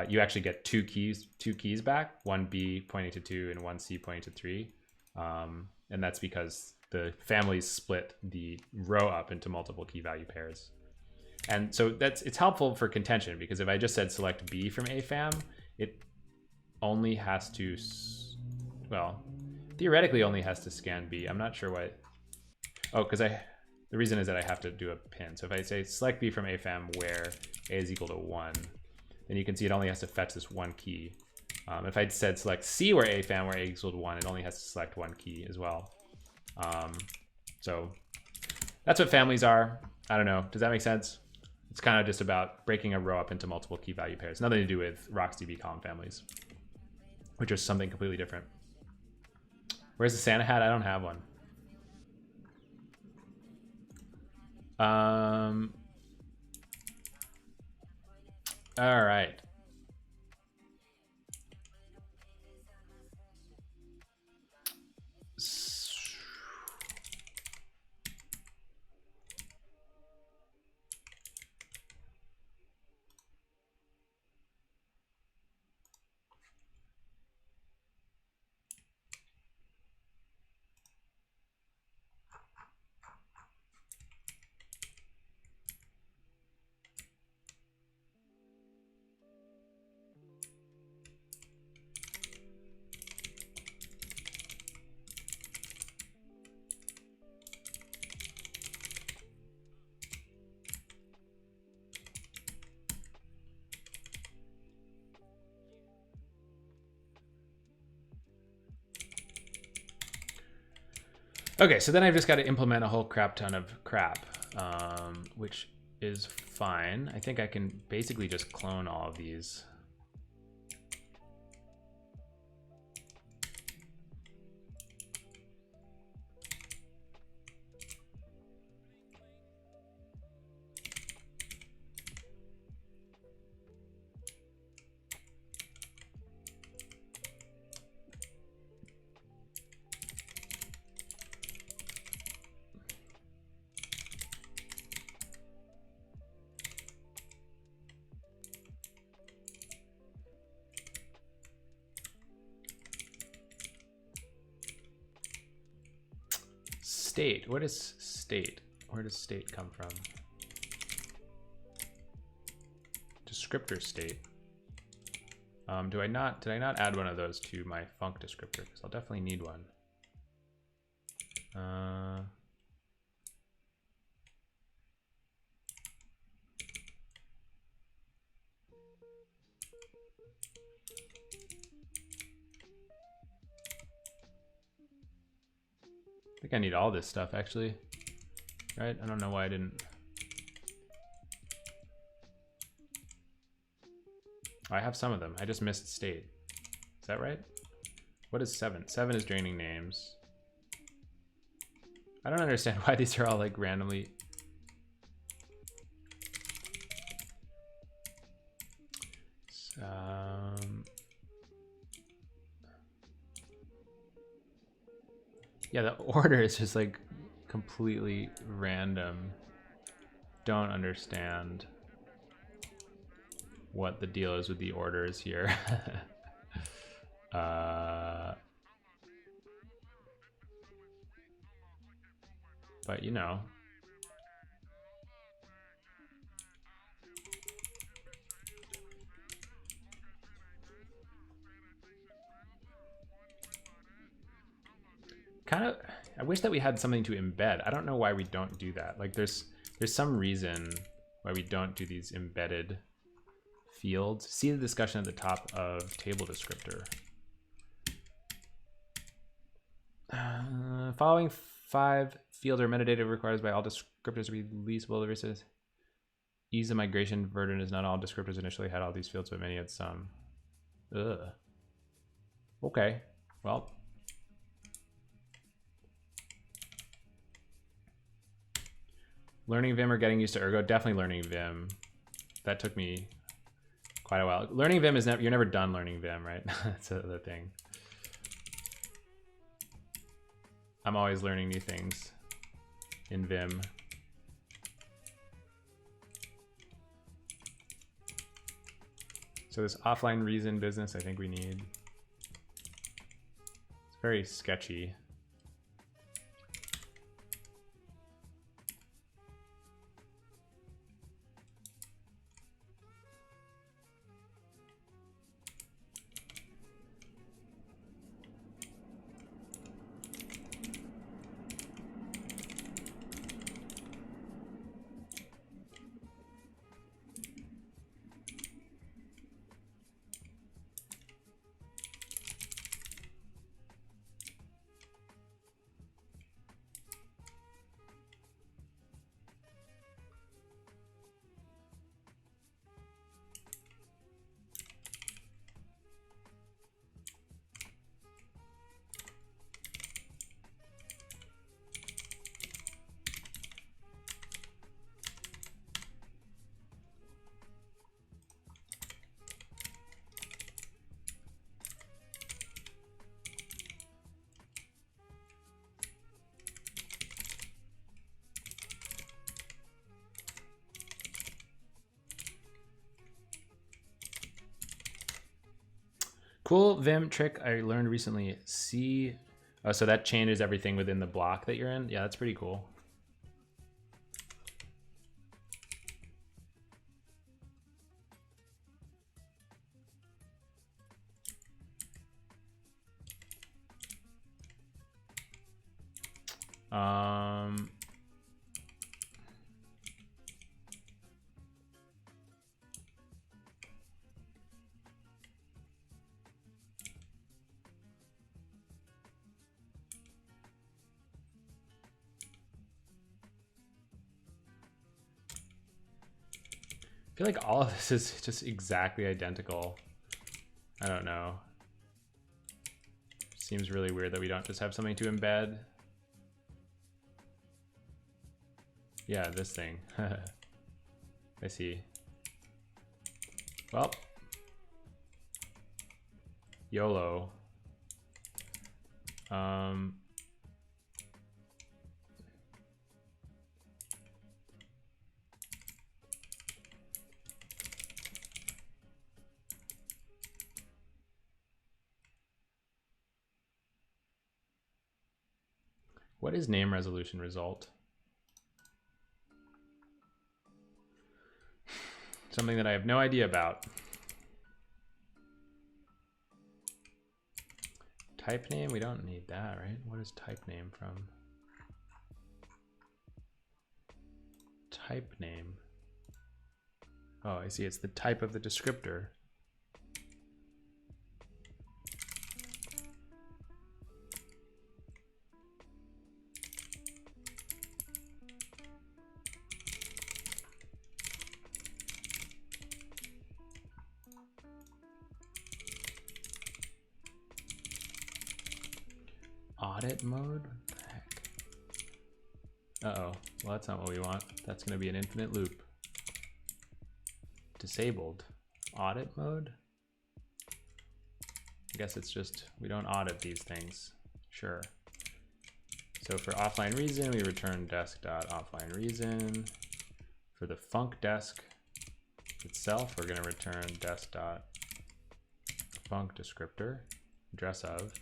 you actually get two keys back, one B pointing to 2 and one C pointing to 3. And that's because the families split the row up into multiple key value pairs. And so it's helpful for contention, because if I just said select B from A fam, it only has to, well, theoretically only has to scan B. I'm not sure why. Oh, because the reason is that I have to do a pin. So if I say select B from A fam where A is equal to 1, then you can see it only has to fetch this one key. If I'd said select C where A fam where A equals 1, it only has to select one key as well. So that's what families are. I don't know. Does that make sense? It's kind of just about breaking a row up into multiple key value pairs. Nothing to do with RocksDB column families, which is something completely different. Where's the Santa hat? I don't have one. All right. Okay, so then I've just got to implement a whole crap ton of crap, which is fine. I think I can basically just clone all of these. State. What is state? Where does state come from? Descriptor state. Did I not add one of those to my func descriptor? Because I'll definitely need one. I think I need all this stuff actually, right? I don't know why I didn't. Oh, I have some of them. I just missed state. Is that right? What is 7? 7 is draining names. I don't understand why these are all like randomly. Yeah, the order is just like completely random. Don't understand what the deal is with the orders here. But you know. Kind of, I wish that we had something to embed. I don't know why we don't do that. Like there's some reason why we don't do these embedded fields. See the discussion at the top of table descriptor. Following 5 fields are metadata requires by all descriptors to be releasable. Versus ease of migration burden is not all descriptors initially had all these fields, but many had some. Ugh. Okay, well. Learning Vim or getting used to Ergo? Definitely learning Vim. That took me quite a while. Learning Vim is never, you're never done learning Vim, right? That's the thing. I'm always learning new things in Vim. So this offline reason business, I think we need. It's very sketchy. Cool Vim trick I learned recently. See, oh, so that changes everything within the block that you're in. Yeah, that's pretty cool. I feel like all of this is just exactly identical. I don't know. Seems really weird that we don't just have something to embed. Yeah, this thing. I see. Well, YOLO. What is name resolution result? Something that I have no idea about. Type name, we don't need that, right? What is type name from? Type name. Oh, I see, it's the type of the descriptor. Audit mode? What the heck? Uh-oh. Well, that's not what we want. That's going to be an infinite loop. Disabled. Audit mode? I guess it's just, we don't audit these things. Sure. So for offline reason, we return desk.offline reason. For the func desk itself, we're going to return desk.func descriptor, address of.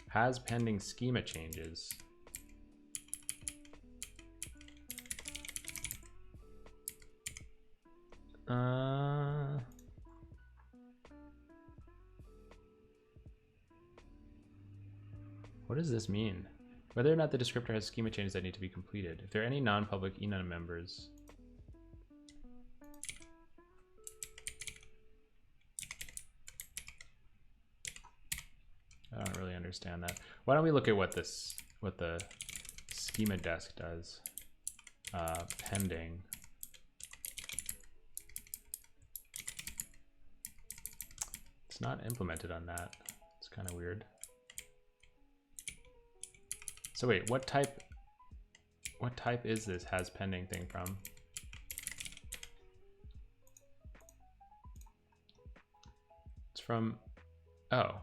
Has pending schema changes. What does this mean? Whether or not the descriptor has schema changes that need to be completed. If there are any non-public enum members. I don't really understand that. Why don't we look at what the schema desk does? Pending. It's not implemented on that. It's kind of weird. So wait, what type is this has pending thing from? It's from, oh.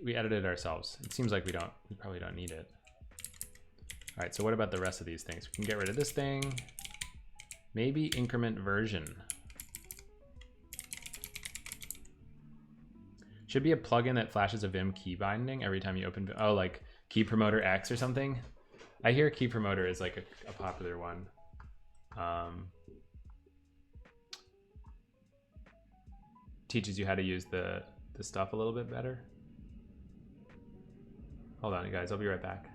We edited it ourselves. It seems like we probably don't need it. All right, so what about the rest of these things? We can get rid of this thing. Maybe increment version. Should be a plugin that flashes a Vim key binding every time you open, oh, like key promoter X or something. I hear key promoter is like a popular one. Teaches you how to use the stuff a little bit better. Hold on, you guys, I'll be right back.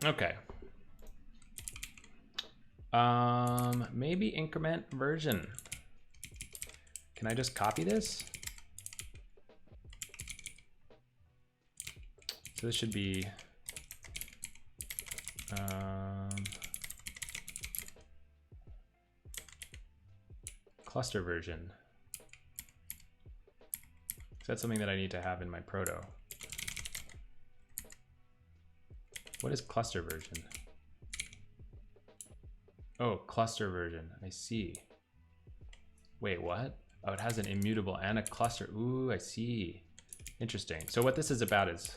Okay. Maybe increment version. Can I just copy this? So this should be cluster version. Is that something that I need to have in my proto? What is cluster version? Oh, cluster version. I see. Wait, what? Oh, it has an immutable and a cluster. Ooh, I see. Interesting. So what this is about is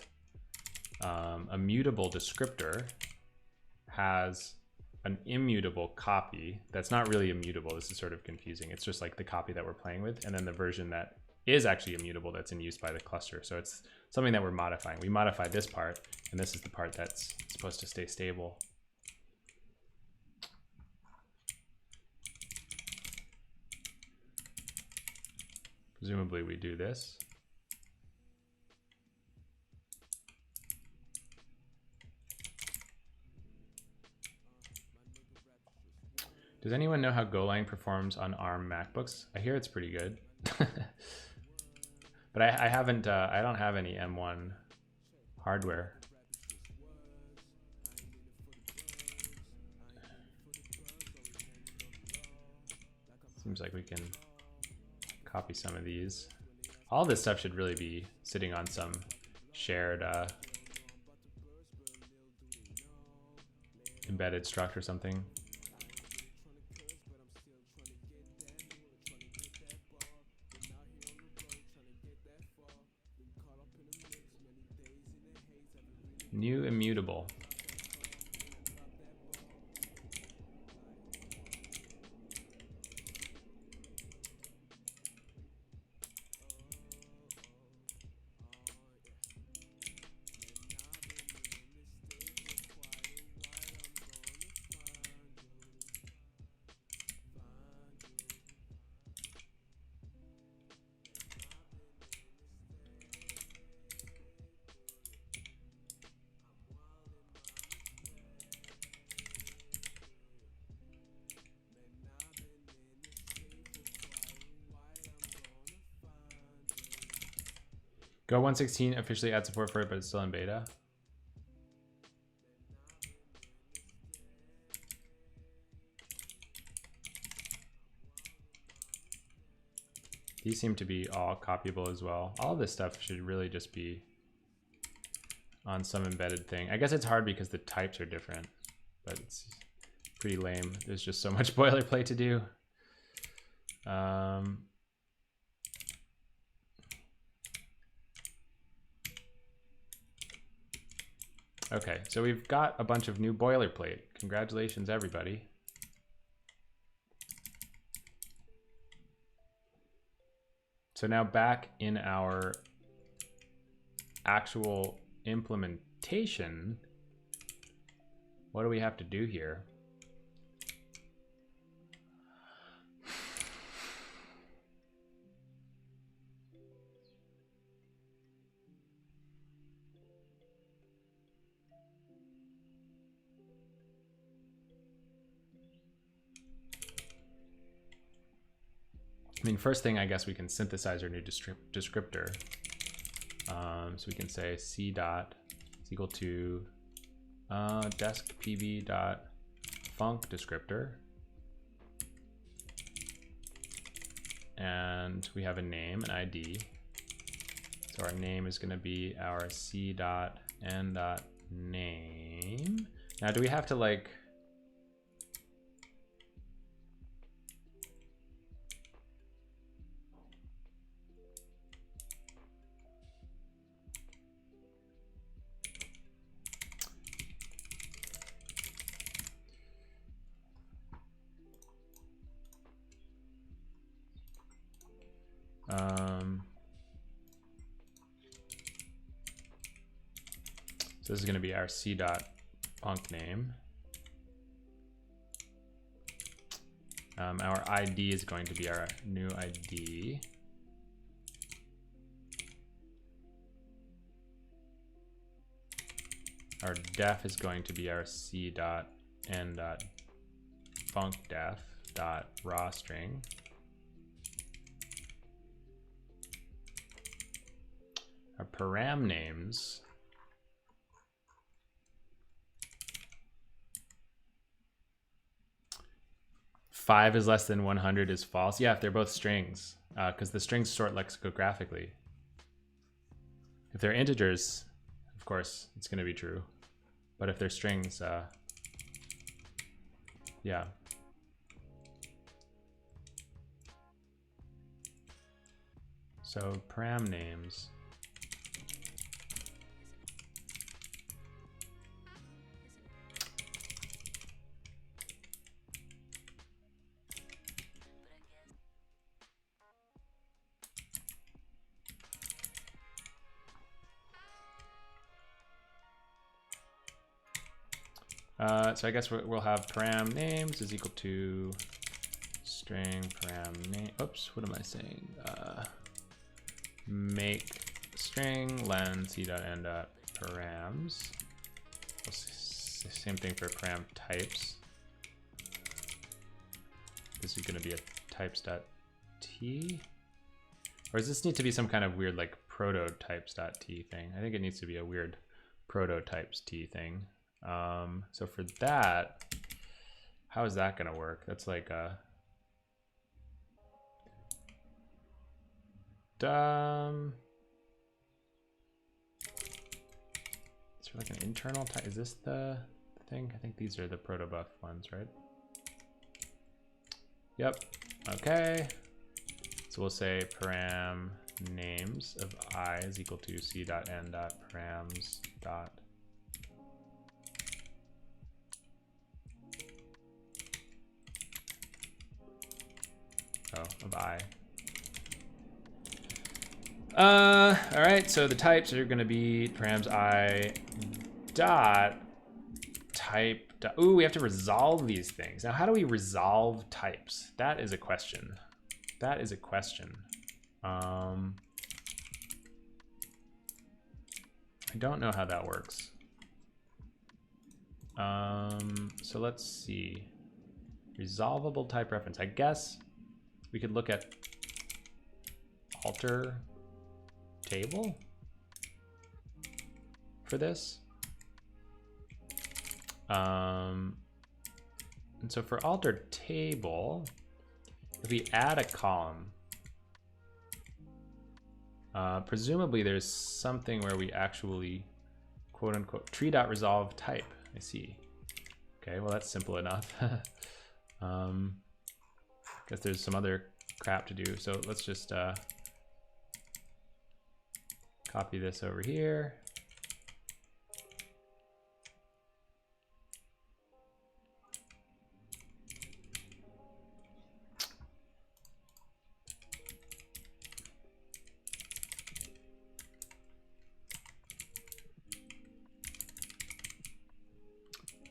a mutable descriptor has an immutable copy that's not really immutable. This is sort of confusing. It's just like the copy that we're playing with, and then the version that is actually immutable that's in use by the cluster. So it's something that we're modifying. We modify this part, and this is the part that's supposed to stay stable. Presumably we do this. Does anyone know how Golang performs on ARM MacBooks? I hear it's pretty good. But I haven't, I don't have any M1 hardware. Seems like we can copy some of these. All this stuff should really be sitting on some shared embedded struct or something. New immutable. Go 1.16 officially add support for it, but it's still in beta. These seem to be all copyable as well. All of this stuff should really just be on some embedded thing. I guess it's hard because the types are different, but it's pretty lame. There's just so much boilerplate to do. Okay, so we've got a bunch of new boilerplate. Congratulations, everybody. So now back in our actual implementation, what do we have to do here? I mean, first thing, I guess we can synthesize our new descriptor. So we can say c dot is equal to desc pb dot func descriptor. And we have a name, an ID. So our name is going to be our c dot n dot name. Now, do we have to like... so this is going to be our c dot func name. Our ID is going to be our new ID. Our def is going to be our c dot n dot func def dot raw string. Our param names. Five is less than 100 is false. Yeah, if they're both strings, because the strings sort lexicographically. If they're integers, of course, it's going to be true. But if they're strings, yeah. So param names. So I guess we'll have param names is equal to string param name. Oops, what am I saying? Make string len c dot n dot params. Same thing for param types. This is going to be a types dot t, or does this need to be some kind of weird like prototypes dot t thing? I think it needs to be a weird prototypes t thing. So for that, how is that going to work? That's like a is there like an internal type? Is this the thing? I think these are the protobuf ones, right? Yep. Okay. So we'll say param names of I is equal to c dot n dot params dot of I. All right, so the types are going to be params I dot type dot. Ooh, we have to resolve these things. Now, how do we resolve types? That is a question. That is a question. I don't know how that works. So let's see. Resolvable type reference. I guess we could look at alter table for this. And so for alter table, if we add a column, presumably there's something where we actually quote unquote tree.resolve type. I see. Okay, well that's simple enough. Guess there's some other crap to do. So let's just copy this over here.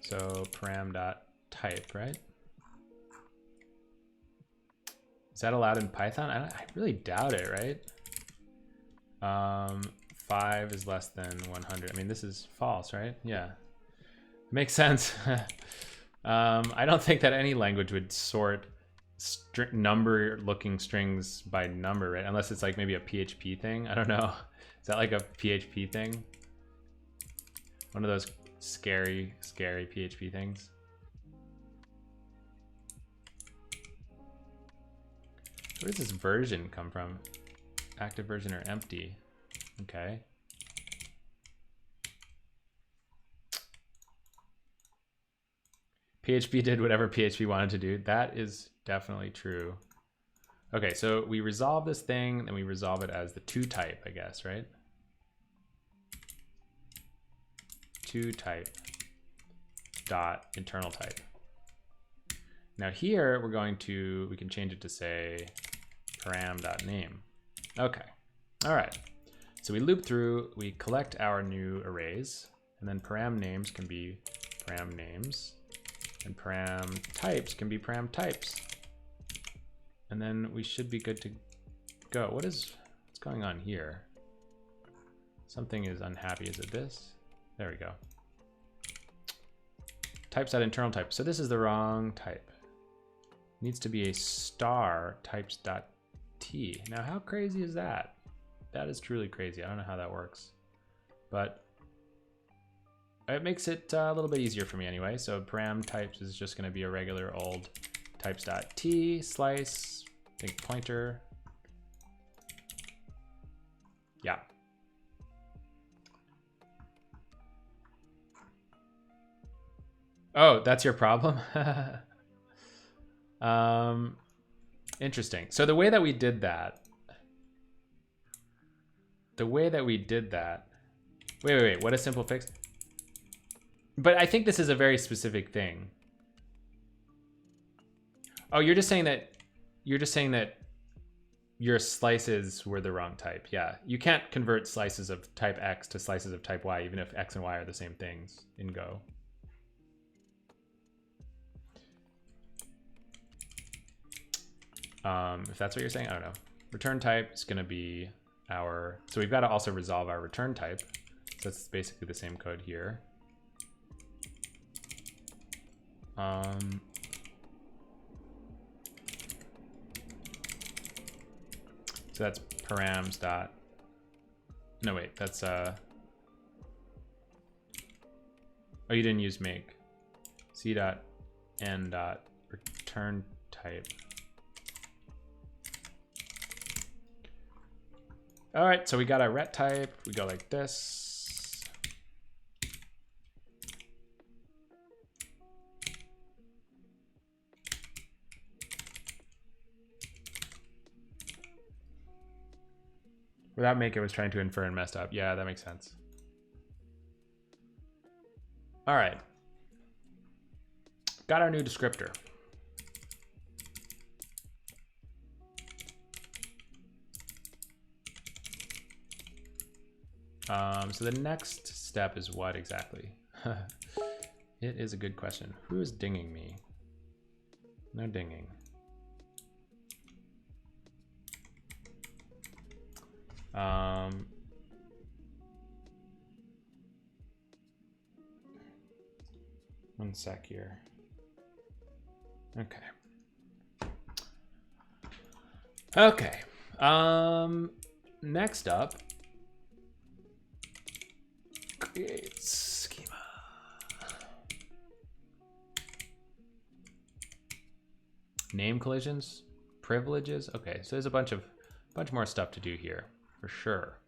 So param.type, right? Is that allowed in Python? I really doubt it, right? 5 is less than 100. I mean, this is false, right? Yeah, makes sense. I don't think that any language would sort number looking strings by number, right? Unless it's like maybe a PHP thing. I don't know. Is that like a PHP thing? One of those scary PHP things. Where does this version come from? Active version or empty? Okay. PHP did whatever PHP wanted to do. That is definitely true. Okay, so we resolve this thing, and we resolve it as the toType, I guess, right? toType dot internal type. Now here we're going to, we can change it to say param.name. Okay, all right. So we loop through, we collect our new arrays, and then param names can be param names, and param types can be param types. And then we should be good to go. What's going on here? Something is unhappy. Is it this? There we go. types.internal type. So this is the wrong type. Needs to be a star types.t. Now, how crazy is that? That is truly crazy. I don't know how that works, but it makes it a little bit easier for me anyway. So param types is just going to be a regular old types.t slice, I think pointer. Yeah. Oh, that's your problem? Interesting. So the way that we did that, wait, what a simple fix? But I think this is a very specific thing. Oh, you're just saying that your slices were the wrong type. Yeah, you can't convert slices of type X to slices of type Y, even if X and Y are the same things in Go. If that's what you're saying, I don't know. Return type is going to be our, so we've got to also resolve our return type. So it's basically the same code here. So that's params dot, no wait, that's oh, you didn't use make. C dot n dot return type. All right, so we got our ret type. We go like this. Without make, it was trying to infer and messed up. Yeah, that makes sense. All right. Got our new descriptor. So the next step is what exactly? It is a good question. Who is dinging me? No dinging. One sec here. Okay. Okay. Next up, create schema. Name collisions, privileges. Okay, so there's a bunch more stuff to do here for sure.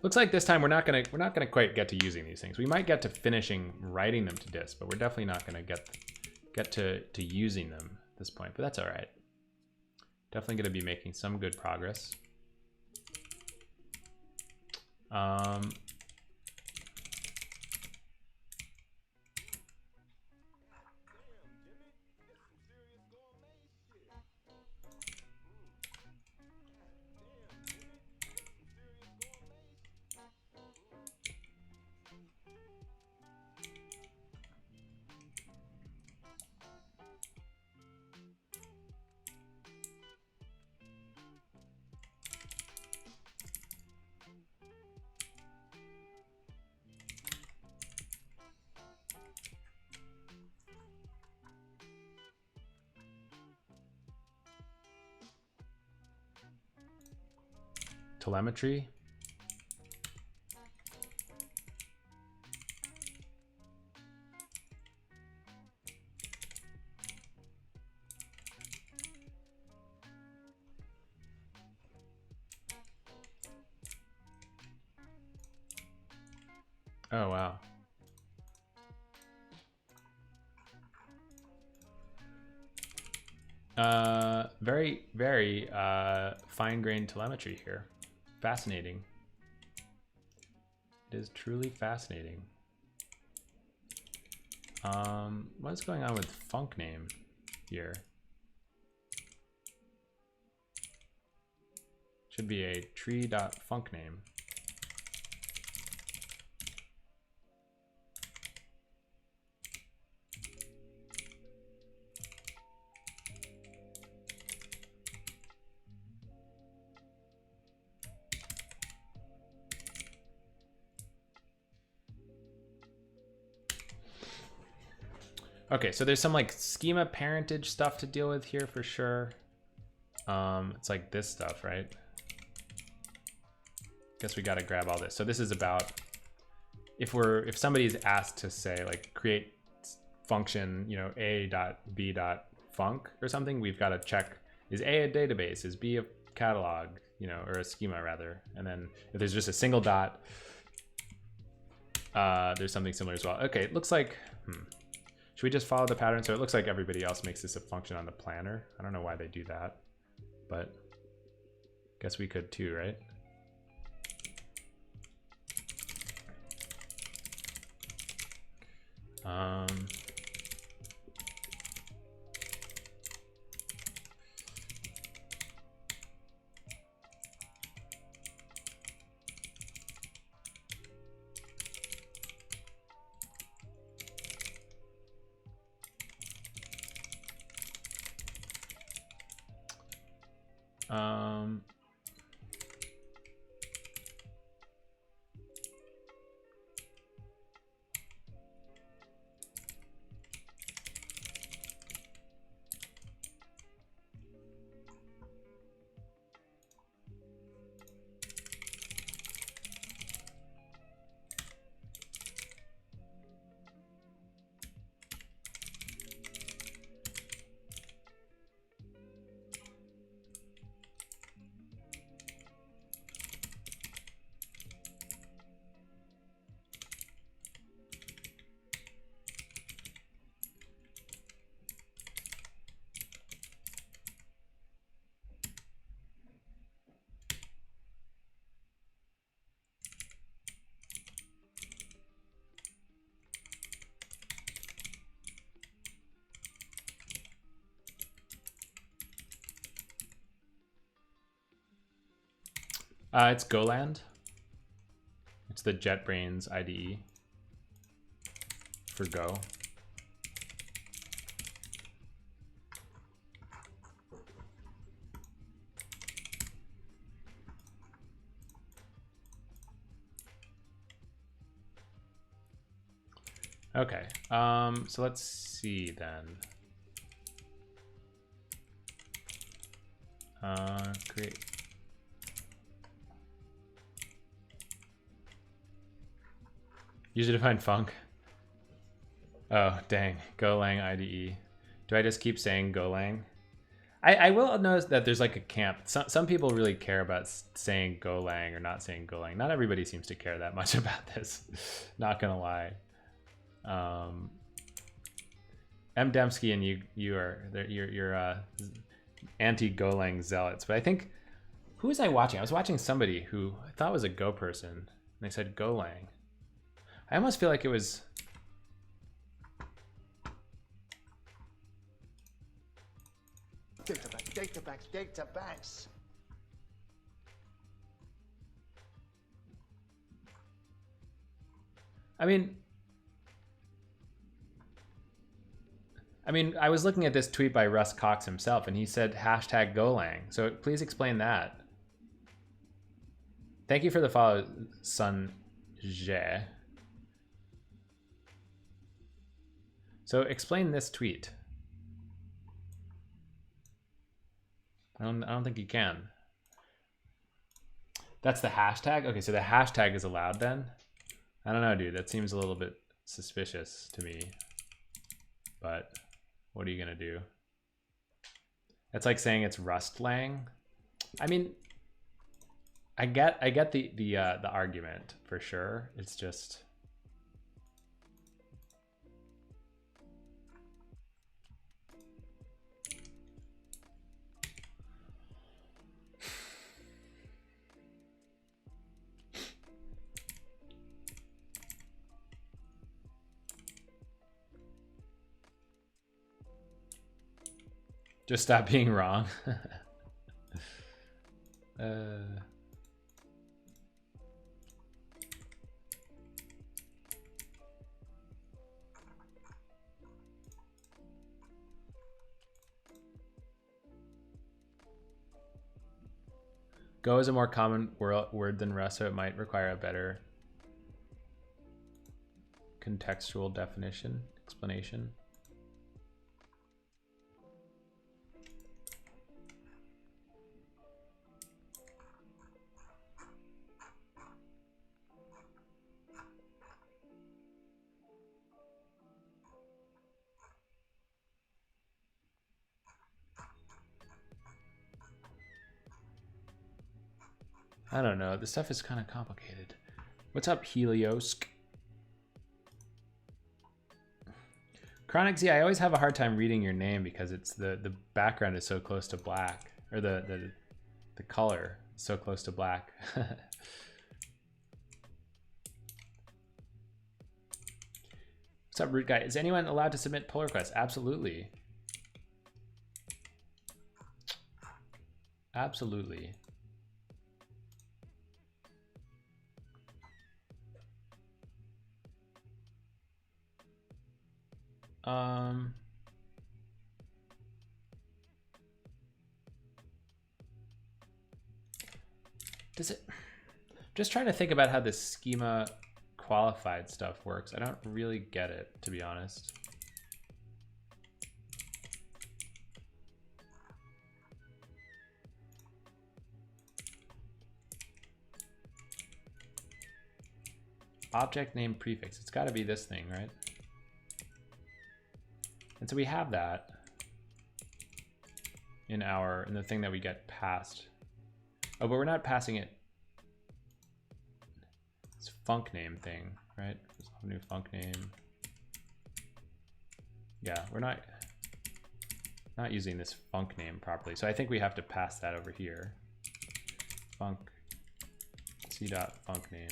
Looks like this time we're not gonna quite get to using these things. We might get to finishing writing them to disk, but we're definitely not gonna get to using them at this point. But that's all right. Definitely gonna be making some good progress. Telemetry. Oh, wow. Very, very fine-grained telemetry here. Fascinating. It is truly fascinating. What's going on with func name here? Should be a tree.func name. Okay, so there's some like schema parentage stuff to deal with here for sure. It's like this stuff, right? Guess we got to grab all this. So this is about if somebody's asked to say like create function, you know, a.b.func or something, we've got to check, is A a database, is B a catalog, you know, or a schema rather. And then if there's just a single dot, there's something similar as well. Okay, it looks like, should we just follow the pattern? So it looks like everybody else makes this a function on the planner. I don't know why they do that, but guess we could too, right? Um, it's Goland. It's the JetBrains IDE for Go. Okay, so let's see then. Create. User defined func. Oh, dang. Golang IDE. Do I just keep saying Golang? I will notice that there's like a camp. Some people really care about saying Golang or not saying Golang. Not everybody seems to care that much about this. Not gonna lie. M. Dembski and you're anti-Golang zealots. But I think, who was I watching? I was watching somebody who I thought was a Go person. And they said Golang. I almost feel like it was... Databanks. I mean, I was looking at this tweet by Russ Cox himself, and he said hashtag Golang. So please explain that. Thank you for the follow, Sun Je. So explain this tweet. I don't think you can. That's the hashtag? Okay, so the hashtag is allowed then? I don't know, dude. That seems a little bit suspicious to me. But what are you gonna do? It's like saying it's Rustlang. I mean, I get the argument for sure. It's just... Just stop being wrong. Go is a more common word than Rust, so it might require a better contextual definition, explanation. I don't know. This stuff is kind of complicated. What's up, Heliosk? Chronic Z, I always have a hard time reading your name because it's the background is so close to black, or the color is so close to black. What's up, Root Guy? Is anyone allowed to submit pull requests? Absolutely. Absolutely. Does it, just trying to think about how this schema qualified stuff works. I don't really get it, to be honest. Object name prefix. It's got to be this thing, right? And so we have that in the thing that we get passed. Oh, but we're not passing it. It's func name thing, right? New func name. Yeah, we're not using this func name properly. So I think we have to pass that over here. Func c dot func name.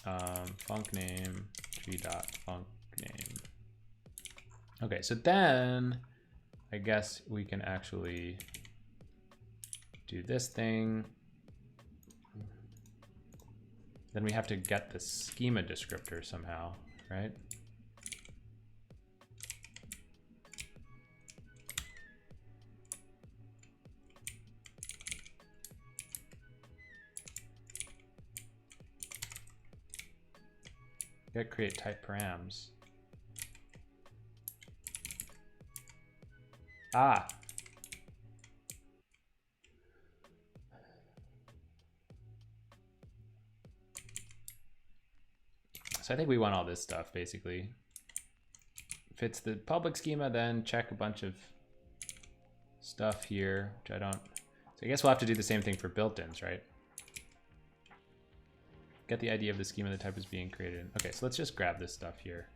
Func name g dot func name. Okay, so then I guess we can actually do this thing. Then we have to get the schema descriptor somehow, right? Get create type params. Ah. So I think we want all this stuff basically. If it's the public schema, then check a bunch of stuff here, which I don't. So I guess we'll have to do the same thing for built-ins, right? Get the ID of the schema the type is being created. Okay, so let's just grab this stuff here.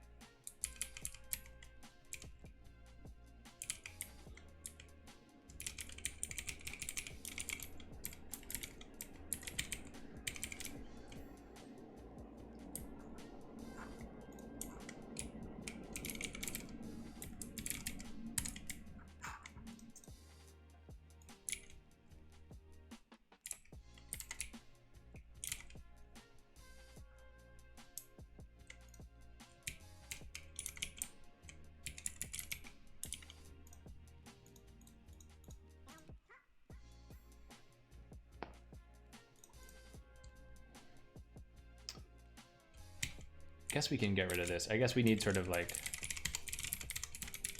Guess we can get rid of this. I guess we need sort of like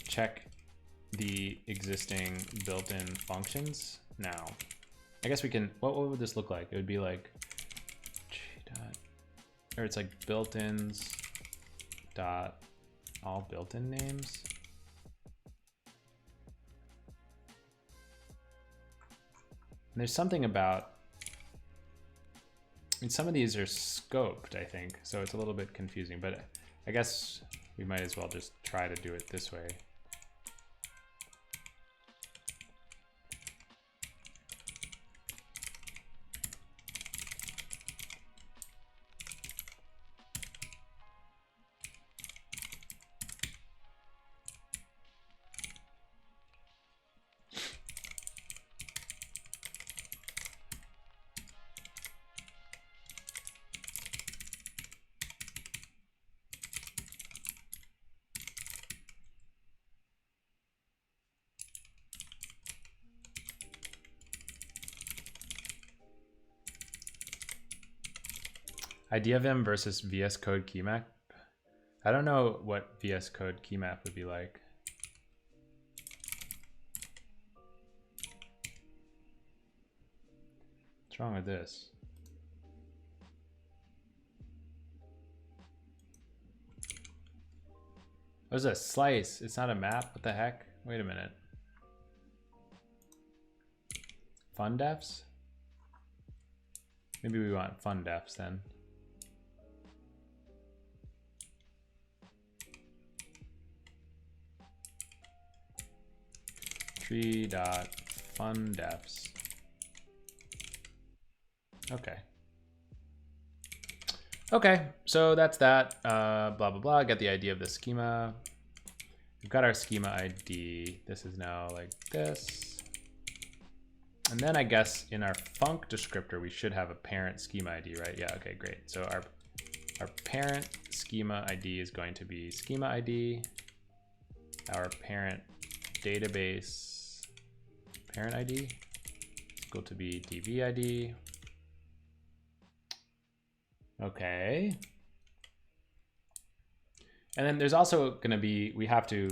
check the existing built-in functions now. I guess we can, what would this look like? It would be like g dot, or it's like built-ins dot all built-in names. And there's something about, I mean, some of these are scoped, I think, so it's a little bit confusing, but I guess we might as well just try to do it this way. IdeaVim versus VS Code keymap. I don't know what VS Code keymap would be like. What's wrong with this? Oh, it's a slice. It's not a map. What the heck? Wait a minute. Fun defs? Maybe we want fun defs then. Tree dot fun defs. Okay. Okay, so that's that. Blah, blah, blah. Get the idea of the schema. We've got our schema ID. This is now like this. And then I guess in our func descriptor, we should have a parent schema ID, right? Yeah, okay, great. So our parent schema ID is going to be schema ID. Our parent database parent ID is equal to be DB ID. Okay. And then there's also going to be, we have to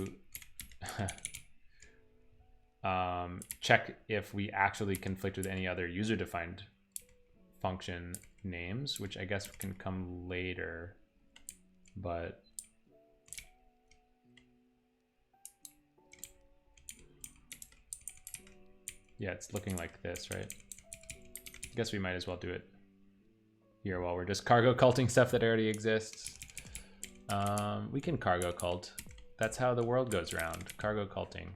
check if we actually conflict with any other user-defined function names, which I guess can come later, but yeah, it's looking like this, right? I guess we might as well do it here while we're just cargo culting stuff that already exists. We can cargo cult. That's how the world goes around, cargo culting.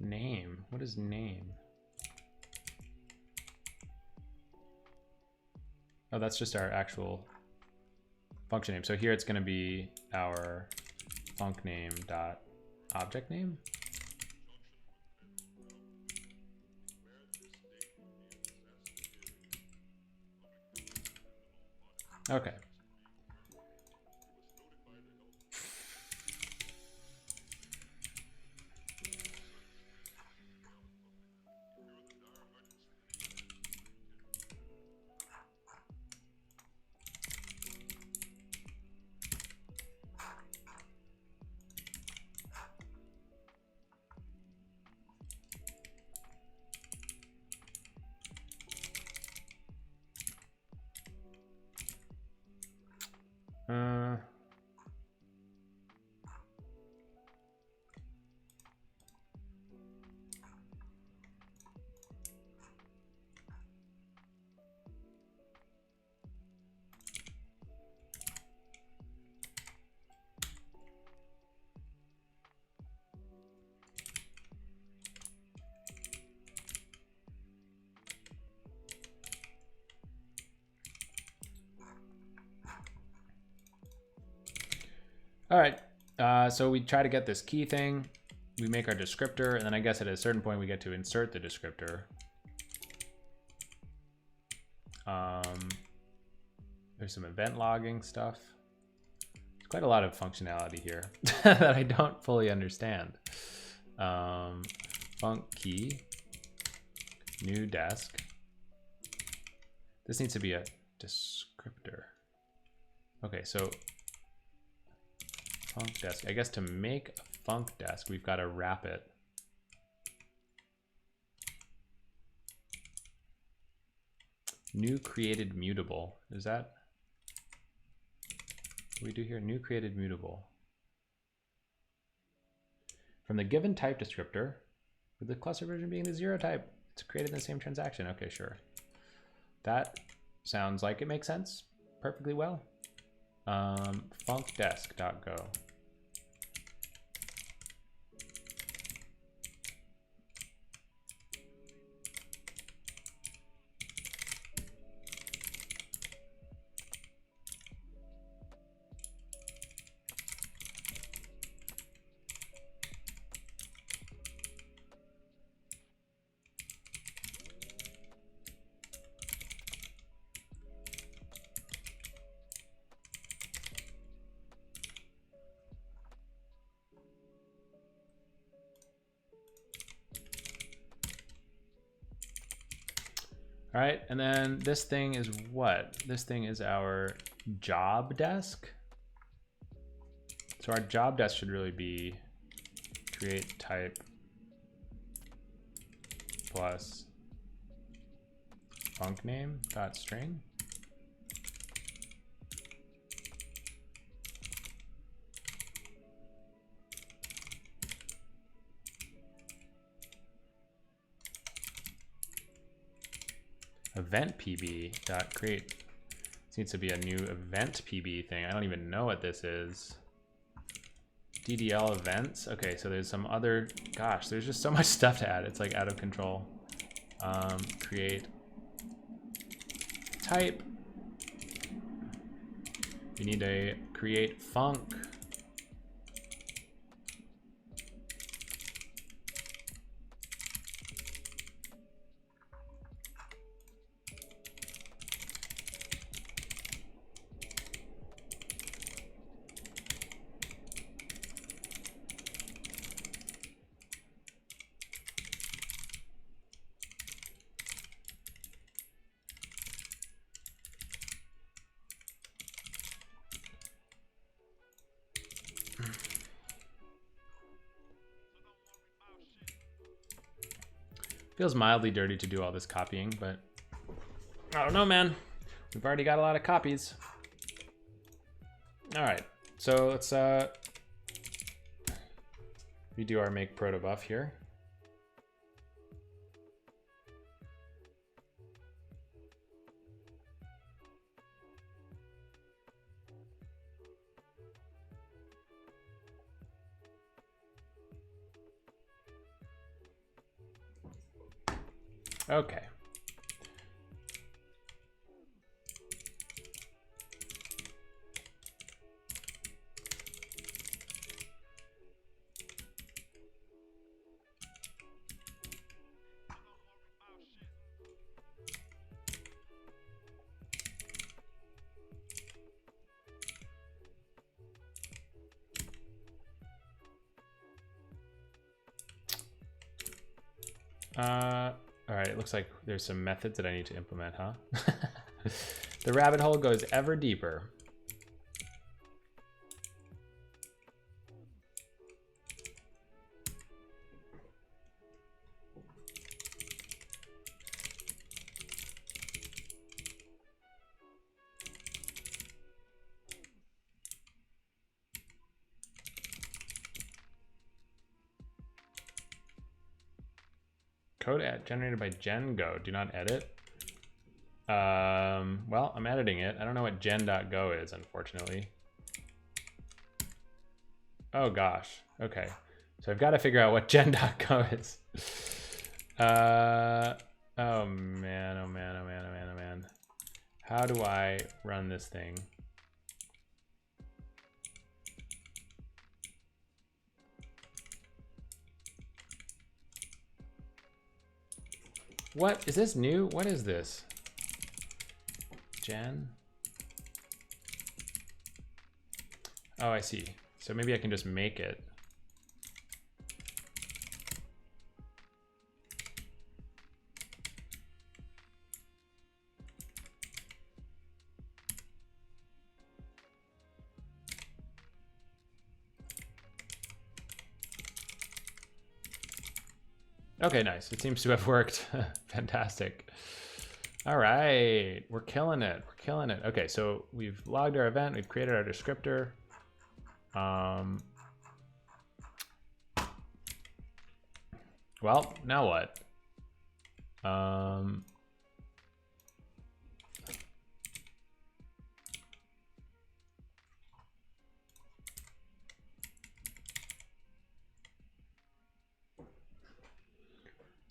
Name, what is name? Oh, that's just our actual function name. So here it's going to be our func name dot object name. Okay. All right, so we try to get this key thing. We make our descriptor, and then I guess at a certain point we get to insert the descriptor. There's some event logging stuff. There's quite a lot of functionality here that I don't fully understand. Func key, new desk. This needs to be a descriptor. Okay, so func desk. I guess to make a func desk, we've got to wrap it. New created mutable. Is that what we do here? New created mutable. From the given type descriptor, with the cluster version being the 0 type, it's created in the same transaction. Okay, sure. That sounds like it makes sense perfectly well. Funcdesk.go. All right, and then this thing is what? This thing is our job desk. So our job desk should really be create type plus func name dot string. Event pb dot create. This needs to be a new event pb thing. I don't even know what this is. DDL events. Okay, so there's some other, gosh, there's just so much stuff to add. It's like out of control. Create type. You need to create func. Feels mildly dirty to do all this copying, but I don't know, man. We've already got a lot of copies. All right, so let's redo our make protobuf here. Okay. All right, it looks like there's some methods that I need to implement, huh? The rabbit hole goes ever deeper. Code generated by GenGo. Do not edit. Well, I'm editing it. I don't know what gen.go is, unfortunately. Oh gosh. Okay. So I've got to figure out what gen.go is. Oh man, oh man, oh man, oh man, oh man. How do I run this thing? What is this new? What is this? Gen? Oh, I see. So maybe I can just make it. Okay, nice. It seems to have worked. Fantastic. All right, we're killing it. We're killing it. Okay, so we've logged our event. We've created our descriptor. Well, now what?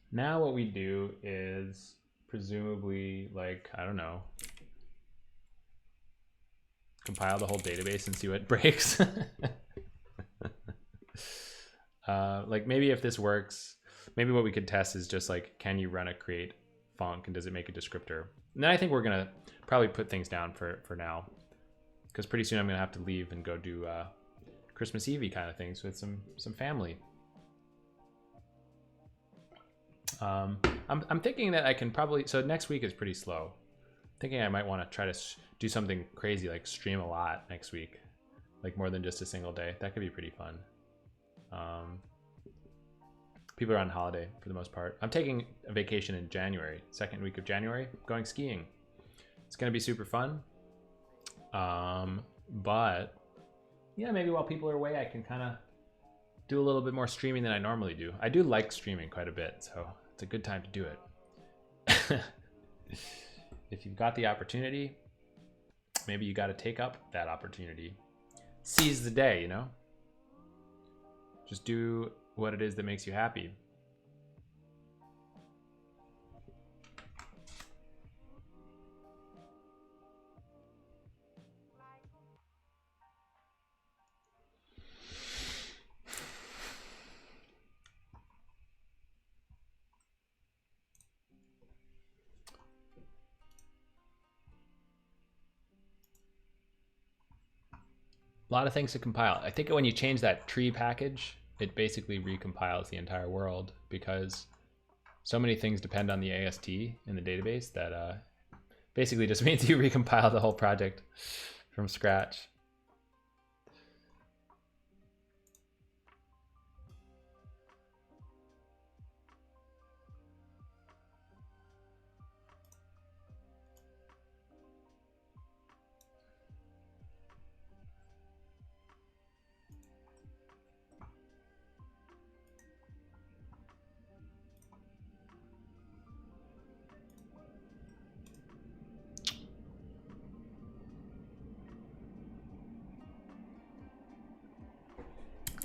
Now what we do is presumably, like, I don't know, compile the whole database and see what breaks. Like maybe if this works, maybe what we could test is just like, can you run a create func and does it make a descriptor? And then I think we're gonna probably put things down for now, because pretty soon I'm gonna have to leave and go do Christmas Eve kind of things with some family. I'm thinking that I can probably, so next week is pretty slow. Thinking I might want to try to do something crazy like stream a lot next week, like more than just a single day. That could be pretty fun. People are on holiday for the most part. I'm taking a vacation in January, second week of January, going skiing. It's gonna be super fun. But yeah, maybe while people are away, I can kind of do a little bit more streaming than I normally do. I do like streaming quite a bit, so it's a good time to do it. If you've got the opportunity, maybe you got to take up that opportunity. Seize the day, you know? Just do what it is that makes you happy. A lot of things to compile. I think when you change that tree package, it basically recompiles the entire world because so many things depend on the AST in the database that basically just means you recompile the whole project from scratch.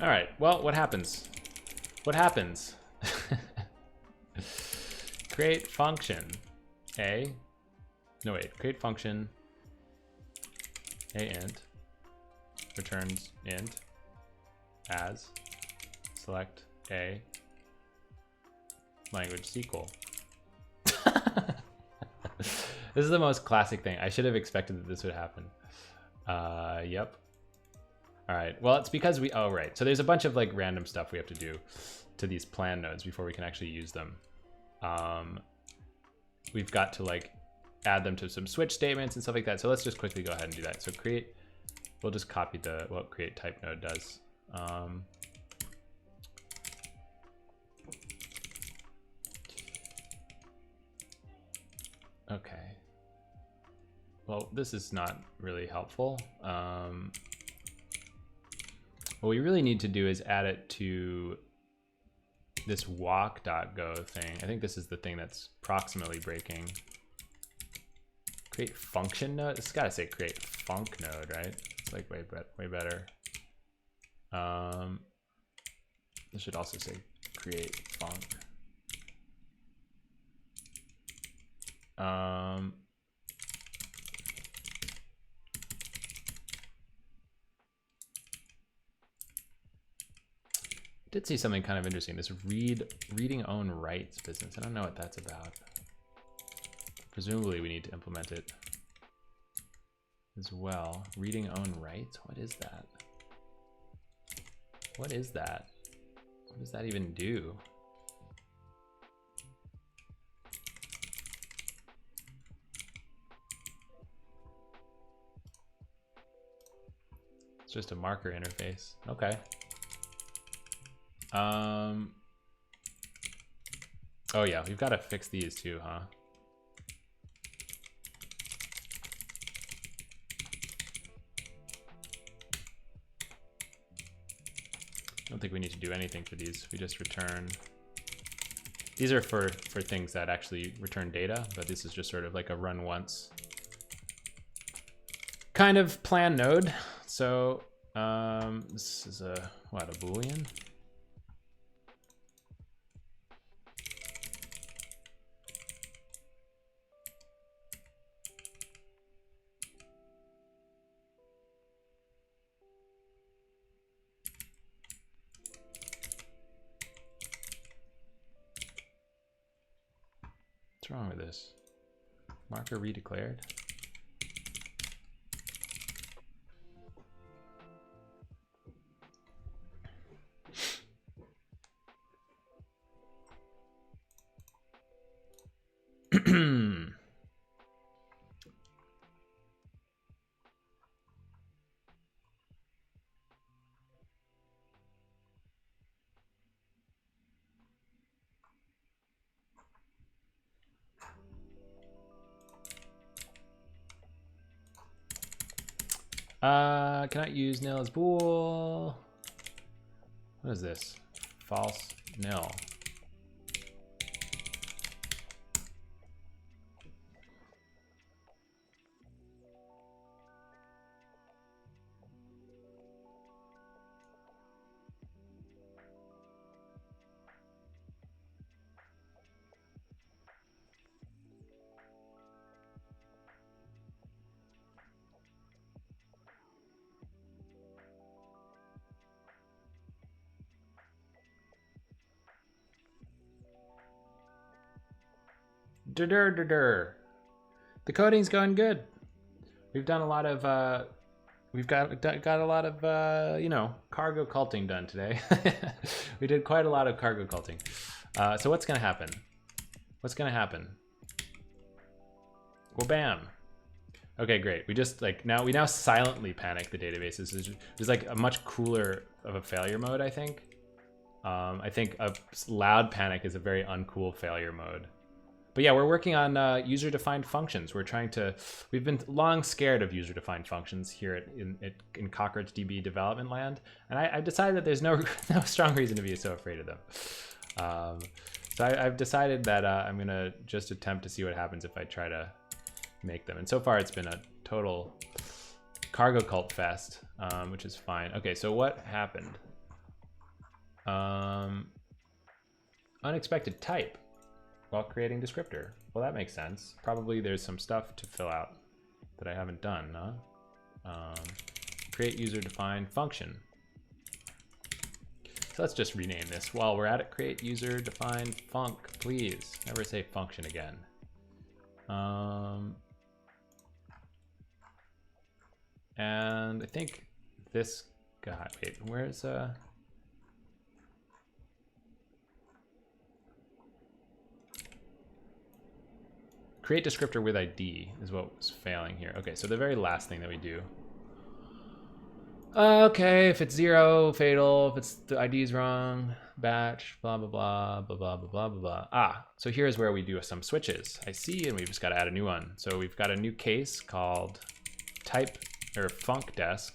All right, well, what happens? What happens? Create function a, no wait, create function a int returns int as select a language SQL. This is the most classic thing. I should have expected that this would happen. Yep. All right, well, it's because we, oh, right. So there's a bunch of like random stuff we have to do to these plan nodes before we can actually use them. We've got to like add them to some switch statements and stuff like that. So let's just quickly go ahead and do that. So create, we'll just copy what create type node does. Okay. Well, this is not really helpful. What we really need to do is add it to this walk.go thing. I think this is the thing that's proximately breaking. Create function node. It's got to say create func node, right? It's like way better. This should also say create func. Did see something kind of interesting. This reading own rights business. I don't know what that's about. Presumably we need to implement it as well. Reading own rights. What is that? What is that? What does that even do? It's just a marker interface. Okay. Oh yeah, we've got to fix these too, huh? I don't think we need to do anything for these. We just return. These are for things that actually return data, but this is just sort of like a run once kind of plan node. So this is a Boolean? What's wrong with this? Marker redeclared? Cannot use nil as bool. What is this? False nil. The coding's going good. We've done a lot of we've got a lot of you know, cargo culting done today. We did quite a lot of cargo culting. So what's gonna happen? What's gonna happen? Well, bam. Okay, great. We just like we now silently panic the databases. There's like a much cooler of a failure mode, I think. I think a loud panic is a very uncool failure mode. But yeah, we're working on user-defined functions. We've been long scared of user-defined functions here in CockroachDB development land, and I've decided that there's no strong reason to be so afraid of them. So I've decided that I'm gonna just attempt to see what happens if I try to make them. And so far, it's been a total cargo cult fest, which is fine. Okay, so what happened? Unexpected type while creating descriptor. Well, that makes sense. Probably there's some stuff to fill out that I haven't done, huh? Create user-defined function. So let's just rename this while we're at it. Create user-defined func, please. Never say function again. And I think this guy, wait, where's create descriptor with ID is what was failing here. Okay, so the very last thing that we do. Okay, if it's 0, fatal. If it's the ID is wrong, batch, blah, blah, blah, blah, blah, blah, blah, blah, blah. Ah, so here's where we do some switches. I see, and we've just got to add a new one. So we've got a new case called type or funcdesc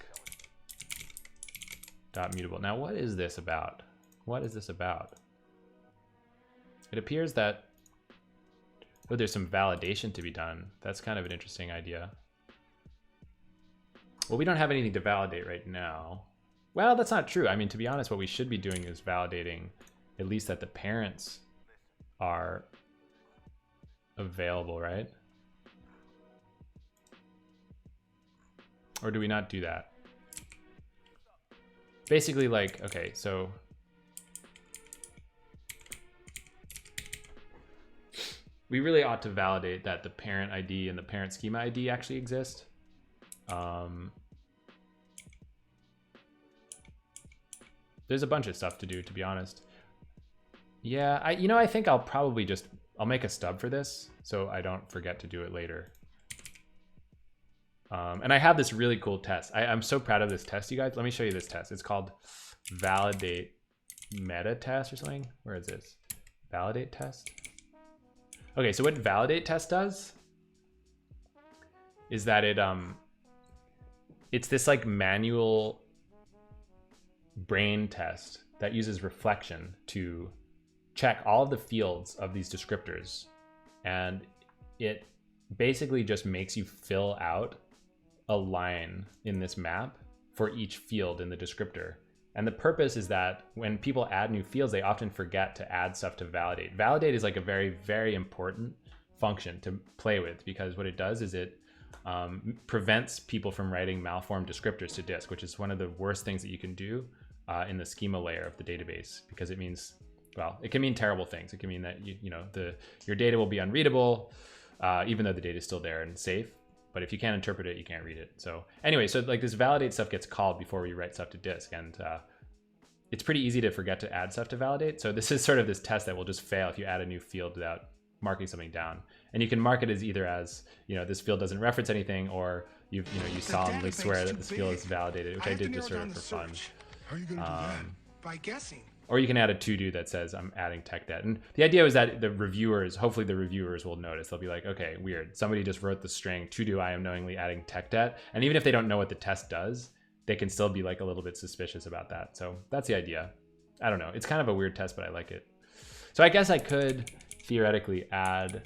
dot mutable. Now, what is this about? What is this about? It appears that there's some validation to be done. That's kind of an interesting idea. Well, we don't have anything to validate right now. Well, that's not true. I mean, to be honest, what we should be doing is validating at least that the parents are available, right? Or do we not do that? Basically, like, okay, so we really ought to validate that the parent ID and the parent schema ID actually exist. There's a bunch of stuff to do, to be honest. Yeah, I think I'll make a stub for this so I don't forget to do it later. And I have this really cool test. I'm so proud of this test, you guys. Let me show you this test. It's called validate meta test or something. Where is this? Validate test. Okay, so what validate test does is that it's this like manual brain test that uses reflection to check all of the fields of these descriptors, and it basically just makes you fill out a line in this map for each field in the descriptor. And the purpose is that when people add new fields, they often forget to add stuff to validate. Validate is like a very, very important function to play with, because what it does is it prevents people from writing malformed descriptors to disk, which is one of the worst things that you can do in the schema layer of the database, because it means, well, it can mean terrible things. It can mean that your data will be unreadable, even though the data is still there and safe. But if you can't interpret it, you can't read it. So anyway, so like this validate stuff gets called before we write stuff to disk, and it's pretty easy to forget to add stuff to validate. So this is sort of this test that will just fail if you add a new field without marking something down. And you can mark it as either as, this field doesn't reference anything, or you solemnly swear that this field is validated, which I did just sort of for fun. How are you going to do that? By guessing. Or you can add a to-do that says I'm adding tech debt. And the idea is that the reviewers, hopefully the reviewers will notice. They'll be like, okay, weird. Somebody just wrote the string to-do I am knowingly adding tech debt. And even if they don't know what the test does, they can still be like a little bit suspicious about that. So that's the idea. I don't know. It's kind of a weird test, but I like it. So I guess I could theoretically add.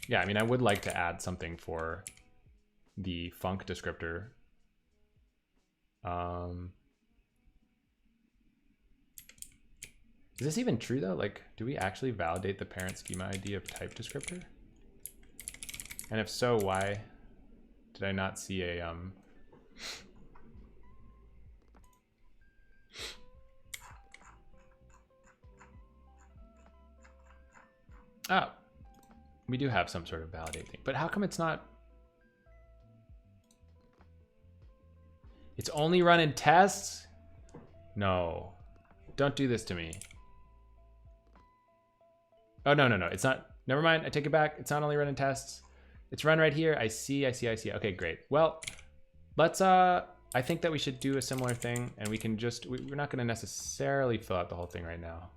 Yeah, I mean, I would like to add something for the func descriptor. Is this even true though? Like, do we actually validate the parent schema ID of type descriptor? And if so, why did I not see a Oh, we do have some sort of validate thing, but how come it's not? It's only run in tests? No, don't do this to me. Oh, no, it's not. Never mind, I take it back. It's not only run in tests. It's run right here. I see. Okay, great. Well, let's, I think that we should do a similar thing, and we can just, we're not gonna necessarily fill out the whole thing right now,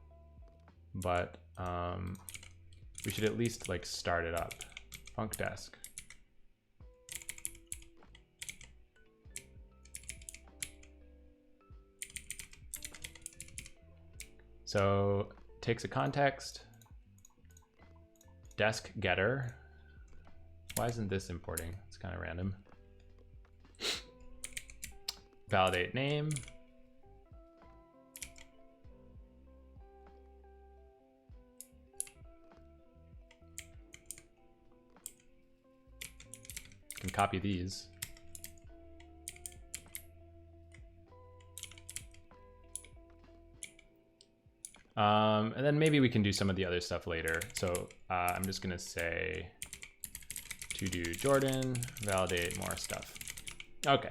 but we should at least like start it up. Func desk. So takes a context, desk getter. Why isn't this importing? It's kind of random. Validate name. Can copy these. And then maybe we can do some of the other stuff later. So I'm just gonna say to do Jordan, validate more stuff. Okay,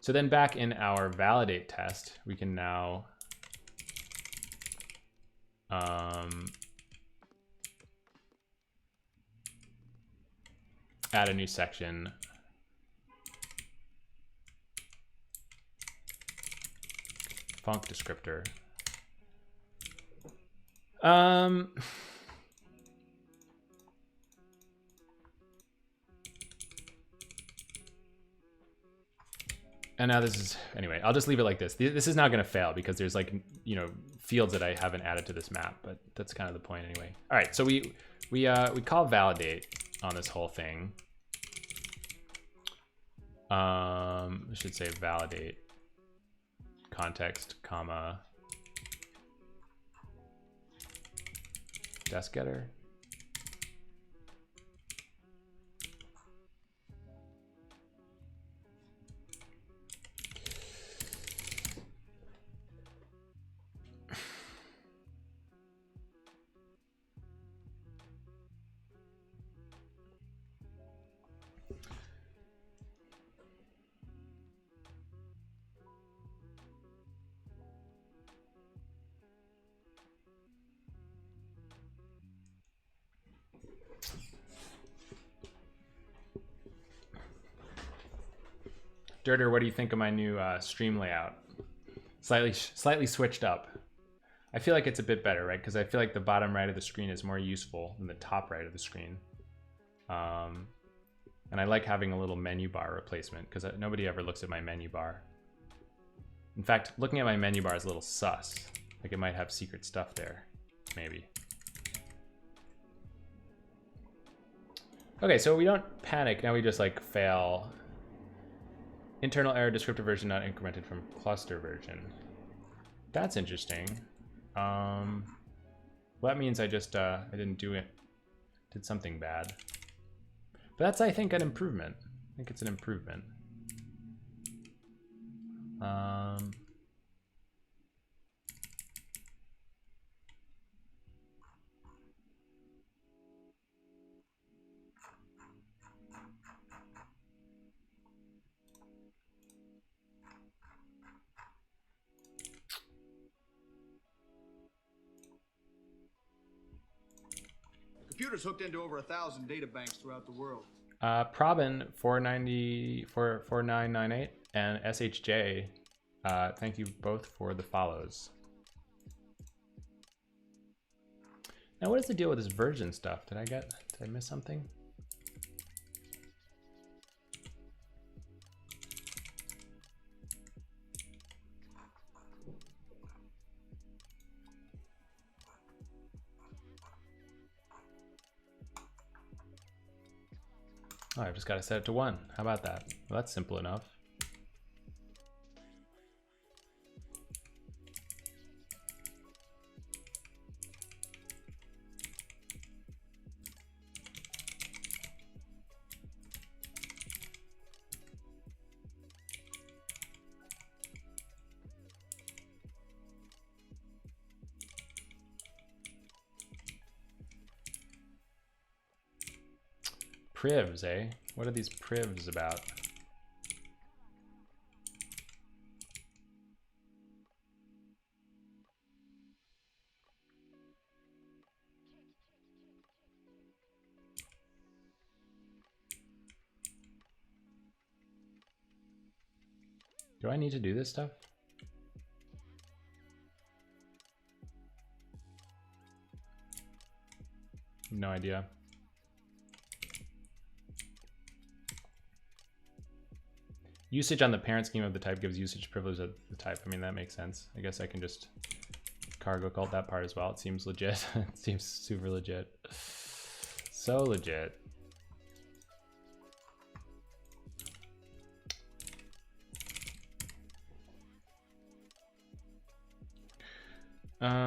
so then back in our validate test, we can now add a new section. Func descriptor. And now this is, anyway, I'll just leave it like this. This is not going to fail because there's like, you know, fields that I haven't added to this map, but that's kind of the point anyway. All right, so we call validate on this whole thing. We should say validate context, comma, desk getter. Dirter, what do you think of my new stream layout? Slightly switched up. I feel like it's a bit better, right? Because I feel like the bottom right of the screen is more useful than the top right of the screen. And I like having a little menu bar replacement because nobody ever looks at my menu bar. In fact, looking at my menu bar is a little sus. Like it might have secret stuff there, maybe. Okay, so we don't panic. Now we just like fail. Internal error, descriptor version not incremented from cluster version. That's interesting. Well, that means I just, I didn't do it. Did something bad. But that's, I think, an improvement. I think it's an improvement. Computers hooked into over 1,000 data banks throughout the world. Probin 4998 and SHJ, thank you both for the follows. Now, what is the deal with this version stuff? Did I miss something? Oh, I've just got to set it to 1. How about that? Well, that's simple enough. Privs, eh? What are these privs about? Do I need to do this stuff? No idea. Usage on the parent scheme of the type gives usage privilege of the type. I mean, that makes sense. I guess I can just cargo cult that part as well. It seems legit. It seems super legit. So legit. Okay.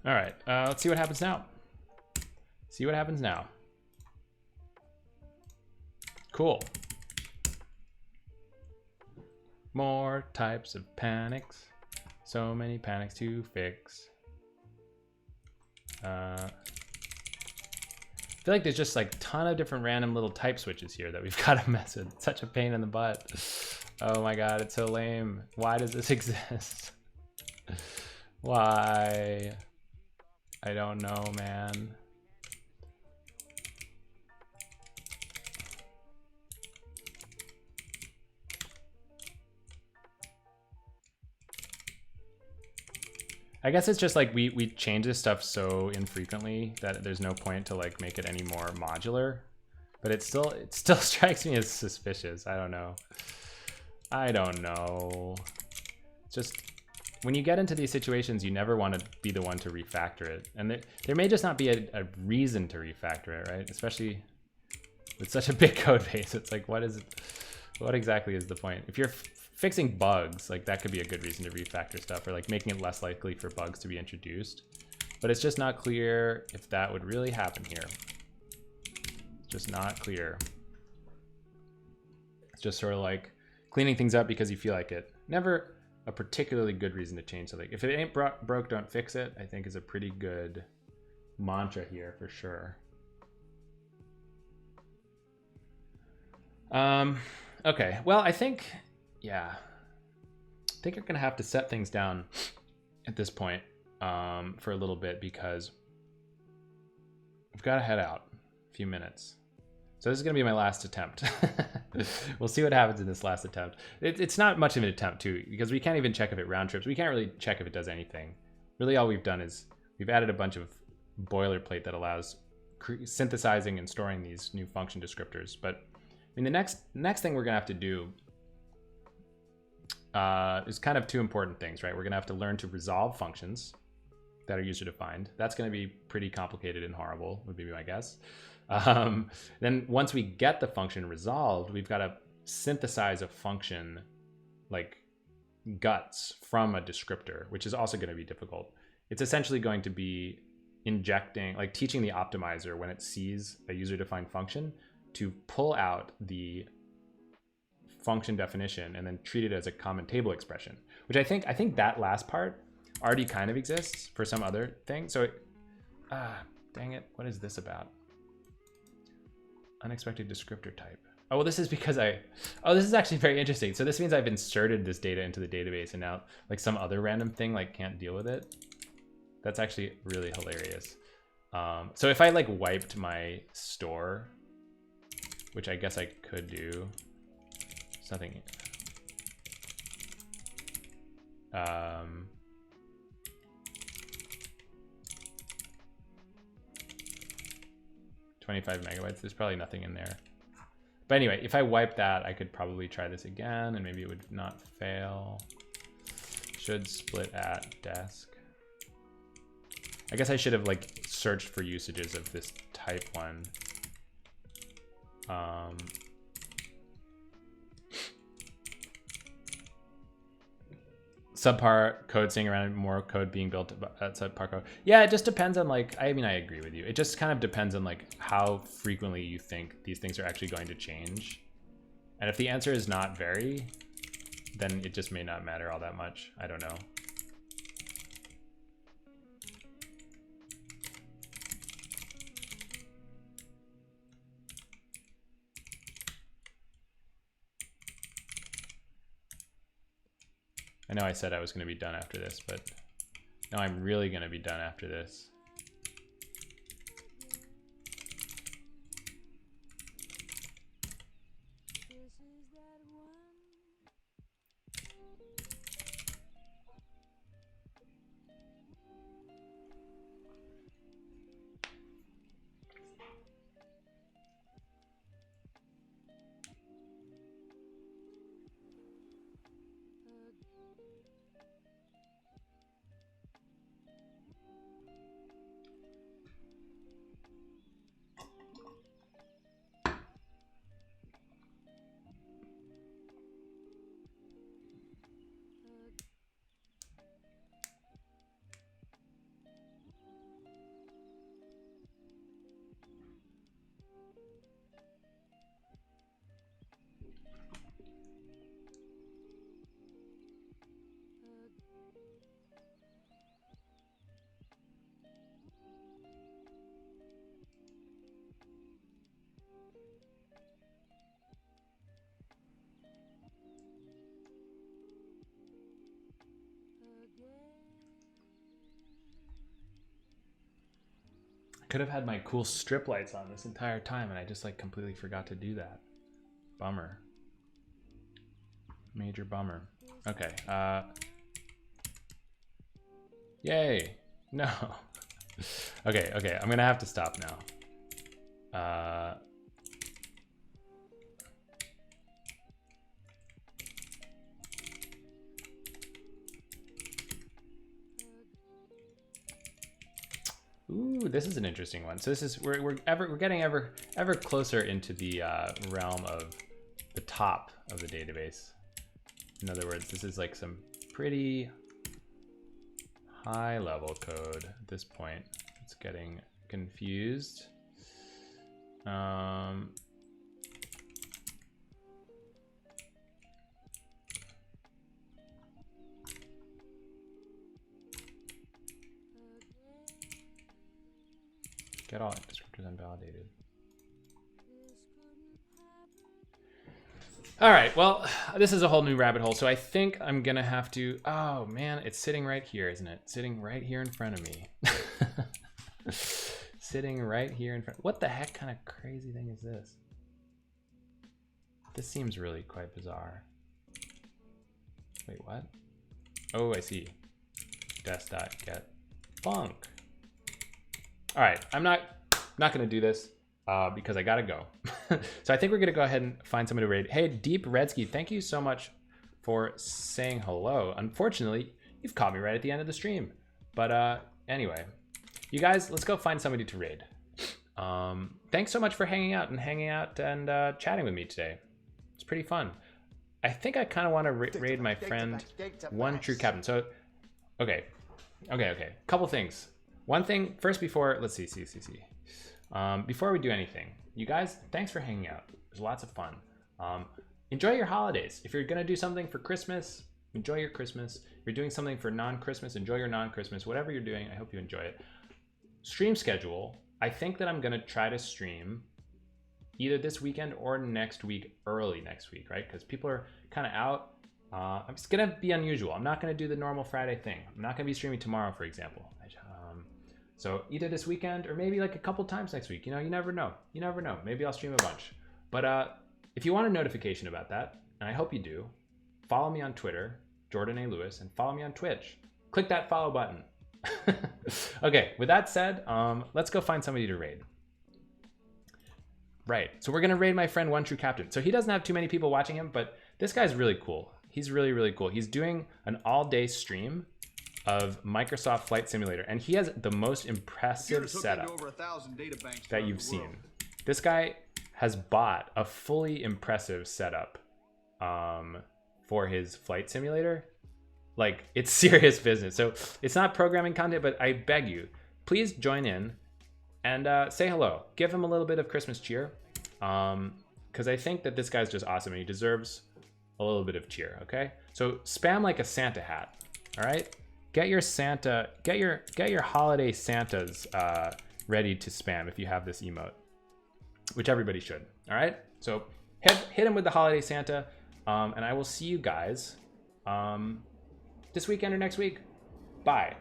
All right, let's see what happens now. See what happens now. Cool. More types of panics. So many panics to fix. I feel like there's just like a ton of different random little type switches here that we've got to mess with. It's such a pain in the butt. Oh my god, it's so lame. Why does this exist? Why? I don't know, man. I guess it's just like we change this stuff so infrequently that there's no point to like make it any more modular. But it still strikes me as suspicious. I don't know. I don't know. Just when you get into these situations, you never want to be the one to refactor it. And there may just not be a reason to refactor it, right? Especially with such a big code base. It's like, what exactly is the point? If you're fixing bugs, like that could be a good reason to refactor stuff, or like making it less likely for bugs to be introduced. But it's just not clear if that would really happen here. It's just not clear. It's just sort of like cleaning things up because you feel like it. Never a particularly good reason to change something. If it ain't broke, don't fix it, I think is a pretty good mantra here for sure. Okay, well, I think, yeah. I think I'm gonna have to set things down at this point for a little bit because I've got to head out a few minutes. So this is gonna be my last attempt. We'll see what happens in this last attempt. It's not much of an attempt too, because we can't even check if it round trips. We can't really check if it does anything. Really all we've done is we've added a bunch of boilerplate that allows synthesizing and storing these new function descriptors. But I mean, the next thing we're gonna have to do is kind of two important things, right? We're gonna have to learn to resolve functions, that are user defined. That's going to be pretty complicated and horrible, would be my guess. Then once we get the function resolved, we've got to synthesize a function like guts from a descriptor, which is also going to be difficult. It's essentially going to be injecting, like teaching the optimizer when it sees a user-defined function to pull out the function definition and then treat it as a common table expression, which I think that last part already kind of exists for some other thing. So, dang it, what is this about? Unexpected descriptor type. Oh, well, this is because this is actually very interesting. So this means I've inserted this data into the database and now like some other random thing like can't deal with it. That's actually really hilarious. So if I like wiped my store, which I guess I could do, there's nothing. 25 megabytes, there's probably nothing in there. But anyway, if I wipe that, I could probably try this again and maybe it would not fail. Should split at desk. I guess I should have like searched for usages of this type one. Subpar code saying around more code being built at subpar code. Yeah, it just depends on like, I mean, I agree with you. It just kind of depends on like how frequently you think these things are actually going to change. And if the answer is not very, then it just may not matter all that much. I don't know. I know I said I was going to be done after this, but now I'm really going to be done after this. Could have had my cool strip lights on this entire time and I just like completely forgot to do that. Bummer. Major bummer. Okay, yay. No. Okay, I'm gonna have to stop now. Ooh, this is an interesting one. So this is we're getting ever closer into the realm of the top of the database. In other words, this is like some pretty high level code at this point. It's getting confused. Get all descriptors unvalidated. All right, well, this is a whole new rabbit hole. So I think I'm gonna have to, oh man, it's sitting right here, isn't it? Sitting right here in front of me. Sitting right here in front. What the heck kind of crazy thing is this? This seems really quite bizarre. Wait, what? Oh, I see. Des.get func. All right, I'm not gonna do this because I gotta go. So I think we're gonna go ahead and find someone to raid. Hey, Deep Redsky, thank you so much for saying hello. Unfortunately, you've caught me right at the end of the stream, but anyway, you guys, let's go find somebody to raid. Thanks so much for hanging out and chatting with me today. It's pretty fun. I think I kind of want to raid my friend One True Captain. So, okay. Couple things. One thing first before, let's see. Before we do anything, you guys, thanks for hanging out. It was lots of fun. Enjoy your holidays. If you're gonna do something for Christmas, enjoy your Christmas. If you're doing something for non-Christmas, enjoy your non-Christmas. Whatever you're doing, I hope you enjoy it. Stream schedule. I think that I'm gonna try to stream either this weekend or next week, early next week, right? Because people are kind of out. It's gonna be unusual. I'm not gonna do the normal Friday thing. I'm not gonna be streaming tomorrow, for example. So either this weekend or maybe like a couple times next week. You know, you never know. You never know. Maybe I'll stream a bunch. But if you want a notification about that, and I hope you do, follow me on Twitter, Jordan A. Lewis, and follow me on Twitch. Click that follow button. Okay, with that said, let's go find somebody to raid. Right, so we're gonna raid my friend One True Captain. So he doesn't have too many people watching him, but this guy's really cool. He's really, really cool. He's doing an all-day stream of Microsoft Flight Simulator, and he has the most impressive setup that you've seen. This guy has bought a fully impressive setup for his flight simulator. Like, it's serious business. So it's not programming content, but I beg you, please join in and say hello. Give him a little bit of Christmas cheer, because I think that this guy's just awesome and he deserves a little bit of cheer. Okay, so spam like a Santa hat. All right, get your Santa, get your holiday Santas ready to spam if you have this emote, which everybody should. All right, so hit him with the holiday Santa, and I will see you guys this weekend or next week. Bye.